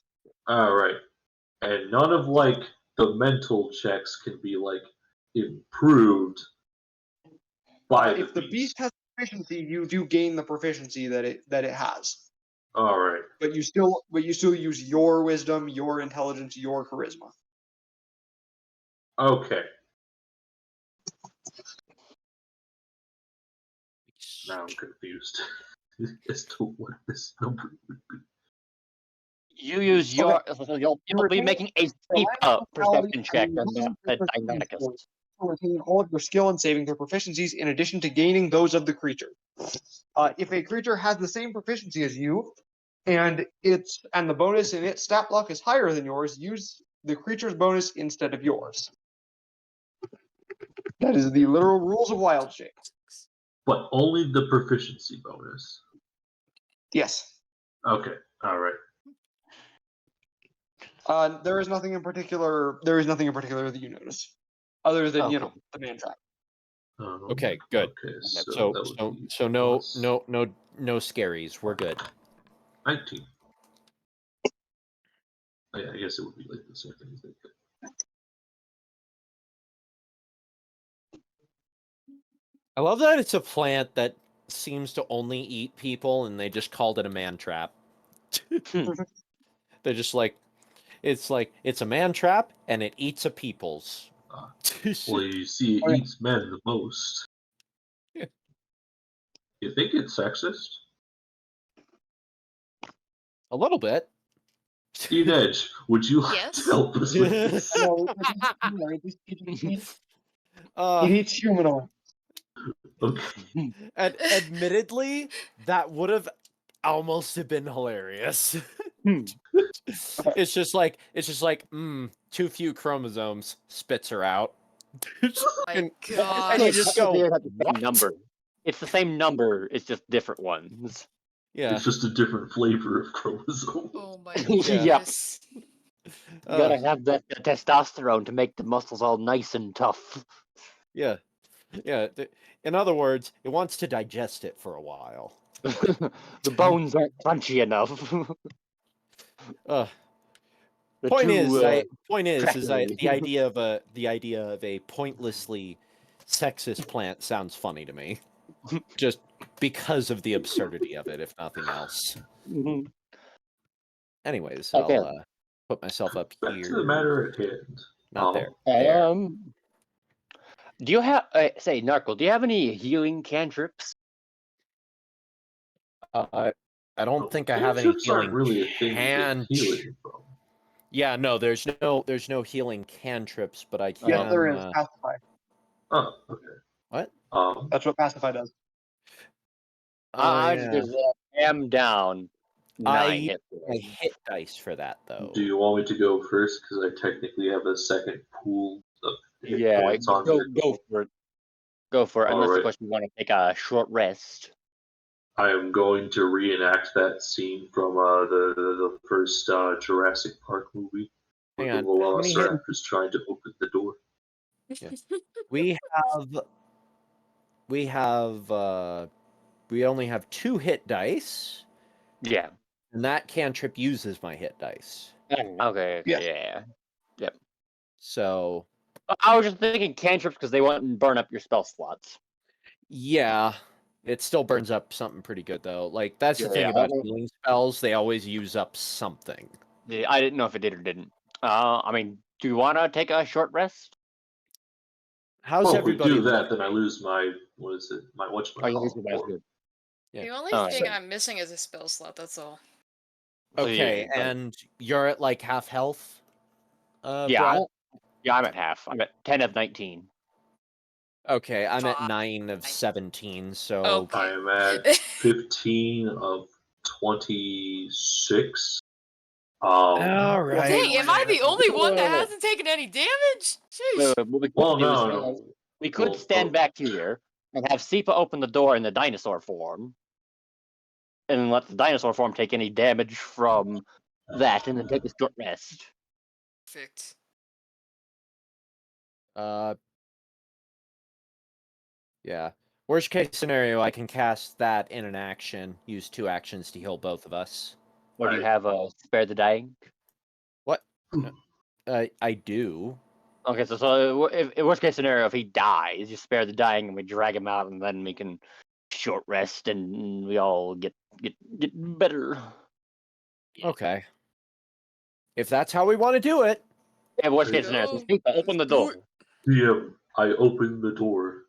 Alright. And none of, like, the mental checks can be, like, improved by If the beast has proficiency, you do gain the proficiency that it has. Alright. But you still use your wisdom, your intelligence, your charisma. Okay. Now I'm confused as to what this number would be. You use your. You'll be making a steep perception check on the Dynamicus. Retain all of your skill and saving throw proficiencies in addition to gaining those of the creature. If a creature has the same proficiency as you, and the bonus in its stat block is higher than yours, use the creature's bonus instead of yours. That is the literal rules of Wild Shape. But only the proficiency bonus. Yes. Okay. Alright. There is nothing in particular that you notice. Other than, Okay. The man trap. Okay, good. Okay, So no scaries. We're good. 19. Oh, yeah, I guess it would be like the same thing as they could. I love that it's a plant that seems to only eat people, and they just called it a man trap. They're just like, it's a man trap, and it eats a people's. Well, you see, it eats men the most. Yeah. You think it's sexist? A little bit. Teen Edge, would you like Yes. to help us with this? It eats humanoid. Okay. Admittedly, that would have almost have been hilarious. It's just like, too few chromosomes, spits her out. My God. And you just go, what? Number. It's the same number. It's just different ones. Yeah. It's just a different flavor of chromosome. Oh my Yeah. goodness. You gotta have that testosterone to make the muscles all nice and tough. Yeah. In other words, it wants to digest it for a while. The bones aren't crunchy enough. Point is, the idea of a pointlessly sexist plant sounds funny to me, just because of the absurdity of it, if nothing else. Anyways, Okay. I'll put myself up Back here. to the matter at hand. Not there. There. Do you have say Narkle? Do you have any healing cantrips? I don't think I have any Cantrips aren't healing really a thing to get healing from. Yeah, no, there's no healing cantrips, but I can. Yes, there is. Pacify. Oh, okay. What? That's what Pacify does. I am down 9 hit I hit dice for that though. Do you want me to go first? Because I technically have a second pool of hit points on go for it. Go for it. Unless Alright. of course you want to take a short rest. I am going to reenact that scene from the first Jurassic Park movie. Hang Where on, the how many hit- Velociraptor is trying to open the door. We only have 2 hit dice, Yeah. and that cantrip uses my hit dice. Okay. Yeah. Yeah. So I was just thinking cantrips because they wouldn't burn up your spell slots. yeah, it still burns up something pretty good though. Like that's the thing Yeah. about healing spells; they always use up something. Yeah, I didn't know if it did or didn't. I mean, do you want to take a short rest? How's Well, if everybody? we do that, then I lose my Oh, you lose your rest. Yeah. The only Oh, thing so- I'm missing is a spell slot, that's all. Okay, Yeah, and you're at like half health. yeah, Brad? I'm at half. I'm at 10 of 19. Okay, I'm at Ah, 9 of 17. So Okay. I am at 15 of 26. all Well, right. Dang, am I the only one that hasn't taken any damage? Jeez. What we could Well, do is no. we could Well, stand back here and have Sipa open the door in the dinosaur form, and let the dinosaur form take any damage from that, and then take a short rest. Perfect. Yeah. Worst case scenario, I can cast that in an action. Use 2 actions to heal both of us. Or do you Right. have a spare the dying? What? I do. Okay, so if worst case scenario, if he dies, you spare the dying, and we drag him out, and then we can short rest, and we all get better. Okay. If that's how we want to do it. Yeah, worst There case you scenario, so go. Sipa, open the Let's do door. DM, I opened the door.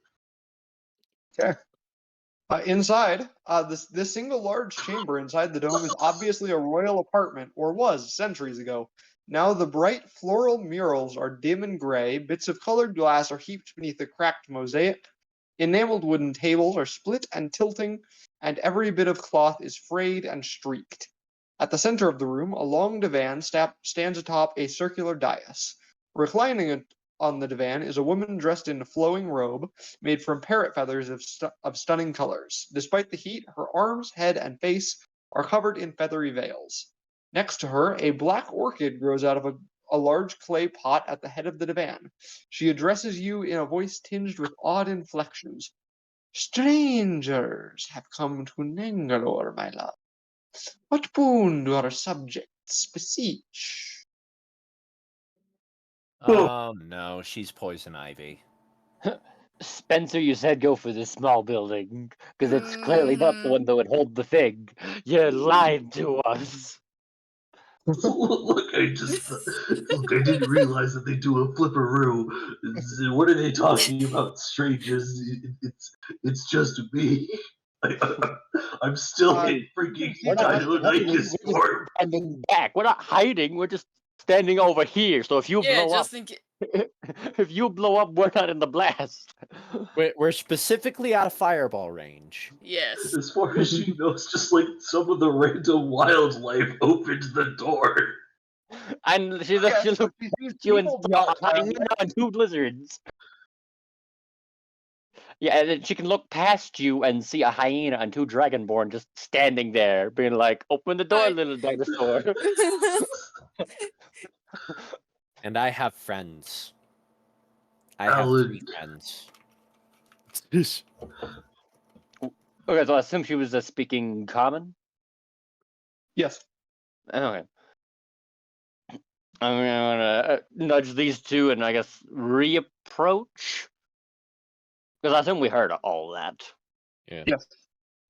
Okay. Inside, this single large chamber inside the dome is obviously a royal apartment, or was centuries ago. Now the bright floral murals are dim and gray, bits of colored glass are heaped beneath a cracked mosaic, enameled wooden tables are split and tilting, and every bit of cloth is frayed and streaked. At the center of the room, a long divan stands atop a circular dais. Reclining on the divan is a woman dressed in a flowing robe made from parrot feathers of stunning colors. Despite the heat, her arms, head, and face are covered in feathery veils. Next to her, a black orchid grows out of a large clay pot at the head of the divan. She addresses you in a voice tinged with odd inflections. Strangers have come to Nangalore, my love. What boon do our subjects beseech? No, she's poison ivy. Spencer, you said go for the small building, because it's clearly not the Mhm. one that would hold the thing. You lied to us. Look, I didn't realize that they do a flipperoo. What are they talking about, strangers? It's just me. I'm still in freaking We're not hiding. Deinonychus We're just form. standing back. We're not hiding. We're just standing over here. So if you Yeah, blow up, just in case. if you blow up, we're not in the blast. We're specifically out of fireball range. Yes. As far as you know, it's just like some of the random wildlife opened the door. And she Yes, looked but at these you and people saw a that, hyena and 2 lizards. Yeah, and then she can look past you and see a hyena and 2 dragonborn just standing there, being like, "Open the door, Hi. little dinosaur." And I have friends. I have 3 friends. Okay, so I assume she was speaking common. yes. Okay. I'm gonna nudge these 2 and I guess reapproach, because I assume we heard all that. Yeah. Yes.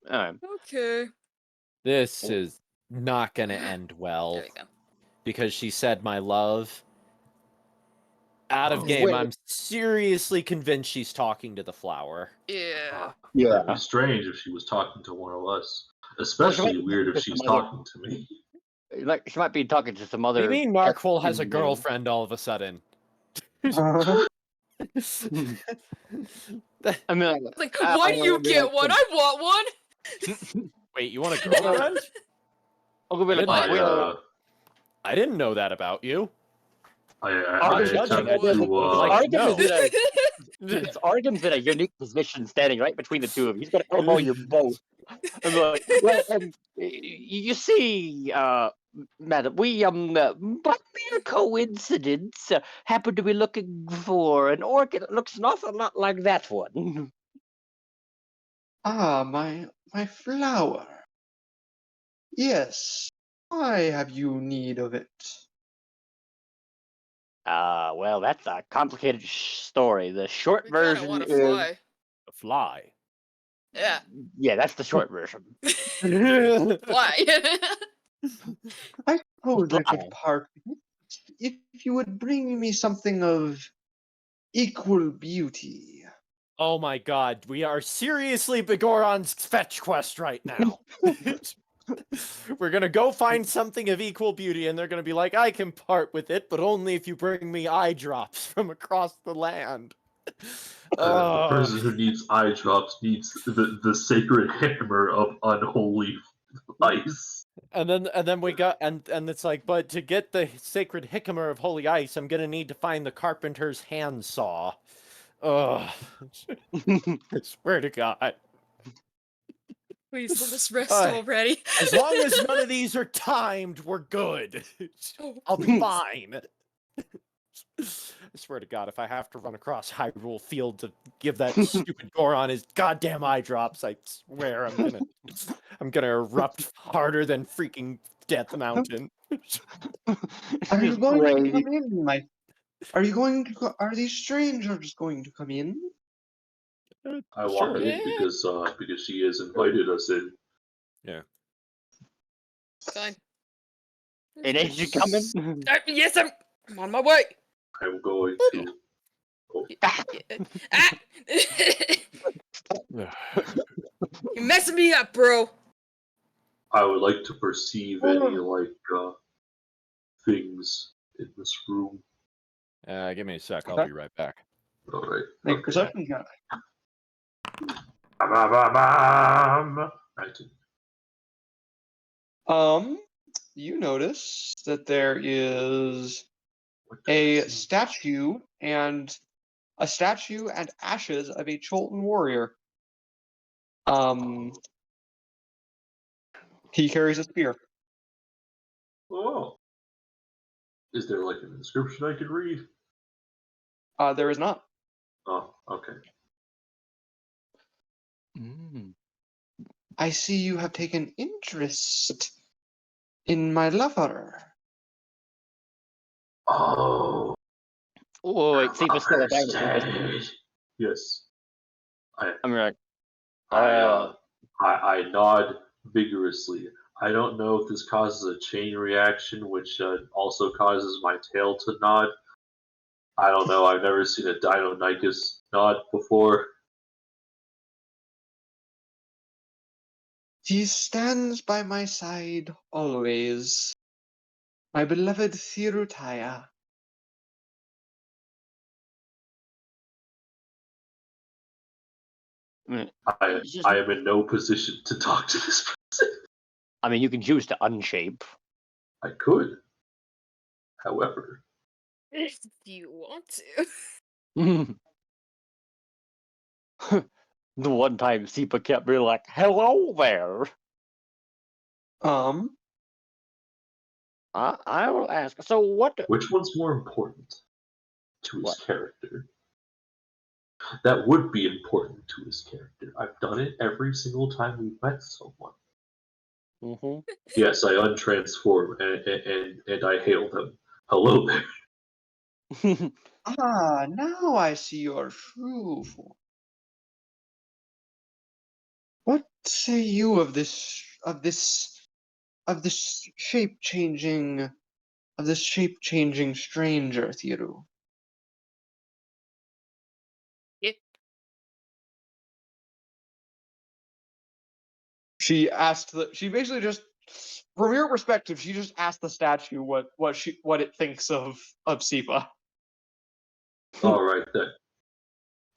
Alright. Okay. This is not gonna end There well we go. because she said my love. Out of Oh. game, Wait. I'm seriously convinced she's talking to the flower. Yeah. That'd be strange if she was talking to one of us. Especially weird if she's talking to me. Like, she might be talking to some What do other. you mean Narquil has a person. girlfriend all of a sudden? I mean, Like, why do you get one? I want one. Wait, you want a girlfriend? I didn't know that about you. I Argham's attempt judging to. Like, no. Argham's in a unique position, standing right between the 2 of you. He's gonna elbow you both. I'm like, well, you see, madam, we by mere coincidence, happen to be looking for an orchid that looks an awful lot like that one. Ah, my flower. Yes. Why have you need of it? Well, that's a complicated story. The short We kind of version want to is, fly. A fly. Yeah. yeah, that's the short version. Fly. I suppose I could Fly. part with it if you would bring me something of equal beauty. Oh my god, we are seriously Begoron's fetch quest right now. We're gonna go find something of equal beauty, and they're gonna be like, I can part with it, but only if you bring me eye drops from across the land. The person who needs eye drops needs the sacred hammer of unholy ice. And then we got and it's like, but to get the sacred hickomer of holy ice, I'm gonna need to find the carpenter's handsaw. Ugh. I swear to God. Please let us rest Uh, already. As long as none of these are timed, we're good. Oh, I'll be please. fine. I swear to God, if I have to run across Hyrule Field to give that stupid Goron his goddamn eye drops, I swear I'm gonna erupt harder than freaking Death Mountain. Are you Just going to crazy. come in, my? Are you going to? Are these strangers going to come in? I walk Sure. in because she has invited us in. Fine. And is she coming? Yes, I'm on my way. I'm going to. Ah! You're messing me up, bro. I would like to perceive any things in this room. Give me a sec. I'll Okay. be right back. All right. Make perception check. 19. You notice that there is What do I a see? statue and ashes of a Cholton warrior. He carries a spear. Oh. Is there like an inscription I could read? There is not. Oh, okay. I see you have taken interest in my lover. Oh. Oh, wait, see if it's still a diamond. Understood. Yes. I'm like, I nod vigorously. I don't know if this causes a chain reaction, which also causes my tail to nod. I don't know. I've never seen a Deinonychus nod before. He stands by my side always. My beloved Thirutaya. I am in no position to talk to this person. I mean, you can choose to unshape. I could. However, If you want to. The one time Sipa kept being like, hello there. I will ask. So what? which one's more important to his What? character? That would be important to his character. I've done it every single time we've met someone. Mm-hmm. Yes, I untransform and I hail them. Hello there. Now I see your true form. What say you of this shape changing stranger, Thiru? Yeah. She basically just, from your perspective, she just asked the statue what it thinks of Sipa. All right then.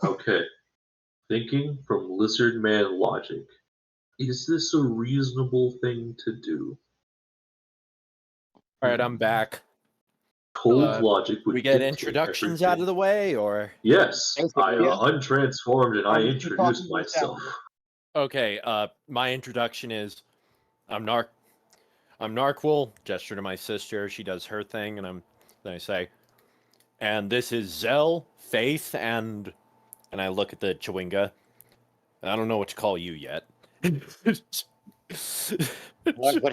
Okay. Thinking from lizard man logic, is this a reasonable thing to do? All right, I'm back. Cold logic would We get dictate introductions everything. out of the way, or Yes, I Yeah. untransformed and I I'm just introduced talking to the myself. okay. My introduction is I'm Narquil. Gesture to my sister. She does her thing, and then I say, and this is Zell, Faith, and I look at the Chewinga. I don't know what to call you yet. What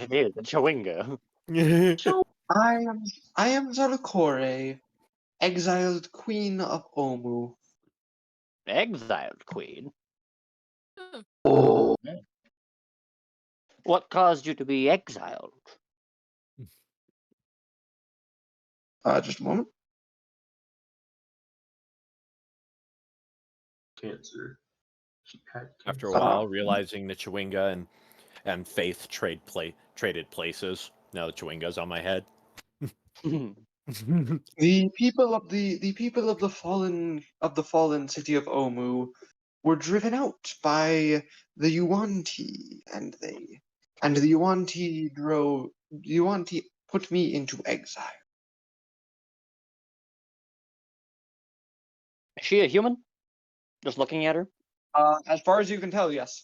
it is? A chewinga. I am Zalukore, exiled queen of Omu. Exiled queen. Oh, What caused you to be exiled? Just a moment. cancer. She had After a cancer. while, realizing the Chewinga and Faith traded places. Now that Chewinga's on my head. The people of the fallen city of Omu were driven out by the Yuan-Ti, and the Yuan-Ti put me into exile. Is she a human? Just looking at her? As far as you can tell, yes.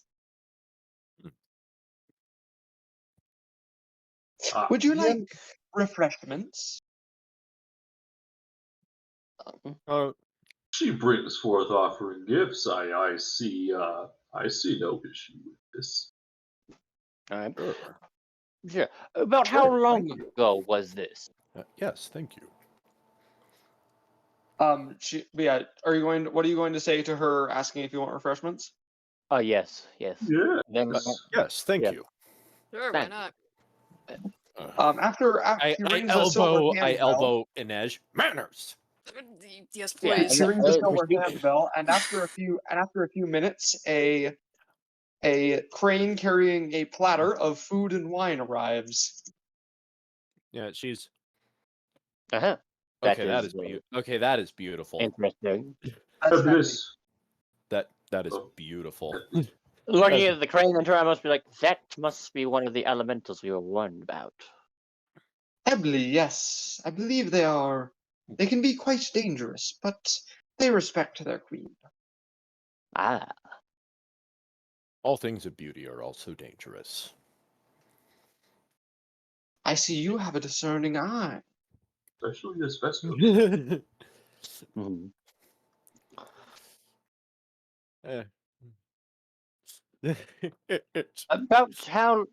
Would you Yeah. like refreshments? She brings forth offering gifts. I see no issue with this. Alright. Sure. Sure. About how Sure, long thank you. ago was this? Yes, thank you. Yeah. What are you going to say to her, asking if you want refreshments? Oh, yes. Yeah. Then, Yes, thank Yeah. you. Sure, why Thanks. not? After I she rings the silver hand bell. elbow Inej. Manners. Yes, Yeah, please. She rings the silver proceed. hand bell, and after a few minutes, a crane carrying a platter of food and wine arrives. Yeah, she's Uh-huh. okay. That is beautiful. Interesting. That's Have handy. this. That is Oh. beautiful. Looking at the crane and I must be like, that must be one of the elementals we were warned about. Ebly, yes, I believe they are. They can be quite dangerous, but they respect their queen. Ah. All things of beauty are also dangerous. I see you have a discerning eye. Especially this festival. Mhm. Eh. About how...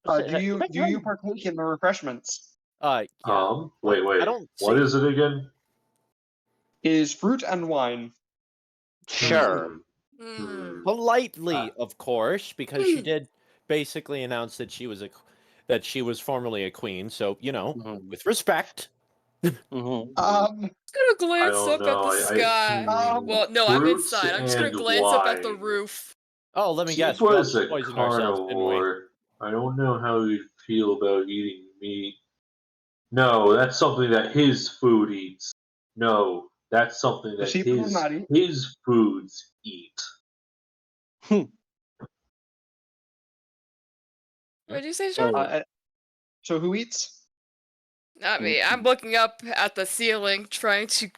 Do you partake in the refreshments? Yeah. Wait. I don't What see- is it again? It is fruit and wine. Sure. Mm. Politely, of course, because she did basically announce that she was formerly a queen. So Mhm. with respect. Mhm. Um, Just gonna glance don't up at know, the sky. Well, no, I'm fruits inside. I'm just gonna and glance up at the wine. roof. Oh, let me She guess. We all was just a poisoned ourselves, didn't we? carnivore. I don't know how you feel about eating meat. No, that's something that his food eats. No, that's something the that sheep will not eat. his foods eat. What did you say, Sean? So who eats? Not me. I'm looking up at the ceiling, trying to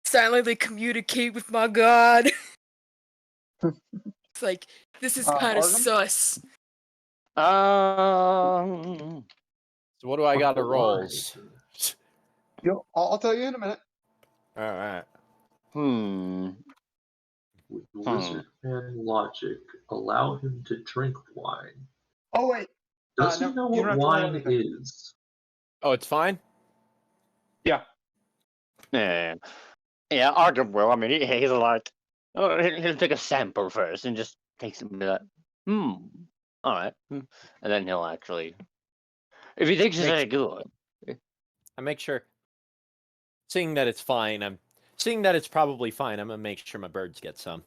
silently communicate with my god. It's like, this is kind of Arkham? sus. Um, So what do I got to Why? rolls? I'll tell you in a minute. All right. With wizard and logic, allow him to drink wine. Oh wait, Does he no, know you don't what have to roll wine anything. is? Oh, it's fine. yeah, Arkham will. I mean, he's like, oh, he'll take a sample first and just takes it and be like, all right. And then he'll actually, if he thinks it's Makes- any good. I make sure. Seeing that it's probably fine, I'm gonna make sure my birds get some,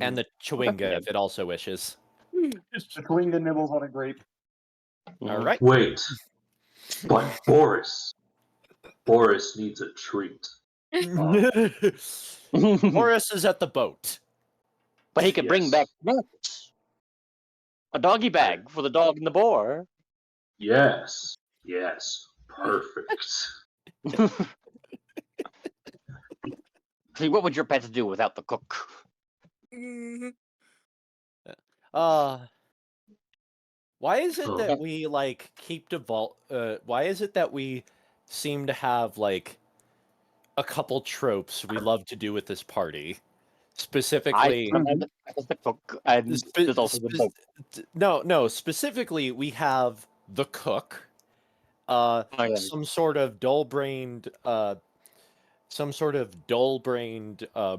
and the chewinga if it also wishes. The Chewinga nibbles on a grape. All right. Wait, but Boris needs a treat. Horace is at the boat. But he could bring Yes. back nuts. A doggy bag for the dog and the boar. Yes, perfect. See, what would your pets do without the cook? Mhm. Why is it Oh. that we keep why is it that we seem to have a couple tropes we love to do with this party? Specifically, As the cook, and there's also the boat. no, specifically we have the cook, Oh, yeah. some sort of dull-brained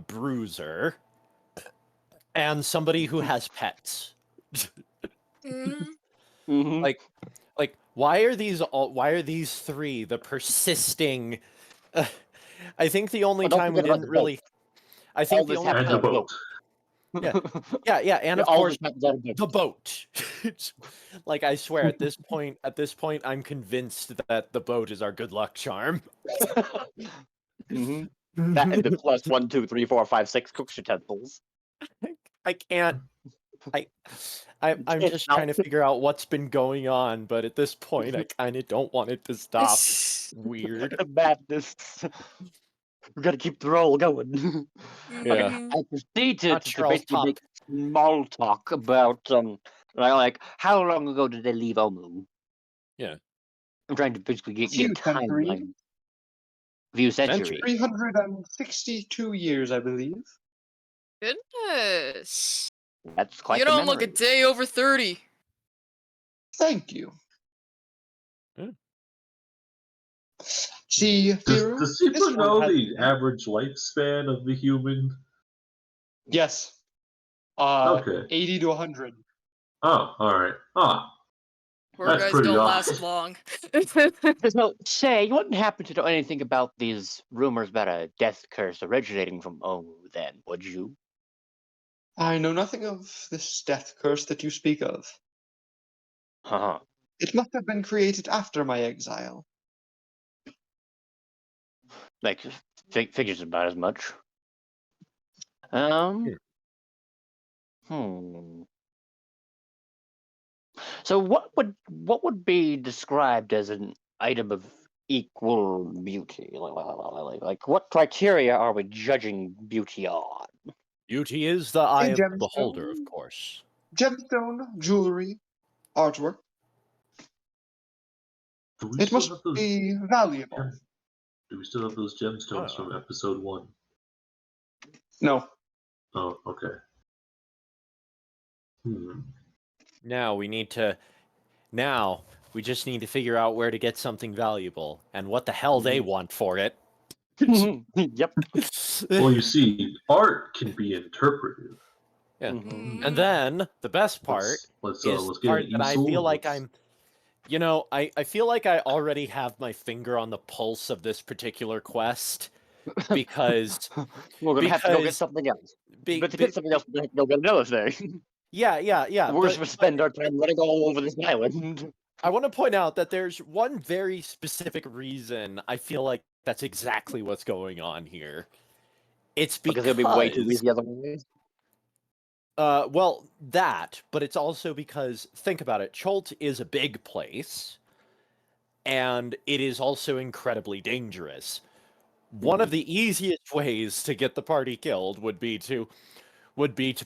bruiser, and somebody who has pets. Mhm. Mhm. Why are these three the persisting? I think the only Well, don't time we forget about didn't the boat. really. I think All the this only And happens the on the boat. Yeah, and It of all course just happens out of the boat. Like I swear, at this point, I'm convinced that the boat is our good luck charm. hmm That and the plus 1, 2, 3, 4, 5, 6 cook utensils. I can't. I'm It's just not- trying to figure out what's been going on, but at this point, I kind of don't want it to stop. Weird. The madness. We gotta keep the roll going. Yeah. Mhm. I proceed Not to sure I'll basically top. make small talk about like how long ago did they leave Omu? Yeah. I'm trying to basically get Few a centuries. timeline. Few centuries. 362 years, I believe. Goodness. That's quite You the don't look a memory. day over 30. Thank you. Hmm. See, Theron, Does this people one know has- the average lifespan of the human? Yes. Okay. 80 to 100. Oh, all right. Ah, Poor That's guys pretty don't odd. last long. So, say, you wouldn't happen to know anything about these rumors about a death curse originating from Omu, then, would you? I know nothing of this death curse that you speak of. Huh. It must have been created after my exile. Like, figures about as much. Hmm. So, what would be described as an item of equal beauty? Like what criteria are we judging beauty on? Beauty is the eye of the gemstone. beholder, of course. Gemstone, jewelry, artwork. do we It still must have those? be valuable. Do we still have those gemstones from episode 1? No. Oh, okay. Now we just need to figure out where to get something valuable and what the hell they want for it. Yep. Well, you see, art can be interpretive. Yeah. Mhm. And then the best part Let's is let's the get part an that I easel. feel like Let's- I'm, I feel like I already have my finger on the pulse of this particular quest because We're gonna have to go get because- something else. be- But to be- get something else, we have to go get another thing. yeah. We're but- just gonna spend our time running all over this island. I want to point out that there's one very specific reason I feel like that's exactly what's going on here. It's Because it'll be way too because easy otherwise. well, that, but it's also because, think about it, Cholt is a big place, and it is also incredibly dangerous. One of the easiest ways to get the party killed would be to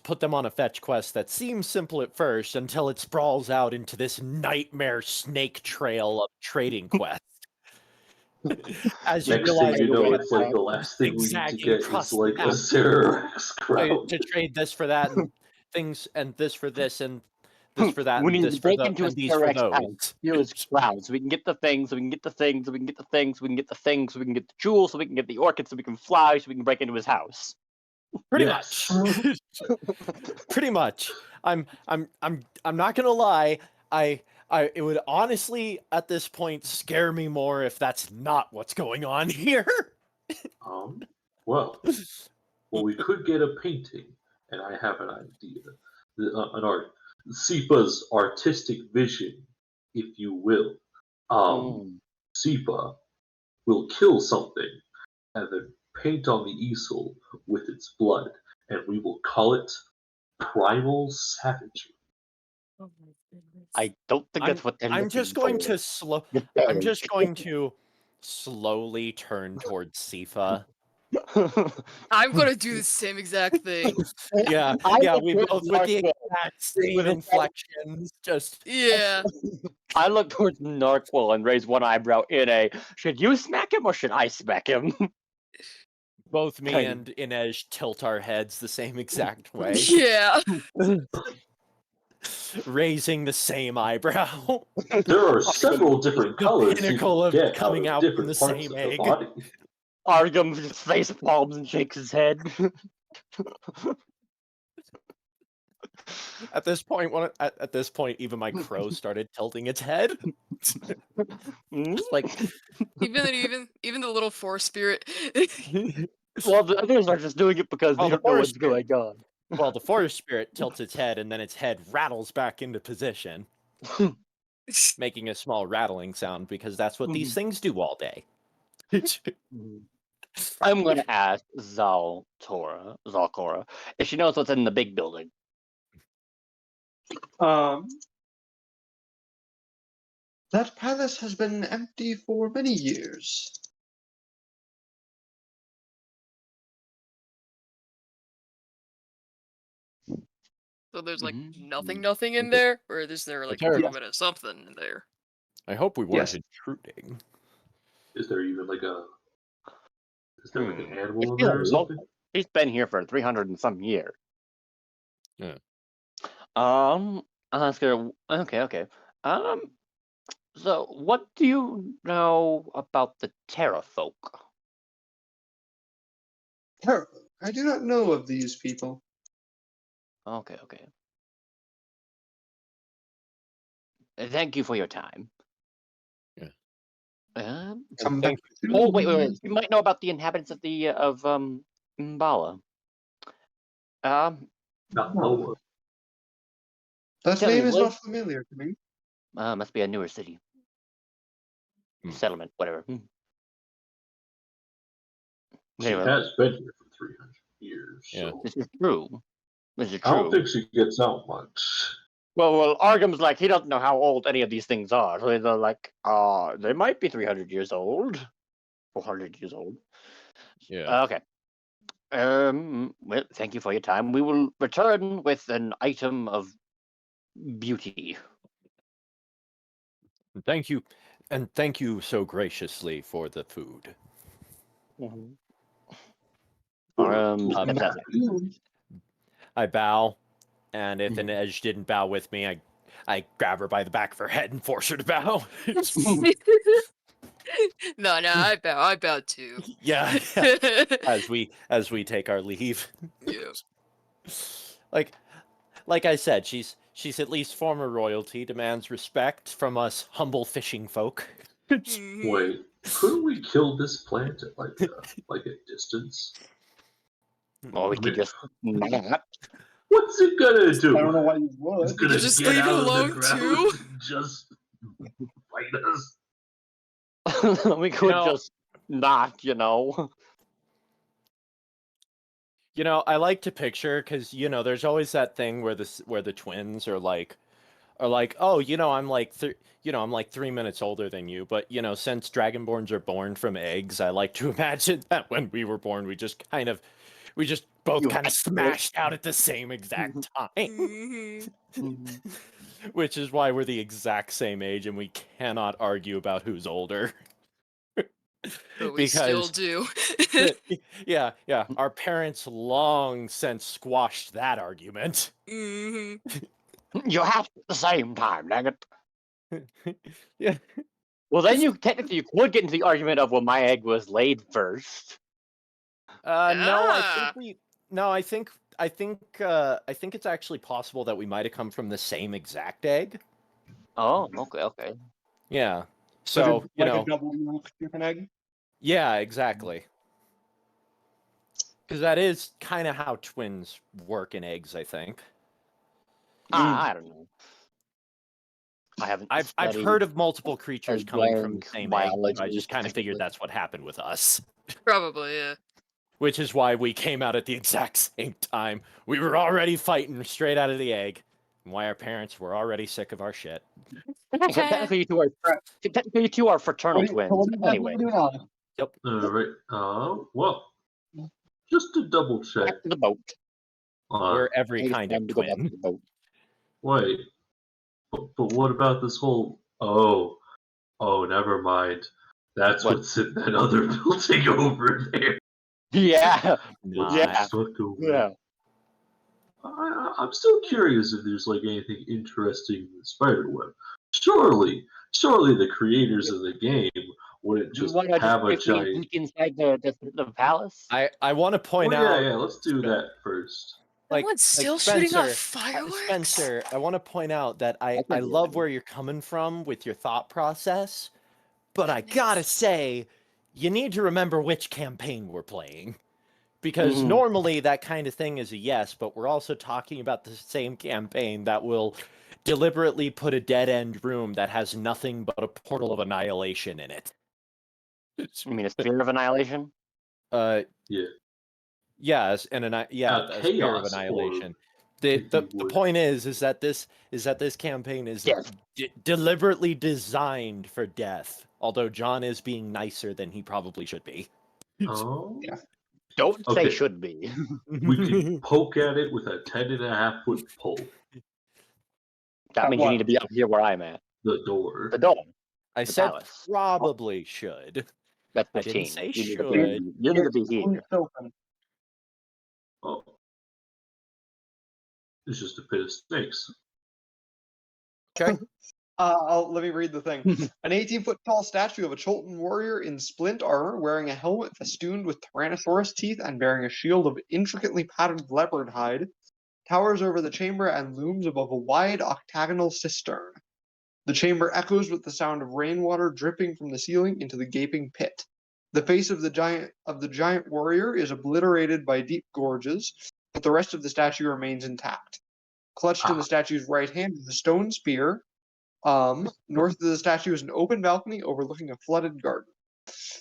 put them on a fetch quest that seems simple at first until it sprawls out into this nightmare snake trail of trading quest. As you Next realize, thing you know, you it's like the last thing we need to zigzagging get is across like the a map. Cerarax crown. to trade this for that and things and this for this and this for that We and need this to for break the into a and these for T-Rex those. house. Steal his crowd, so we can get the things, so we can get the things, so we can get the things, so we can get the things, so we can get the jewels, so we can get the orchids, so we can fly, so we can break into his house. Pretty Yes. much. Pretty much. I'm not gonna lie. It would honestly at this point scare me more if that's not what's going on here. Well, we could get a painting, and I have an idea. An art. Sipa's artistic vision, if you will. Sipa will kill something and then paint on the easel with its blood, and we will call it Primal Savagery. I don't think that's what they're I'm just looking going for. to slowly turn towards Sifa. I'm gonna do the same exact thing. Yeah, we both with the exact same inflections. Just Yeah. I look towards Narquil and raise one eyebrow in a, should you smack him or should I smack him? both me Kind and Inej tilt our heads the same exact way, Yeah. raising the same eyebrow. There are several different The colors you pinnacle can of get coming out out of from different the parts same of egg. the body. Argum just face palms and shakes his head. At this point, even my crow started tilting its head. Just like, Even the little forest spirit. Well, the others are just doing it because Oh, they the don't know what's forest going on. Well, the forest spirit tilts its head, and then its head rattles back into position, making a small rattling sound because that's what these things do all day. I'm gonna ask Zalcora, if she knows what's in the big building. That palace has been empty for many years. So there's like Mhm. nothing in there, or is there like a Terrible. little bit of something in there? I hope we weren't Yes. intruding. Is there even like a? Is there like an animal in He's there or a something? local. He's been here for 300 and some years. Yeah. That's good. Okay. Um, so what do you know about the Terra folk? Terrible. I do not know of these people. Okay. Thank you for your time. Yeah. Come thank back to Oh, wait. You might know about the inhabitants of the Mbala. Not No. Loa. That Tell me, name is what- not familiar to me. Must be a newer city. Settlement, whatever. She Anyway, has been here for 300 years. Yeah. So this is true. This is I don't true. think she gets out much. Well, Argham's like, he doesn't know how old any of these things are. So they're like, they might be 300 years old. 400 years old. Yeah. Okay. Well, thank you for your time. We will return with an item of beauty. Thank you. And thank you so graciously for the food. Fantastic. I bow, and if an edge didn't bow with me, I grab her by the back of her head and force her to bow. No, I bow too. yeah. As we take our leave. Yeah. Like I said, she's at least former royalty, demands respect from us humble fishing folk. Mhm. Wait, couldn't we kill this plant at like a distance? Or we I could mean, just not. what's it gonna do? I don't know why you would. It's gonna just get leave it out of alone, the ground too? and just fight us. We could know- just not, you know. I like to picture because there's always that thing where the twins are like, oh, I'm like I'm like 3 minutes older than you, but since dragonborns are born from eggs, I like to imagine that when we were born, we just both You kind of hatched it. smashed out at the same exact time, Mhm. which is why we're the exact same age and we cannot argue about who's older. But we still Because do. yeah, our parents long since squashed that argument. Mhm. You hatched at the same time, dang it. Yeah. Well, then you technically you could get into the argument of, well, my egg was laid first. I think it's actually possible that we might have come from the same exact egg. Oh, okay. Yeah. So, like a double yolk chicken egg. yeah, exactly. Because that is kind of how twins work in eggs, I think. I don't know. I haven't. I've studied heard of multiple creatures coming from the organic same egg. But I biology just kind of figured extensively. that's what happened with us. Probably, yeah. Which is why we came out at the exact same time. We were already fighting straight out of the egg. And why our parents were already sick of our shit. So technically, you two are fraternal twins. Anyway, Yep. Alright, well, just to double check. back to the boat. We're every It's kind of time to go back twin. to the boat. Wait, but what about this whole? Oh, never mind. That's What? what's in that other building over there. Yeah, What's Yeah. stuck over yeah. there? I'm still curious if there's like anything interesting in the spiderweb. Surely the creators of the game wouldn't You just want to have a just quickly giant. peek inside the palace? I want to point Well, out. yeah, let's do that first. Someone's still shooting off Spencer, fireworks? Spencer, I want to point out that I can do love that. where you're coming from with your thought process, but I gotta say, you need to remember which campaign we're playing. Because Mhm. normally that kind of thing is a yes, but we're also talking about the same campaign that will deliberately put a dead-end room that has nothing but a portal of annihilation in it. You mean a sphere of annihilation? Uh, Yeah. yes, and a sphere of Chaos annihilation. orb, The, if the, you the would. point is that this campaign is Yes. deliberately designed for death. Although John is being nicer than he probably should be. Oh. Yeah. Don't say Okay. should be. We can poke at it with a 10.5-foot pole. That At means you need what? to be up here where I'm at. The door. The door. I The said palace. probably should. That's I didn't 15. say You need to should. be, you need to be It's here. open. Oh. It's just a pit of snakes. Okay. Let me read the thing. An 18-foot tall statue of a Cholton warrior in splint armor, wearing a helmet festooned with Tyrannosaurus teeth and bearing a shield of intricately patterned leopard hide, towers over the chamber and looms above a wide octagonal cistern. The chamber echoes with the sound of rainwater dripping from the ceiling into the gaping pit. The face of the giant warrior is obliterated by deep gorges, but the rest of the statue remains intact. Clutched in the statue's right hand is a stone spear. North of the statue is an open balcony overlooking a flooded garden.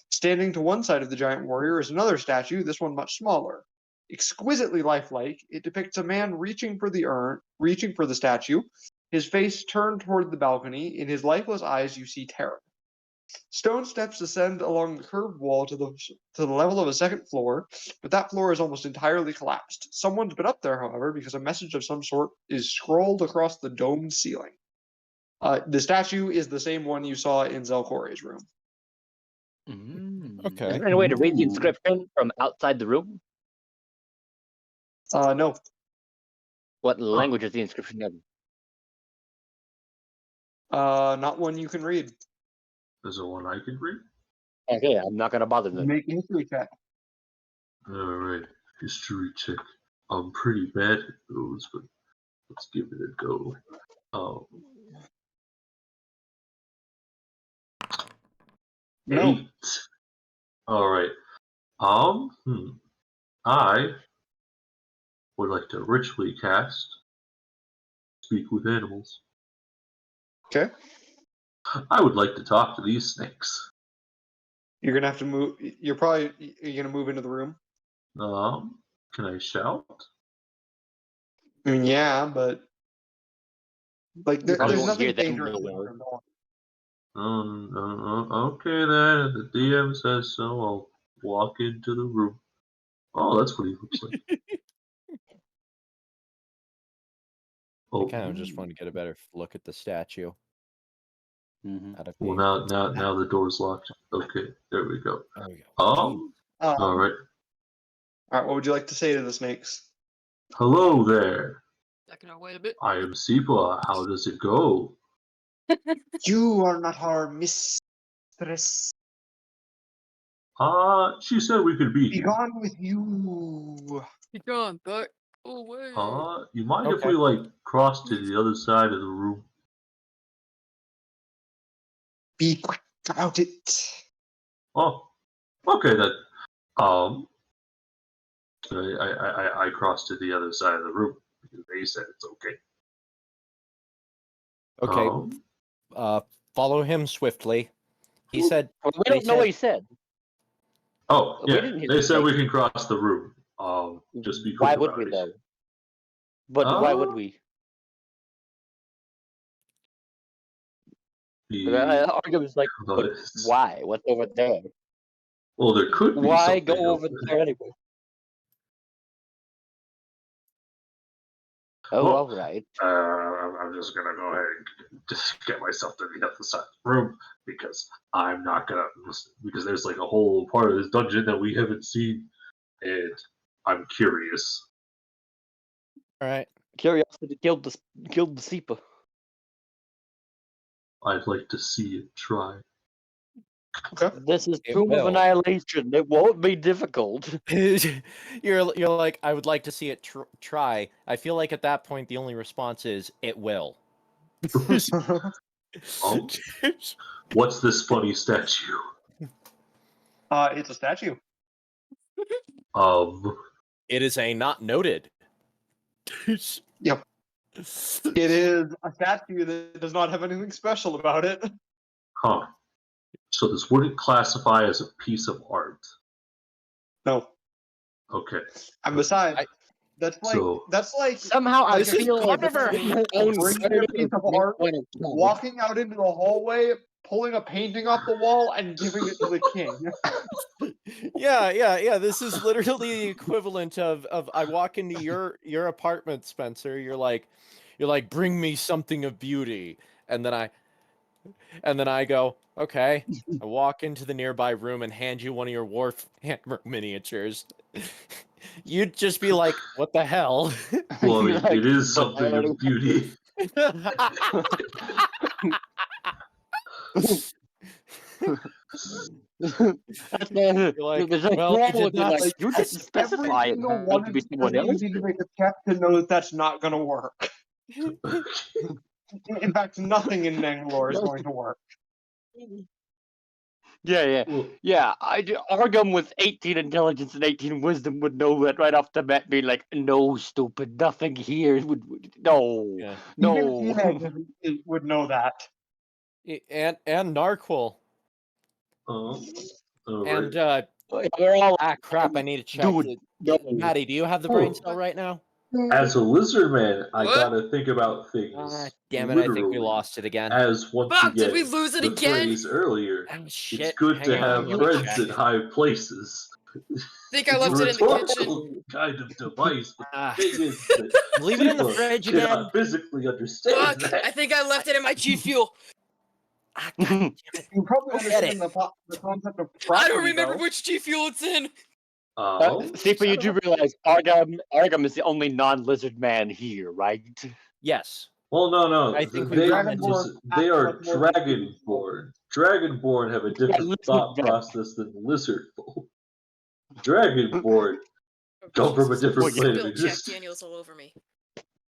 Standing to one side of the giant warrior is another statue, this one much smaller. Exquisitely lifelike, it depicts a man reaching for the statue, his face turned toward the balcony. In his lifeless eyes, you see terror. Stone steps ascend along the curved wall to the level of a second floor, but that floor is almost entirely collapsed. Someone's been up there, however, because a message of some sort is scrolled across the domed ceiling. The statue is the same one you saw in Zelkore's room. Okay. Is there any way to read the Ooh. inscription from outside the room? No. What language is the inscription in? Not one you can read. There's a one I can read. Okay, I'm not gonna bother them. Make a history check. Alright, history check. I'm pretty bad at those, but let's give it a go. No. 8. Alright. I would like to ritually cast Speak with Animals. Okay. I would like to talk to these snakes. You're gonna have to move. You're gonna move into the room. Can I shout? I mean, yeah, but like You probably there's won't hear nothing them dangerous. nowhere. Okay then. If the DM says so, I'll walk into the room. Oh, that's what he looks like. I kind of just want to get a better look at the statue. Mm-hmm. Out of Well, game. now the door's locked. Okay, there we go. There we go. All right. All right. What would you like to say to the snakes? Hello there. That can wait a bit. I am Sipa. How does it go? You are not our mistress. She said we could be Be here. gone with you. Be gone, back away. You mind if Okay. we like cross to the other side of the room? Be quick about it. Oh, okay then. I crossed to the other side of the room because they said it's okay. Okay. Follow him swiftly. He said. Well, we don't know what he said. Oh, We yeah. didn't hear They the said snake. we can cross the room. Just be quick Why would about we it. though? But why would we? The argument's like, but why? What's over there? Well, there could be Why something go over there anyway? Oh, Well, all right. I'm just gonna go ahead and just get myself to the other side of the room because I'm not gonna because there's like a whole part of this dungeon that we haven't seen, and I'm curious. All right. Curiosity killed the Seepa. I'd like to see it try. Okay. This is It Tomb of will. Annihilation. It won't be difficult. you're like, I would like to see it try. I feel like at that point the only response is it will. What's this funny statue? It's a statue. It is a not noted. Yep. It is a statue that does not have anything special about it. Huh. So this wouldn't classify as a piece of art. No. Okay. And besides, that's like Somehow I This is feel like part of our this own bringing a piece of art, walking out into the hallway, pulling a painting off the wall, and giving it to the king. Yeah. This is literally the equivalent of I walk into your apartment, Spencer. You're like, bring me something of beauty, and then I go, okay. I walk into the nearby room and hand you one of your Warhammer miniatures. You'd just be like, what the hell? Well, I mean, Like, it is but something of beauty. You're like, there's a well, problem you with did it, not like, you didn't specify it single had one to of be these someone you else. need to make a check to know that that's not going to work. In fact, nothing in Mangalore is going to work. Yeah. Well, Argum with 18 intelligence and 18 wisdom would know that right off the bat, being like, no, stupid, nothing here. No, Yeah. no. Even he would know that. And Narquil. all And right. We're all crap, I need to check. Dude, no. Maddie, do you have the brain cell right now? As a lizard man, I What? gotta think about things. Damn it, I think we literally, lost it again. As once Fuck, again, did we lose it the again? phrase earlier, Oh, it's shit. good Hang to on, have let me friends check. in high places. Think I It's a left it in the kitchen. rhetorical kind of device, but Ah, the thing is that leave it in the Sipa fridge cannot again. physically understand Fuck, that. I think I left it in my G Fuel. You probably Go get understand the concept of I property, don't remember though. which G Fuel it's in. Sipa, you do realize Argum is the only non-lizard man here, right? Yes. Well, no. I think they, we've run into- they are That's more than dragonborn. Dragonborn have a different lizard thought men. process than lizard folk. Dragonborn Oh, come from a Jesus. different plane of Spilled Jack existence. Daniels all over me.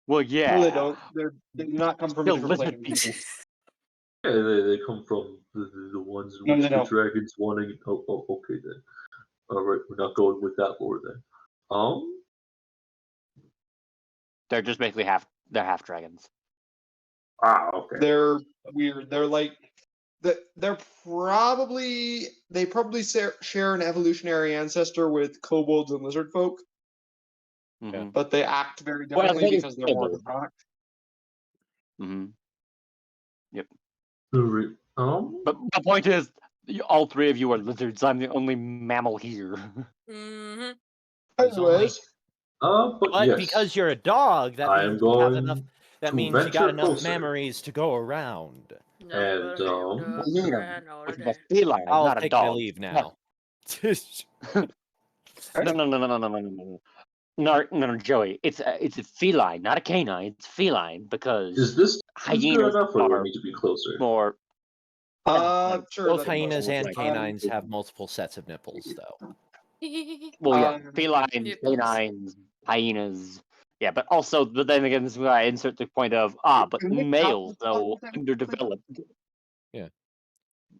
Well, yeah. No, they don't. They do not come from a Still different lizard plane. people. Yeah, they come from the ones in No, which they the don't. dragons wanting. Oh, okay then. All right, we're not going with that lore then. They're just basically they're half dragons. Okay. They're weird. They're like they probably share an evolutionary ancestor with kobolds and lizard folk, Mm-hmm. but they act very Well, differently they because they're more kobold. exotic. Mm-hmm. All right. But the point is, all three of you are lizards. I'm the only mammal here. Mm-hmm. Anyways, But yes, because you're a dog, that I am means you have going enough. That to means you got venture enough closer. memories to go around. And, Which is a feline, I'll not a take dog. my leave now. No, Joey. It's a feline, not a canine. It's feline because is this good hyenas enough, or do I are need to be closer? more. sure. Both that's hyenas possible. and canines have multiple sets of nipples, though. Well, yeah, felines, nipples. canines, hyenas. Yeah, but then again, this is where I insert the point of but Can we males, count though, this underdeveloped.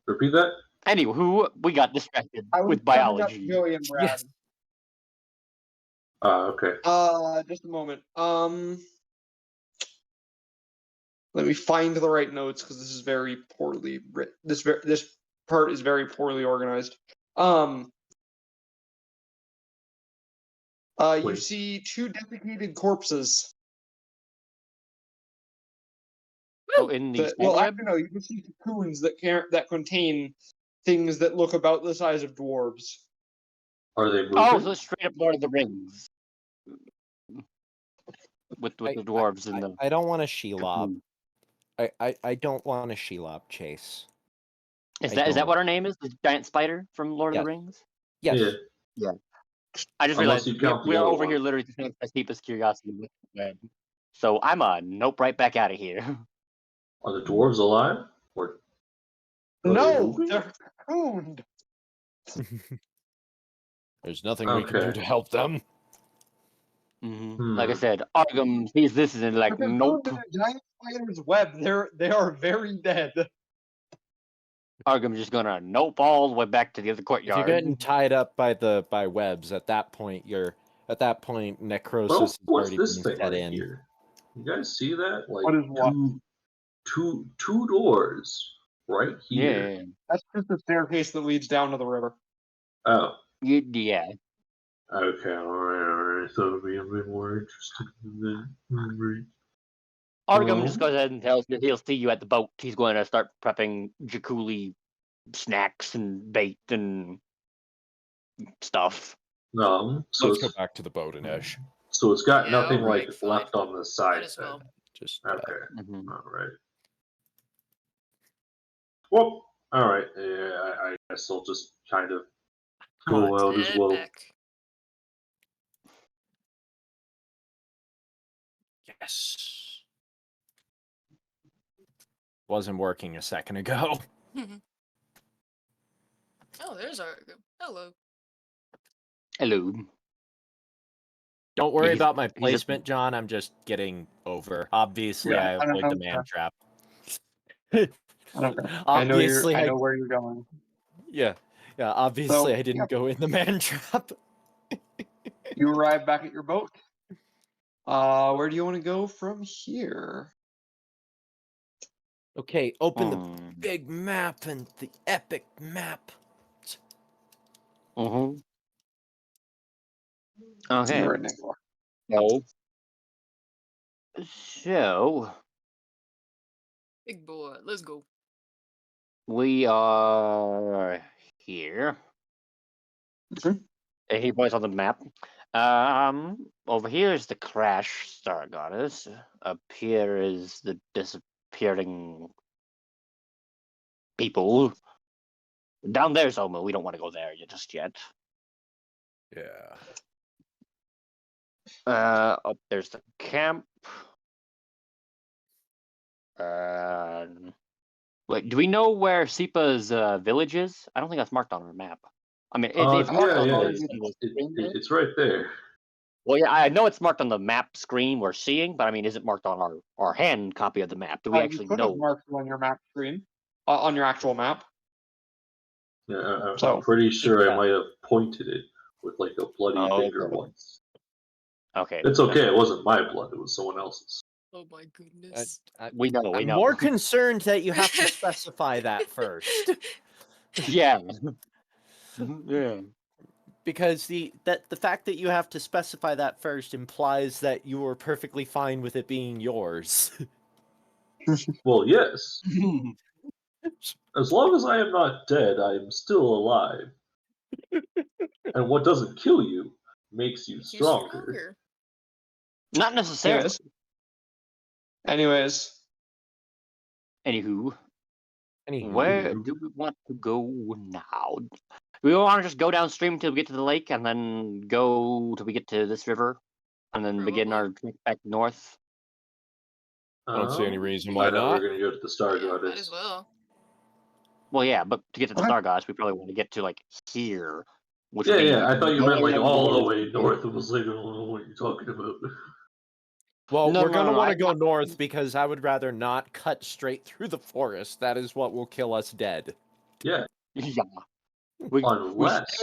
Repeat that. Anywho, we got distracted I was with summing up biology. Joey and Brad. Yes. Okay. Just a moment. Let me find the right notes because this is very poorly written. This part is very poorly organized. You Wait. see two desiccated corpses. Oh, in the Well, web? actually, no. You can see cocoons that contain things that look about the size of dwarves. Are they moving? Oh, so it's straight up Lord of the Rings. With the dwarves and the. I don't want a Shelob. I don't want a Shelob chase. Is that what her name is? The giant spider from Lord of Yes. the Rings? Yes. Yeah. I just Unless realized you count the we're other over one. here literally just as deepest curiosity with the web. So I'm nope right back out of here. Are the dwarves alive? Or are they No, moving? they're cocooned. There's nothing we can do Okay. to help them. Like I said, Argum sees this and is like, They're nope. cocooned in a giant spider's web. They are very dead. Argum's just gonna nope all the way back to the other If courtyard. you're getting tied up by webs, at that point necrosis Well, has what's already this been thing set right in. here? You guys see that? Like What is what? two doors right here. Yeah. That's just the staircase that leads down to the river. Oh, Yeah. okay, alright. I thought it'd be a bit more interesting than that. Argum just goes ahead and tells you he'll see you at the boat. He's going to start prepping Jakuli snacks and bait and stuff. So Let's go it's, back to the boat, Inej. so it's got Yeah, nothing alright, like fine. left on the side. Might as well. Just Okay, Mhm. alright. Well, alright. Yeah, I guess I'll just kind of Come on, go out as Head well. back. yes. Wasn't working a second ago. Oh, there's Argum. Hello. Hello. Don't worry He's- about my he's a- placement, John. I'm just getting over. Obviously, Yeah, I I don't avoid the know, man trap. I don't know. Obviously, I know where you're going. yeah. Obviously, So, I didn't go in the man trap. You arrive back at your boat. Where do you want to go from here? Okay, open the Hmm. big map and the epic map. Mhm. It's in Okay. the right next door. No. So Big boy, let's go. we are here. Mhm. He points on the map. Over here is the Crash Star Goddess. Up here is the disappearing people. Down there's Omo. We don't want to go there just yet. Yeah. Up there's the camp. Wait, do we know where Sipa's village is? I don't think that's marked on our map. I mean, it's marked on It's right there. Well, yeah, I know it's marked on the map screen we're seeing, but I mean, is it marked on our hand copy of the map? Do we You actually could have know? marked it on your map screen, on your actual map. Yeah, I'm So- pretty sure Yeah. I might have pointed it with like a bloody Oh, finger okay. once. Okay. It's okay. It wasn't my blood. It was someone else's. Oh my goodness. We know. We I'm know. more concerned that you have to specify that first. Yeah. Yeah. Because the fact that you have to specify that first implies that you were perfectly fine with it being yours. Well, yes. As long as I am not dead, I am still alive. And what doesn't kill you makes you You're stronger. Not necessarily. Anyways, Anywho, Anywho, where do we want to go now? Do we want to just go downstream till we get to the lake, and then go till we get to this river, and then begin Probably. our trek back north? I don't see any reason why I thought we not. were gonna go to the Star Yeah, might Goddess. as well. Well, yeah, but to get to the Okay. Star Goddess, we probably want to get to like here, which Yeah, would be yeah. I thought you meant like north. all the way north. It was like I don't know what you're talking about. Well, No, we're no, gonna no, want I- to go north because I would rather not cut straight through the forest. That is what will kill us dead. Yeah, Yeah. We unless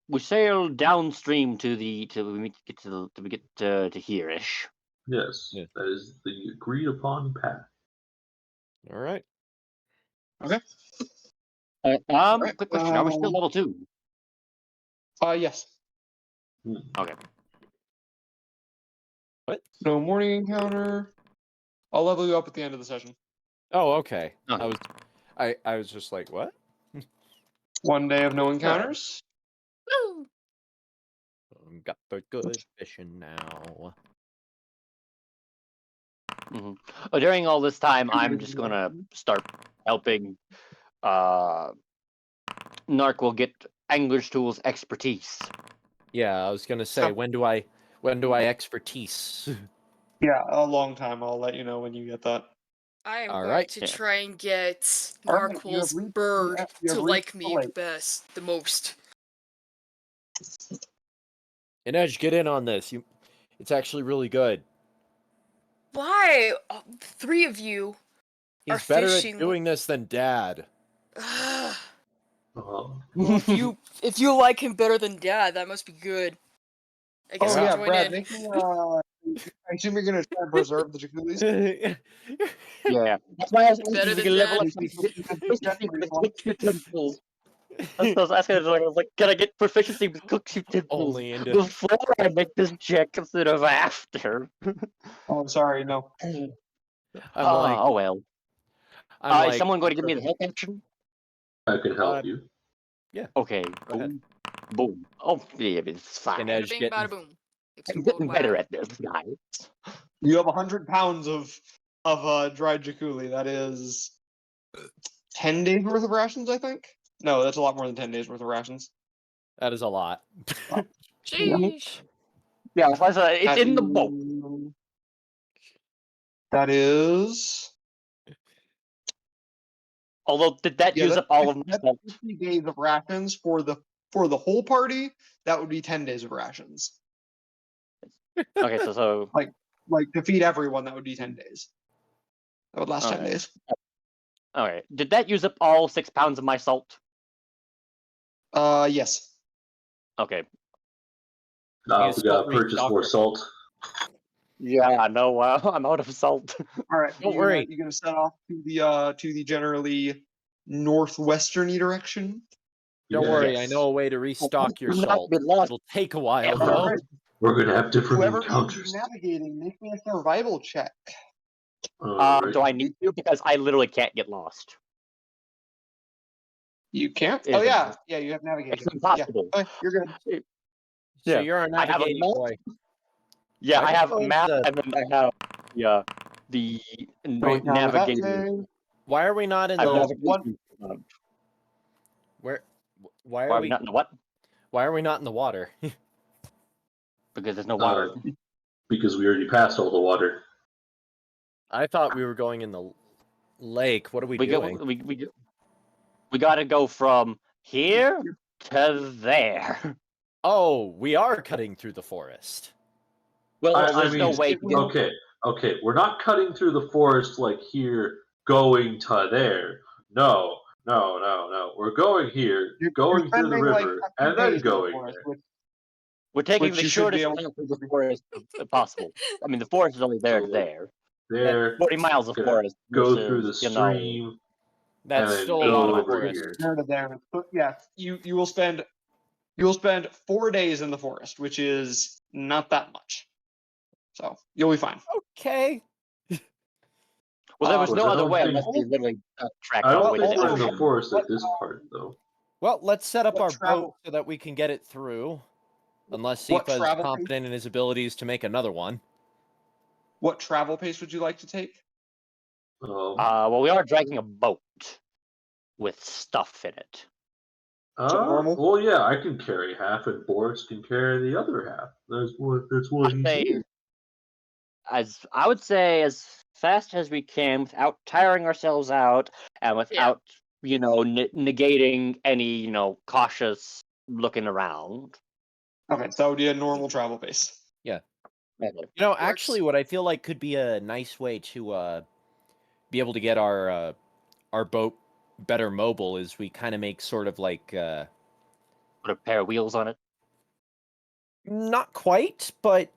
we sail downstream to the till we get to here-ish. yes, Yeah. that is the agreed upon path. All right. okay. Quick question: Are we still level 2? Yes. Okay. What? No morning encounter. I'll level you up at the end of the session. Oh, okay. Okay. I was just like, what? 1 day of no encounters. Woo! Got the good fishing now. During all this time, I'm just gonna start helping. Narc will get Angler's Tools expertise. Yeah, I was gonna say, Oh. when do I expertise? Yeah, a long time. I'll let you know when you get that. I am All going right. to Yeah. try and get All right, you have Narquil's reached the- bird you have to reached like the me lake. the most. Inej, get in on this. It's actually really good. Why? 3 of you He's are better fishing. at doing this than Dad. Um, Well, if you like him better than Dad, that must be good. I guess Oh I'll yeah, join Brad, in. make me. I assume you're gonna try and preserve the jacuzzis. Yeah, that's why I was asking Better if we than can level up Dad. proficiency with cook utensils. That's what I was asking. I was like, can I get proficiency with cook utensils Only into before I make this check instead of after? Oh, I'm sorry, no. I'm like Oh well. I'm Is like someone going to give me the help action? I could help Uh, you. Okay. Go ahead. Boom. Boom. Oh, yeah, it's fine. And Bada Edge bing, getting bada boom. It's I'm the world getting better wide. at this, guys. You have 100 pounds of dried jaculi. That is 10 days worth of rations, I think. No, that's a lot more than 10 days worth of rations. that is a lot. Sheesh. Yeah, it's That in the boat. That is. Although, did that Yeah, use that's, up all of my that's stuff? 50 days of rations for the whole party. That would be 10 days of rations. Okay, so Like to feed everyone, that would be 10 days. That would last 10 Okay. days. okay. Did that use up all 6 pounds of my salt? Yes. Okay. Now Is we gotta salt purchase more restocker. salt. Yeah, no, I'm out of salt. All right. Don't worry. You're gonna set off to the generally northwesterny direction. Don't Yeah. worry, I Yes. know a way to restock your Do not salt. be lost. It'll take a while Ever. though. Alright. We're gonna have different Whoever needs encounters. navigating, make me a survival check. Alright. Do I need to? Because I literally can't get lost. You can't. Is Oh it- yeah, you have navigating. It's impossible. Yeah. Okay, you're good. So Yeah, you're a I have a navigating map. boy. Yeah, I I have a propose map, that- and then I have the Going down to that navigating. way. Why are we not in I have the navigation. where? Why Why are are we we? not in the what? Why are we not in the water? Because there's no water. Because we already passed all the water. I thought we were going in the lake. What are we we doing? go. We gotta go from here to there. Oh, we are cutting through the forest. Well, I there's no mean, way. To get... Okay. We're not cutting through the forest like here, going to there. No. We're going here, You're going through the spending, like, river, a few and then days in the going forest, there. which- We're taking Which the you should be shortest able path through the forest possible. I mean, the forest is only there to So, there. There, 40 miles of gonna forest. go versus, through the you know, stream, That's and then still a go lot of over forest. here. there to there. But yeah, you will spend 4 days in the forest, which is not that much. So you'll be fine. Okay. Well, there was But no I other don't way think- unless we literally tracked I all the don't way think to we're the in the ocean. forest at this part, though. Well, let's set up What our travel- boat so that we can get it through. Unless What Sifa is travel confident in his abilities to make another one. What travel pace would you like to take? Well, we are dragging a boat with stuff in it. normal? Well, yeah, I can carry half, and Boris can carry the other half. That's what he Say, said. as I would say, as fast as we can without tiring ourselves out and without, negating any, cautious looking around. Okay, so that would be a normal travel pace. Actually, what I feel like could be a nice way to be able to get our boat better mobile is we kind of make sort of like Put a pair of wheels on it. not quite, but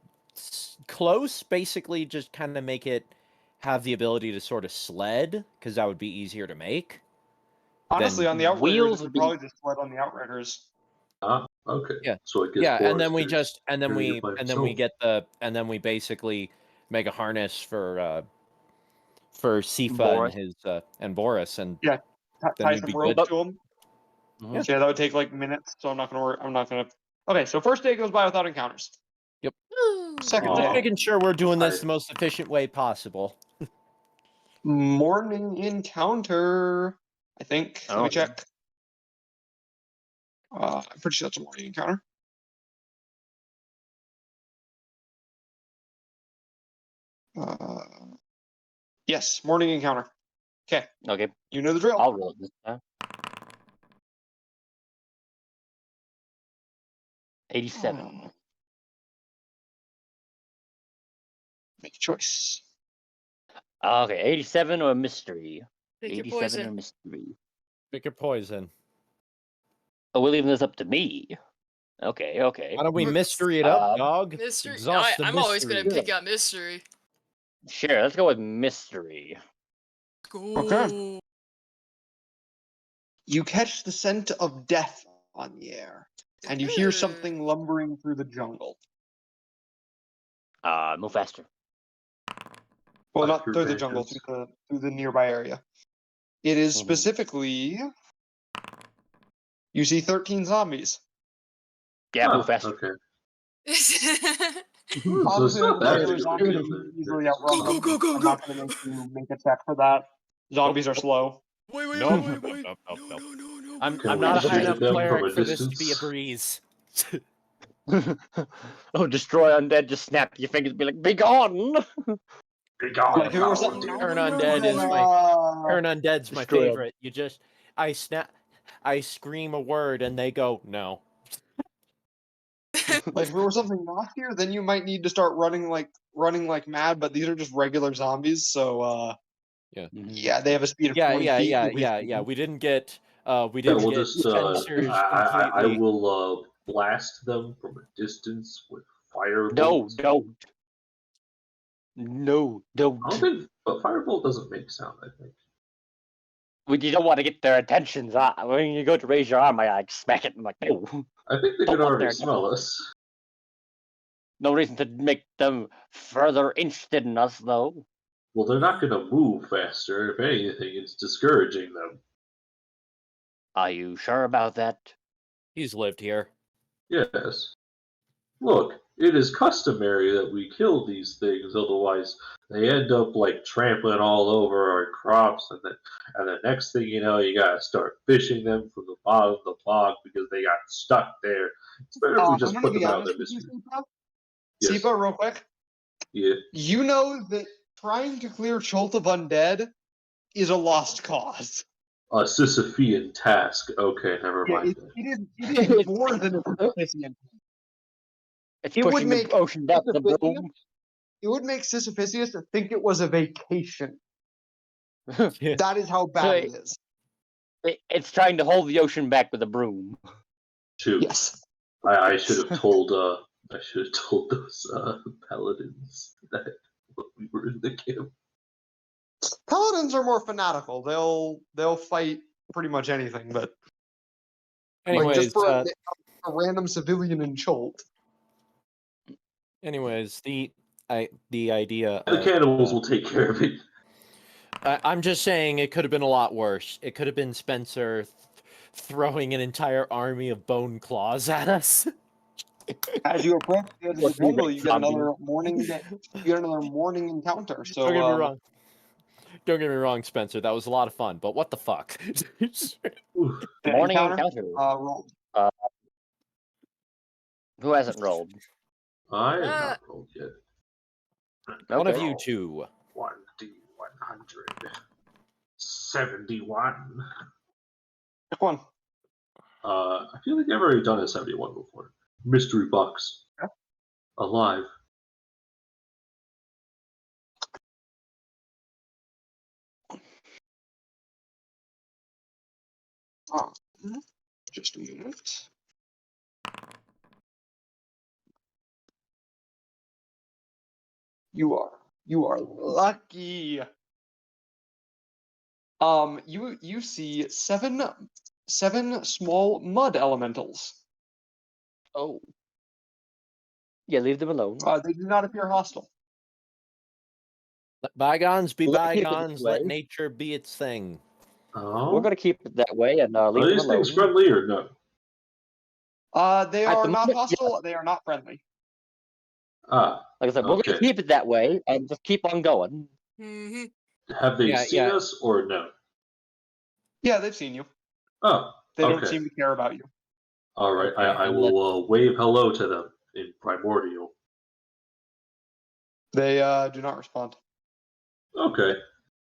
close. Basically, just kind of make it have the ability to sort of sled, because that would be easier to make. Honestly, on the Outriders, wheels it would would be- probably just sled on the Outriders. Okay. Yeah. So it gets Yeah, Boris and then we to just and then carry we it by and then we himself. get and then we basically make a harness for Sifa Boris. and his and Boris, and Yeah, then tie we'd some be rope good. to them. Mhm. Yeah, that would take like minutes, so I'm not gonna worry. I'm not gonna. Okay, so first day goes by without encounters. Second Aw. Just day, making sure we're doing this I- the most efficient way possible. morning encounter. I think. Let me Okay. check. I'm pretty sure that's a morning encounter. Yes, morning encounter. Okay, Okay, you know the drill. I'll roll it this time. 87. Make a choice. Okay, 87 or mystery. Pick your 87 or poison. mystery. Pick your poison. Oh, we're leaving this up to me. Okay, okay. Why don't we mystery it up, Um, dog? Mystery. Exhaust the I'm always gonna mystery. pick out mystery. Sure, let's go with mystery. Go. Okay. You catch the scent of death on the air, and you hear something lumbering through the jungle. Move faster. Well, I not hear through the jungle, bandits. through the nearby area. It is Mhm. specifically. You see 13 zombies. Yeah, Ah, move faster. Okay. Hmm, So it's Obviously, not a that regular big of a zombie, deal. you can They're easily just outrun Go, them. go, go, I'm go. not going to make you make a check for that. Zombies are slow. Wait, wait, Nope. wait, wait, wait. Nope, nope, No, nope. no, no, no. I'm Can we not a high shoot enough them from cleric a for this to be a distance? breeze. Oh, destroy undead, just snap your fingers and be like, be gone! Be gone, Like, if it was foul something demon. Turn nasty, undead then, is Turn undead's my Destroy 'em. favorite. You just I scream a word and they go no. like if it were something nastier, then you might need to start running like mad. But these are just regular zombies, so yeah, they have a speed of 20 feet. You'll be Yeah. fine. We didn't get Yeah, we'll just. Spencer's I completely. will blast them from a distance with No, firebolt. don't. No, don't. I don't think, but firebolt doesn't make sound. I think. You don't want to get their attentions. When you go to raise your arm, I like smack it and like, no. I think they Don't can want already their smell us. No reason to make them further interested in us, though. Well, they're not going to move faster. If anything, it's discouraging them. Are you sure about that? He's lived here. Yes. Look, it is customary that we kill these things, otherwise they end up like trampling all over our crops, and the next thing you know, you gotta start fishing them from the bottom of the bog because they got stuck there. It's better if we I'm just going to put be them out of honest their with you, misery. Sipa. Yes. Sipa, real quick. Yeah. You know that trying to clear Chult of Undead is a lost cause. A Sisyphean task. Okay, never Yeah, mind. it is more than a Sisyphean. It's It would pushing the make ocean back with the Sisypheus, broom. it would make Sisypheus to think it was a vacation. Yeah. That is how bad it is. It's trying to hold the ocean back with a broom. Shoot. Yes. I should have told those paladins that we were in the camp. Paladins are more fanatical. They'll fight pretty much anything, but like Anyways, just for a random civilian in Chult. the idea The of, cannibals will take care of it. I'm just saying it could have been a lot worse. It could have been Spencer throwing an entire army of bone claws at us. As you approach the edge of the What, jungle, three you get another morning. You get another morning encounter. So Don't get me wrong. Don't get me wrong, Spencer. That was a lot of fun, but what the fuck? Oof. the Morning encounter. roll. Who hasn't rolled? I have not rolled yet. One of Okay. you two. 1d171. Come on. I feel like I've already done a 71 before. Mystery box. Yeah. Alive. Just a minute. You are lucky. You see seven small mud elementals. Oh. Yeah, leave them alone. They do not appear hostile. Let bygones be Let it bygones. play. Let nature be its thing. Oh. We're gonna keep it that way and Are leave them these alone. things friendly or no? They At are the not moment, hostile. They are not friendly. Ah. Like I said, we're Okay. gonna keep it that way and just keep on going. Mm-hmm. Have they Yeah, seen yeah. us or no? Yeah, they've seen you. Oh. They don't Okay. seem to care about you. All right. Okay, I and will wave hello to them in primordial. They do not respond. Okay.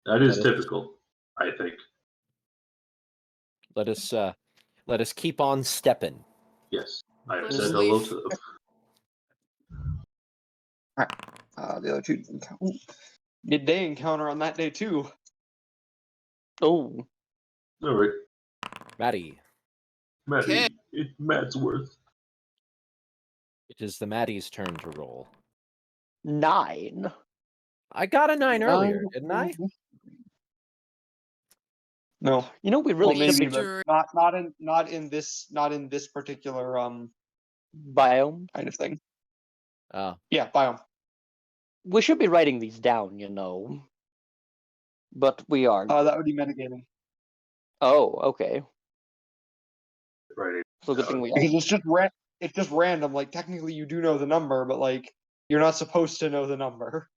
That is Let us- typical, I think. Let us keep on stepping. Yes. I have Let said us hello leave. to them. The other two did they encounter on that day too? Oh. All right. Maddie. Maddie, Madsworth. It is the Maddie's turn to roll. 9. I got a 9 earlier, didn't I? No. You know, we Well, really should maybe, be but not in this particular biome. kind of thing. Oh. Yeah, biome. We should be writing these down, you know. But we aren't. That would be metagaming. Oh, okay. Right. So good thing we Because are. it's just random. Like technically you do know the number, but like you're not supposed to know the number.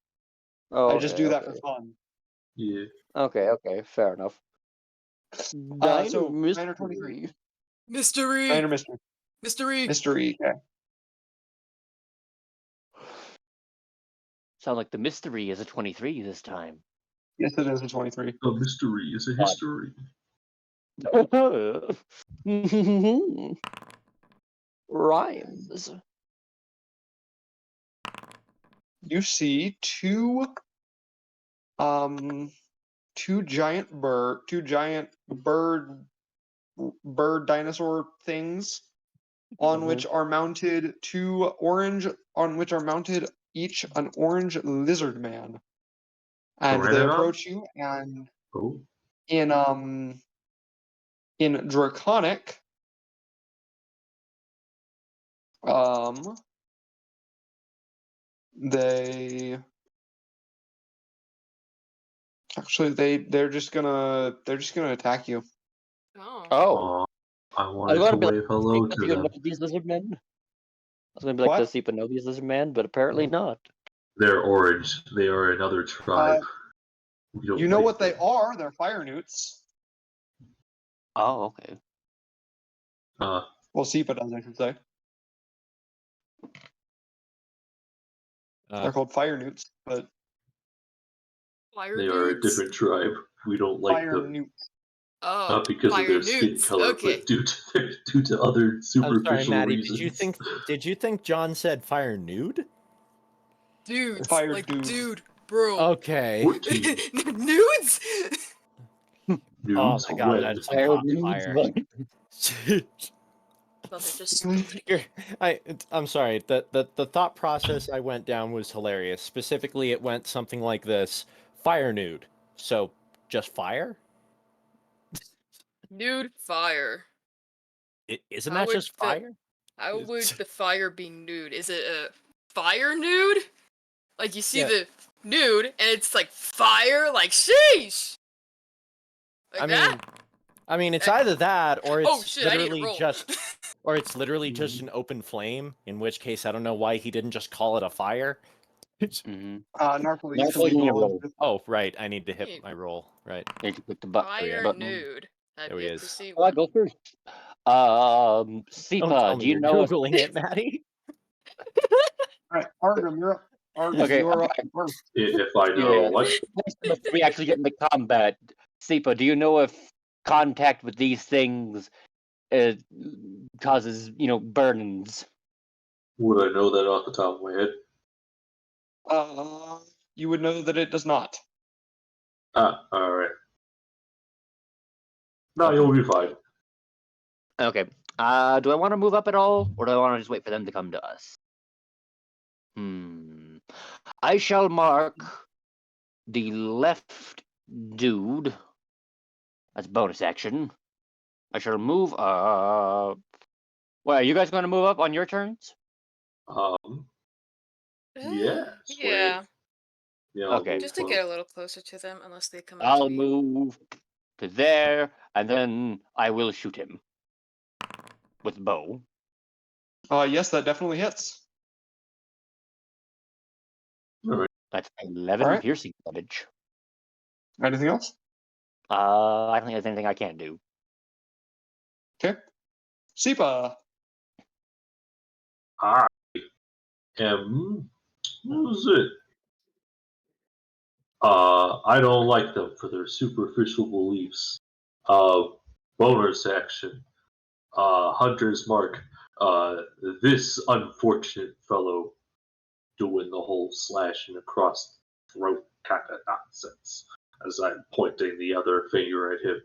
Oh, I just do that for fun. Yeah. Okay, fair enough. So 9 or 23. Mystery. 9 or mystery. Mystery. Mystery. Okay. Sound like the mystery is a 23 this time. Yes, it is a 23. A mystery is a history. Rhymes. You see two giant bird dinosaur things on which are mounted each an orange lizard man. And they Pteranodon? approach you, and Oh. in Draconic, they actually they're just gonna attack you. Oh. Oh. I wanted to wave hello to them. These lizard men? I was gonna be like, What? does Seepa know these lizard men? But apparently not. They're orange. They are another tribe. We don't You know like what they them. are? They're fire newts. Oh, okay. Well, Seepa does, I should say. They're called fire newts, but Fire They are a dudes? different tribe. We don't like fire them. newts. Oh. Not because of fire their skin newts. color, Okay. but due to other I'm sorry, superficial Maddie. reasons. Did you think John said fire nude? Dudes. Fire like, dudes. dude, bro. Okay. 14 Nudes? Oh nudes my god, when that's some hot fire. Well, they're just I'm sorry. The thought process I went down was hilarious. Specifically, it went something like this: fire nude. So just fire? nude fire. Isn't How that would just the- fire? How would the fire be nude? Is it a fire nude? Like you see Yeah. the nude and it's like fire, like sheesh. Like that? I mean, it's either that or it's Oh shit! I need to literally roll. just, or it's literally just an open flame. In which case, I don't know why he didn't just call it a fire. Mm-hmm. Narcoli, Narcoli, you need to roll. Oh, right. I need to hit my roll. Right. Need to click the button. Fire nude. I've There he yet is. to see Oh, I one. go first. Don't tell Seepa, me do you you're know if googling it, Maddie? Alright, Argrim, you're up. Argrim, Okay, you're up first. If I know Yeah. what. if we actually get into combat? Seepa, do you know if contact with these things causes, burnings? Would I know that off the top of my head? You would know that it does not. Alright. No, you'll be fine. Okay. Do I want to move up at all, or do I want to just wait for them to come to us? I shall mark the left dude. That's bonus action. I shall move up. Well, are you guys going to move up on your turns? Yeah. Yeah. Yeah. Okay. Just to get a little closer to them, unless they come up I'll to me. move to there, and then I will shoot him with bow. Yes, that definitely hits. That's 11 Alright. piercing damage. Anything else? I don't think there's anything I can't do. Okay. Seepa. I am. What was it? I don't like them for their superficial beliefs. Bonus action. Hunter's mark. This unfortunate fellow doing the whole slashing across the throat kind of nonsense. As I'm pointing the other finger at him.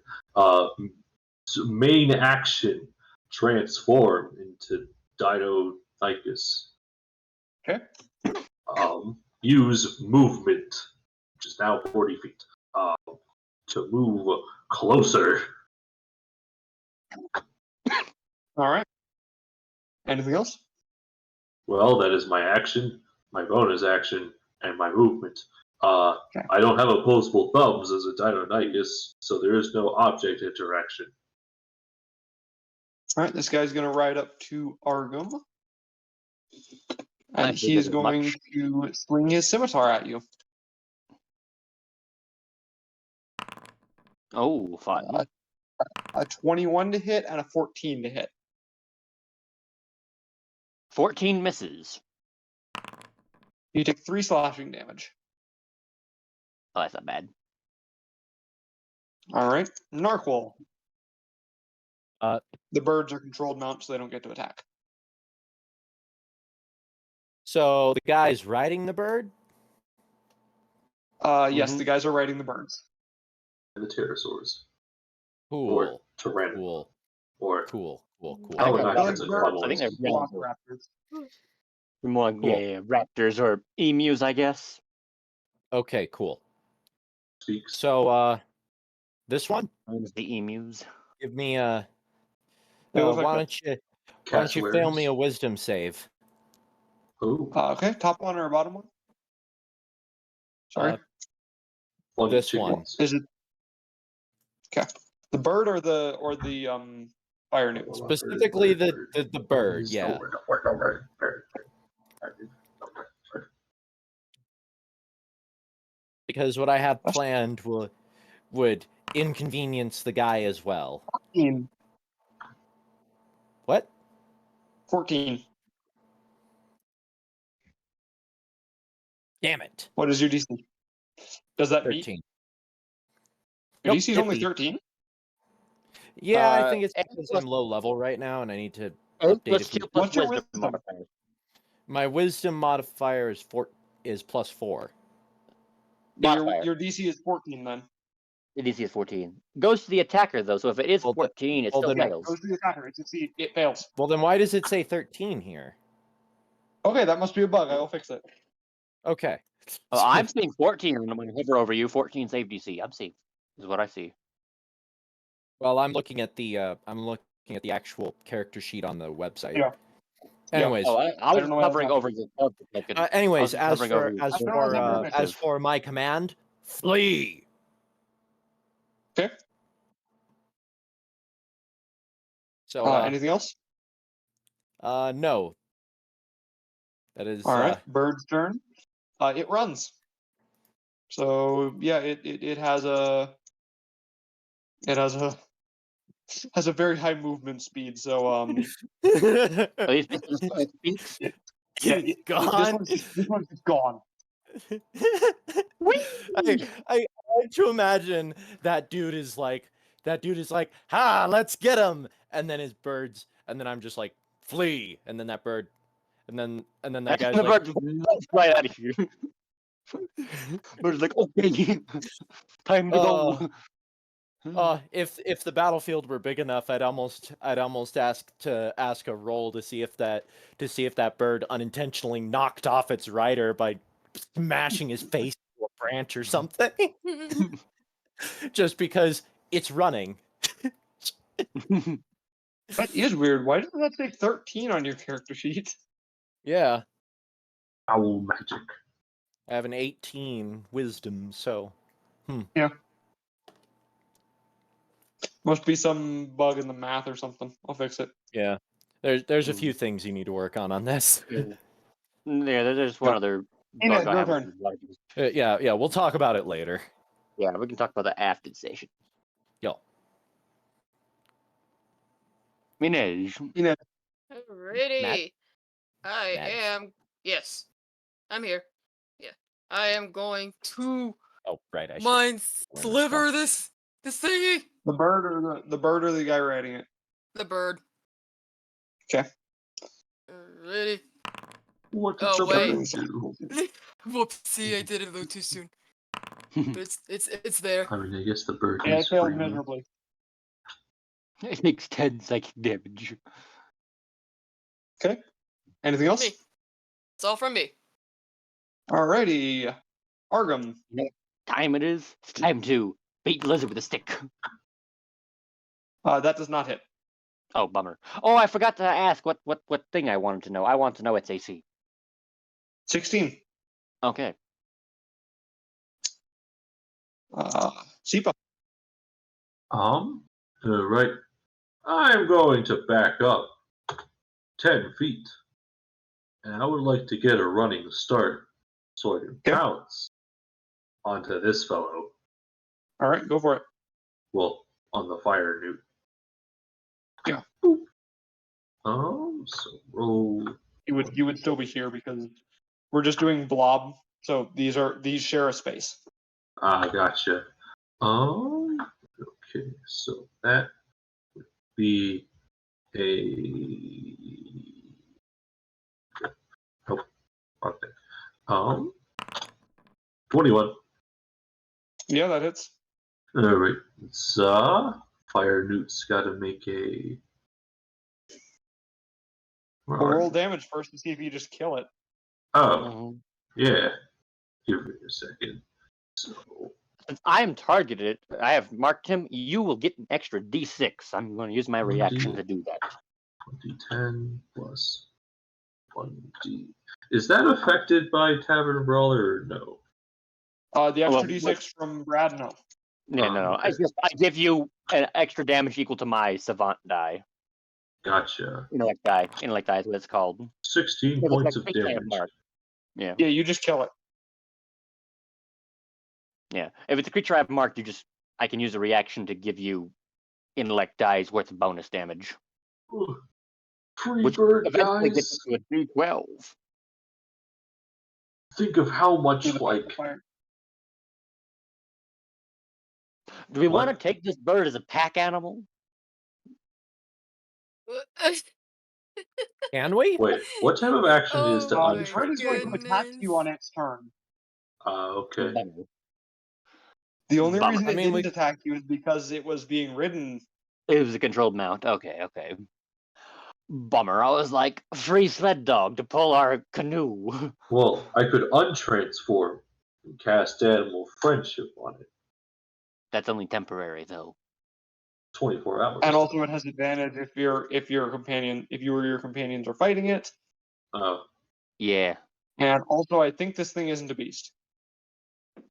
main action, transform into Deinonychus. Okay. Use movement, which is now 40 feet, to move closer. All right. Anything else? Well, that is my action, my bonus action, and my movement. Okay. I don't have opposable thumbs as a Deinonychus, so there is no object interaction. All right. This guy's going to ride up to Argum. And I he is figured as going much. to swing his scimitar at you. Oh, fun. A 21 to hit and a 14 to hit. 14 misses. You take 3 slashing damage. Oh, that's not bad. All right. Narqual. Uh, The birds are controlled mounts, so they don't get to attack. So the guy's riding the bird? Yes, Mhm. the guys are riding the birds. And the pterosaurs. Cool. Or Tyrannosaurus. Cool. Or Cool. I think Oh, they're not raptors. the I think they're Velociraptors. raptors. Velociraptors. More, Cool. yeah, raptors or emus, I guess. Okay, cool. Speaks. So, this one, Owns the emus. give me They look why like don't you fail me a wisdom save? Oh, okay, top one or bottom one? Sorry. funny this one. chickens. Is it okay? The bird or the fire newt? Specifically the bird, yeah. Because what I have planned would inconvenience the guy as well. 14. What? 14. Damn it. What is your DC? Does that meet? 13. Your Nope, DC is it only beat. 13? Yeah, I think it's and because plus- I'm low level right now and I need to Plus update it. 2 plus What's your wisdom wisdom? modifier. My wisdom modifier is +4. Yeah, Modifier. your DC is 14 then. The DC is 14. Goes to the attacker, though, so if it is Well, 14, it well, still then- fails. Goes to the attacker. It fails. Well, then why does it say 13 here? Okay, that must be a bug. I will fix it. Okay. Oh, I'm seeing 14 when I hover over you. 14 save DC. I'm seeing. Is what I see. Well, I'm looking at the actual character sheet on the website. Yeah. Anyways, Oh, I was don't know what hovering happened. over your character. so I could- anyways, I was hovering over your character. as for my command, flee. Okay. So Anything else? no. That is All right. Bird's turn. It runs. So yeah, it has a very high movement speed. So At least it speaks. yeah, gone. This one's just gone. I like to imagine that dude is like, ha, let's get him, and then his birds, and then I'm just like, flee, and then that bird, and then that guy's the like, bird just right out of here. Bird's like, okay, time to go. If the battlefield were big enough, I'd almost ask a roll to see if that bird unintentionally knocked off its rider by smashing his face into a branch or something. Just because it's running. That is weird. Why doesn't that say 13 on your character sheet? Yeah, Owl magic. I have an 18 wisdom, so Must be some bug in the math or something. I'll fix it. yeah. There's a few things you need to work on this. Yeah, there's one other. Ina, bug I your have with turn. a lot of people. Yeah, we'll talk about it later. Yeah, we can talk about the after station. Yo. Minej. Alrighty. I Mads. am. Yes. I'm here. Yeah. I am going to Oh, right. I should. mind learn sliver this thingy. The bird or the guy riding it. The bird. Okay. Alrighty. What did Oh, the wait. bird do? Whoopsie, I did it a little too soon. But it's there. I mean, I guess the bird Yeah, is it failed free. miserably. It makes 10 psychic damage. Okay. Anything else? Me. It's all from me. Alrighty. Argum. Time it is. It's time to beat the lizard with a stick. That does not hit. Oh, bummer. Oh, I forgot to ask what thing I wanted to know. I want to know its AC. 16. Okay. Sipa. Right. I'm going to back up 10 feet. And I would like to get a running start so I can Okay. pounce onto this fellow. Alright, go for it. Well, on the fire newt. Yeah. Boop. So roll. You would still be here because we're just doing blob, so these share a space. Gotcha. Okay, so that would be a. Oh, okay. 21. Yeah, that hits. All right. It's fire newt's got to make a. We'll roll damage first to see if you just kill it. Oh, yeah. Give me a second. So, Since I'm targeted, I have marked him. You will get an extra D6. I'm going to use my reaction to do that. 1d10 plus 1d. Is that affected by Tavern Brawler or no? The extra Well, d6 from Brad, no. Yeah, no. I give you an extra damage equal to my savant die. Gotcha. Intellect die. Intellect die is what it's called. 16 It was points like of creature I have damage. marked. Yeah. Yeah, you just kill it. Yeah. If it's a creature I've marked, I can use a reaction to give you intellect die's worth of bonus damage. Ooh. Free Which bird, eventually guys. gets to a D12. Think of how much, Do the like. fire. Do we What? want to take this bird as a pack animal? Can we? Wait, what type of action is to Oh The my bird is going to untransform? attack goodness. you on its turn. Okay. Bummer. The only Bummer. reason I it mean, didn't attack you is because it was being ridden. It was a controlled mount. Okay. Bummer. I was like, free sled dog to pull our canoe. Well, I could untransform and cast animal friendship on it. That's only temporary, though. 24 hours. And also it has advantage if you or your companions are fighting it. Yeah. And also I think this thing isn't a beast.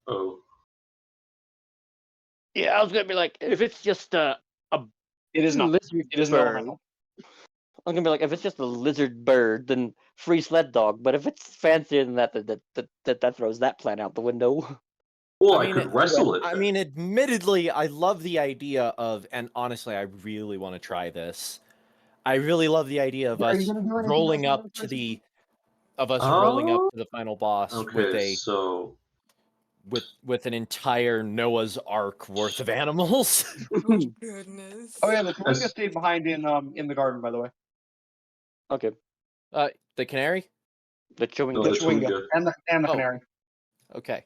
Oh. Yeah, I was gonna be like, if it's just a It is not. lizard It is an bird, elemental. I'm gonna be like, if it's just a lizard bird, then free sled dog. But if it's fancier than that, that throws that plan out the window. Well, I I mean, could wrestle it. I then. mean, admittedly, I love the idea of, and honestly, I really want to try this. I really love the idea of Are you us gonna do anything rolling else up with to this? the final boss Okay, so with an entire Noah's Ark worth of animals. Oh goodness. Oh yeah, the Chewinga As- stayed behind in the garden, by the way. Okay. The canary. The chewing. No, The the Chewinga Chewinga. and the Oh. canary. Okay.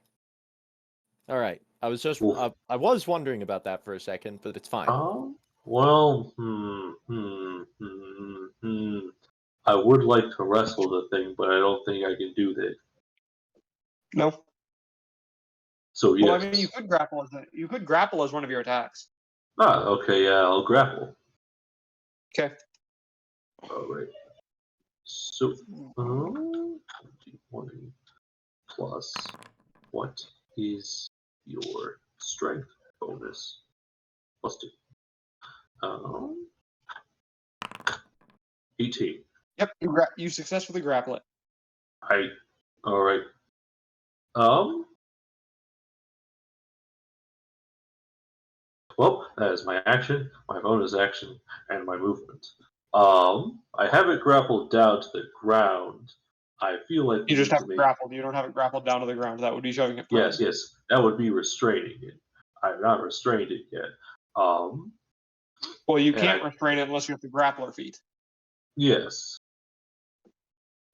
All right. I was just Oof. I was wondering about that for a second, but it's fine. Well, I would like to wrestle the thing, but I don't think I can do that. No. So yes. Well, I mean, you could grapple as one of your attacks. Okay, yeah, I'll grapple. Okay. All right. So, 20 plus what is your strength bonus? Plus 2. 18. Yep. You successfully grapple it. All right. Well, that is my action, my bonus action, and my movement. I have it grappled down to the ground. I feel like You just need have to it make- grappled. You don't have it grappled down to the ground. That would be shoving it. Yes, prone. yes, that would be restraining it. I've not restrained it yet. Well, you and can't restrain it unless you have the grappler feet. Yes,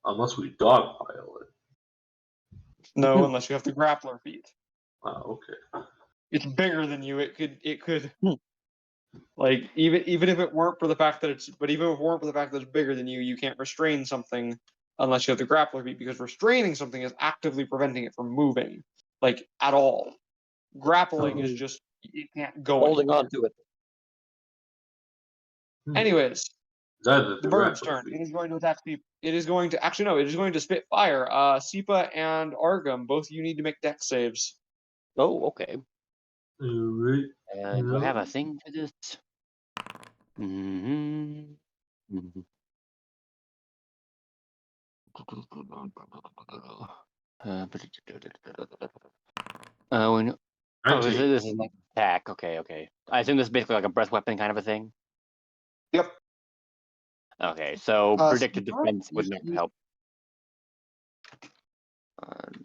unless we dogpile it. No, unless you have the grappler feet. Okay. It's bigger than you. It could. Like even if it weren't for the fact that it's bigger than you can't restrain something unless you have the grappler beat, because restraining something is actively preventing it from moving, like at all. Grappling is just it can't go Holding anywhere. on to it. Anyways, Either the the bird's grappler turn. beat. It is going to attack people. It is going to actually no. It is going to spit fire. Sipa and Argum, both of you need to make dex saves. Oh, okay. Alright. Do I have a thing for this? Mm-hmm. We know. Oh, this is like attack. Okay. I assume this is basically like a breath weapon kind of a thing. Yep. Okay, so predicted Sipa, defense would not help.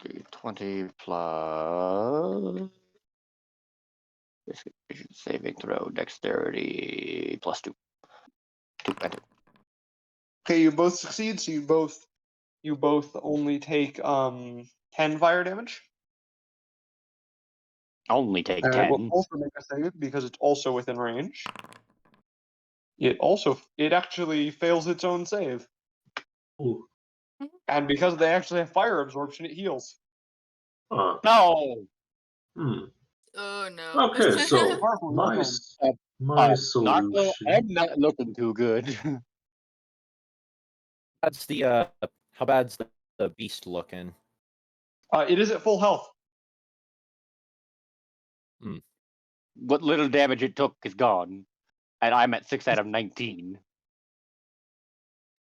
D20 plus saving throw, dexterity plus 2. 2 enter. Okay, you both succeed, so you both only take 10 fire damage. Only take And it will 10. also make a save because it's also within range. It actually fails its own save. Ooh. And because they actually have fire absorption, it heals. No! Oh no. Okay, so Marvel, your my turn. my Not well, solution. I'm not looking too good. That's the how bad's the beast looking? It is at full health. What little damage it took is gone. And I'm at 6 out of 19.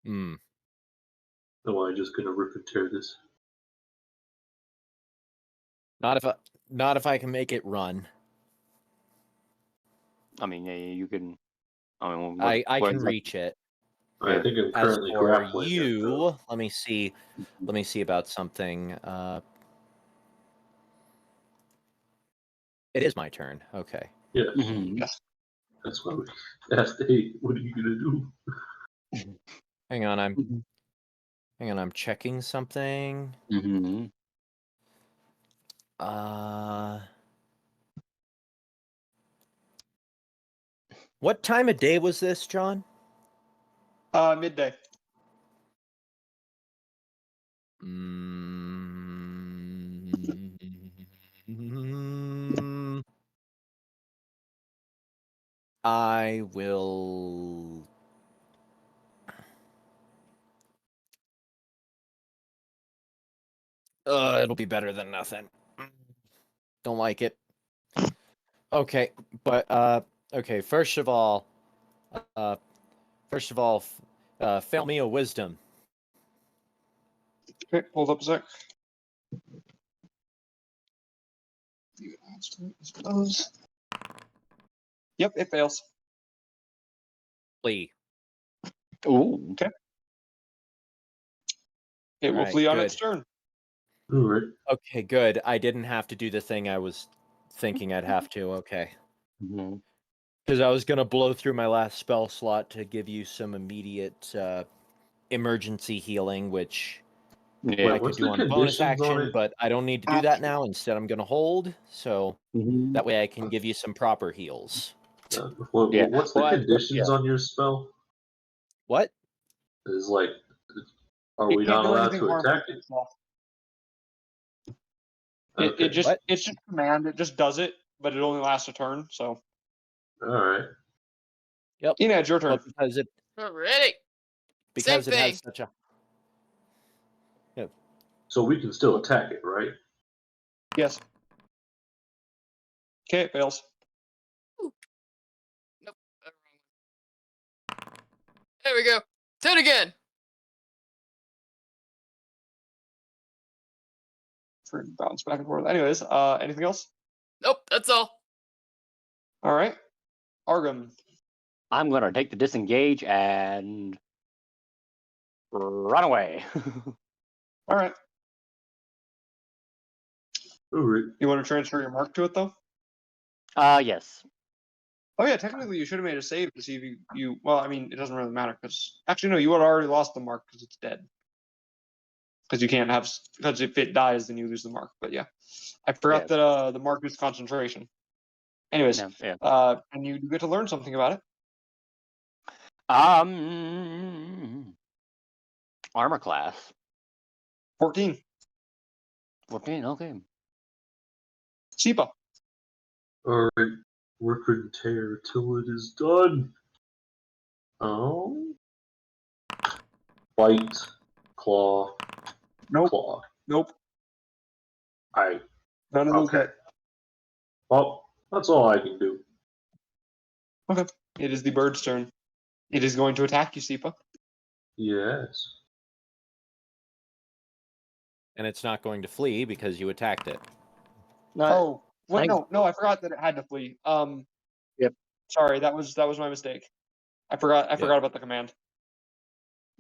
Hmm. Oh, I'm just gonna rip and tear this. Not if I can make it run. I mean, yeah, you can. I mean, I what can exactly- reach it. I think I'm As currently for grappling it, though. you, let me see about something. It is my turn. Okay. Yeah, Mhm. that's why we asked. Hey, what are you gonna do? Hang on, Mhm. I'm checking something. Mhm. What time of day was this, John? Midday. I will. It'll be better than nothing. Don't like it. Okay, but okay. First of all, fail me a wisdom. Okay, hold up a sec. Yep, it fails. Flee. Ooh. Okay. It will Alright, flee on good. its turn. All right. Okay, good. I didn't have to do the thing I was thinking I'd have to. Okay. Mhm. Because I was going to blow through my last spell slot to give you some immediate emergency healing, which Yeah. I could what's do the on a bonus conditions on action, it? but I don't need to do that now. Instead, I'm going to hold, so Mhm. that way I can give you some proper heals. Yeah. What's the Well, conditions on your spell? What? Is like, are It we can't not do allowed anything to harmful attack to it? itself. Okay. What? It's just command. It just does it, but it only lasts a turn. So, All right. Yep. Ina, it's your turn. But because it Alrighty. Same has thing. such a So we can still attack it, right? Yes. Okay, it fails. Nope. Wrong one. There we go. 10 again. For bounce back and forth. Anyways, anything else? Nope. That's all. All right, Argum. I'm gonna take the disengage and run away. All right. All right. You want to transfer your mark to it though? Yes. Oh yeah, technically you should have made a save to see if you. Well, I mean, it doesn't really matter because actually no, you would have already lost the mark because it's dead. Because you can't have because if it dies, then you lose the mark. But yeah, I forgot Yes. that the mark is concentration. Anyways, Yeah. and you get to learn something about it. Armor class. 14. 14, okay. Sipa. Alright, rip and tear till it is done. Bite, claw, Nope. claw. Nope. I None of those okay. hit. Well, that's all I can do. Okay. It is the bird's turn. It is going to attack you, Sipa. Yes. And it's not going to flee because you attacked it. No, Oh, wait, thank- no, I forgot that it had to flee. Yep. Sorry, that was my mistake. I forgot about the command.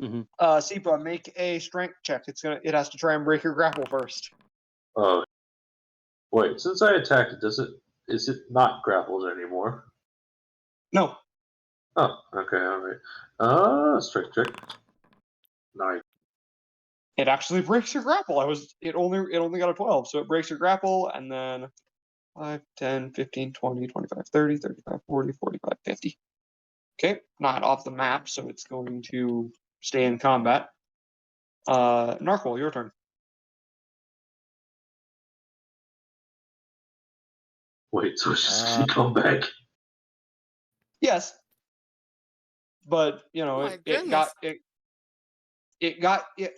Mhm. Sipa, make a strength check. It has to try and break your grapple first. Wait, since I attacked it, is it not grappled anymore? No. Oh, okay, alright. Strength check. 9. It actually breaks your grapple. It only got a 12, so it breaks your grapple, and then 5, 10, 15, 20, 25, 30, 35, 40, 45, 50. Okay, not off the map, so it's going to stay in combat. Narquil, your turn. Wait, so it's just gonna come back? Yes. But, Oh my it goodness.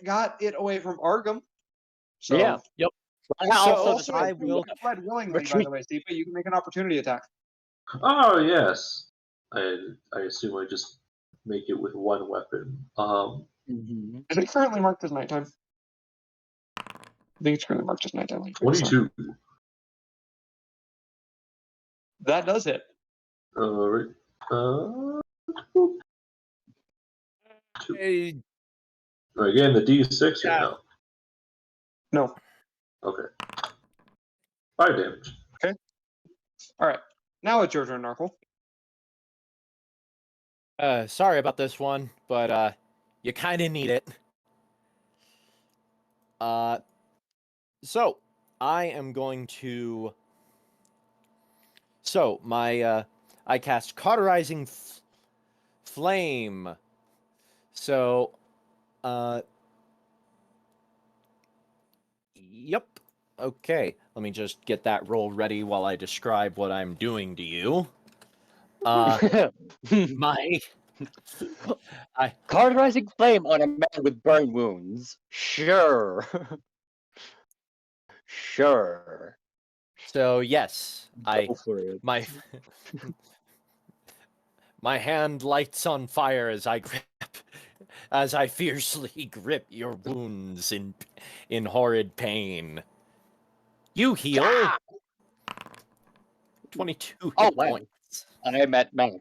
got it away from Arkham. So Yeah. Yep. I So also also, I if you will fled willingly, by retreat. the way, Steve, you can make an opportunity attack. Oh, yes. I assume I just make it with one weapon. Mhm. Is it currently marked as nighttime? I think it's currently marked as nighttime. 22. That does hit. Alright. 2. Again, the D6 or no? No. Okay. 5 damage. All right. Now it's your turn, Narquil. sorry about this one, but you kind of need it. So I am going to. So my I cast Cauterizing Flame. So, yep. Okay, let me just get that roll ready while I describe what I'm doing to you. My Cauterizing flame on a man with burn wounds. Sure. Sure. So yes, Go for it. my my hand lights on fire as I fiercely grip your wounds in horrid pain. You heal Ah! 22 Oh, hit wow. points. I'm at max.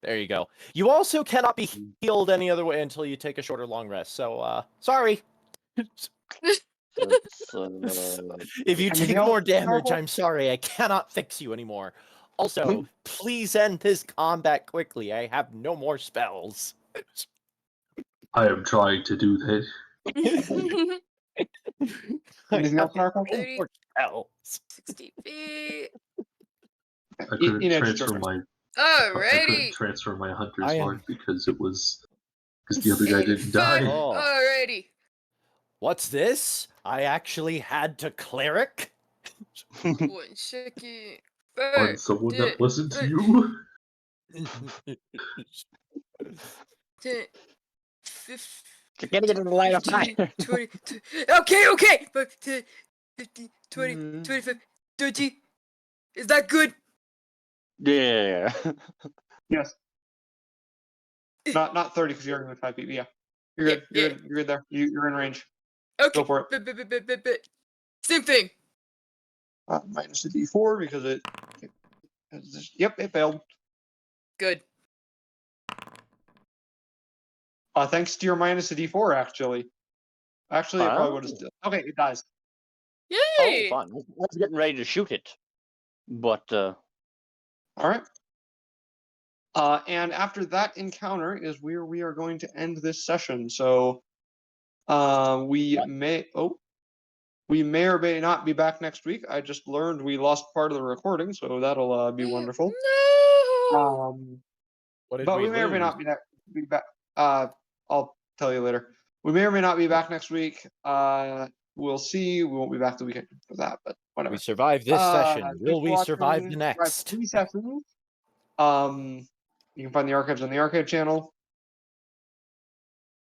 There you go. You also cannot be healed any other way until you take a short or long rest. So, sorry. If you Anything take else, more damage, Narquil? I'm sorry. I cannot fix you ananymore. Also, please end this combat quickly. I have no more spells. I am trying to do that. Anything else, Narquil? No more spells. 60 feet. I couldn't Enid, it's your transfer turn. my Alrighty. hunter's I am- mark because the other guy didn't 85. die. Oh. Alrighty. What's this? I actually had to cleric? 1 second. On someone that wasn't you. 10, 15, You're getting into the line of fire. 20. Okay. 5, 10, 15, 20, 25, 30. Is that good? Yeah. Yes. Not 30 because you're with 5 feet. Yeah. You're good. Yeah. You're good there. You're in range. Okay. Go for it. Same thing. Minus a D4 because Yep, it failed. Good. Thanks to your minus a D4, actually. Actually, it probably would have still. Okay, it dies. Yay! Oh, fun. I was getting ready to shoot it. But, All right. And after that encounter is where we are going to end this session. So, we What? may. Oh, We may or may not be back next week. I just learned we lost part of the recording, so that'll be wonderful. No. What did But we we may or may lose? not be back. I'll tell you later. We may or may not be back next week. We'll see. We won't be back the weekend for that, but whatever. We survived this session. Thanks Will for we survive watching. the Right, next? 3 sessions. You can find the archives on the archive channel.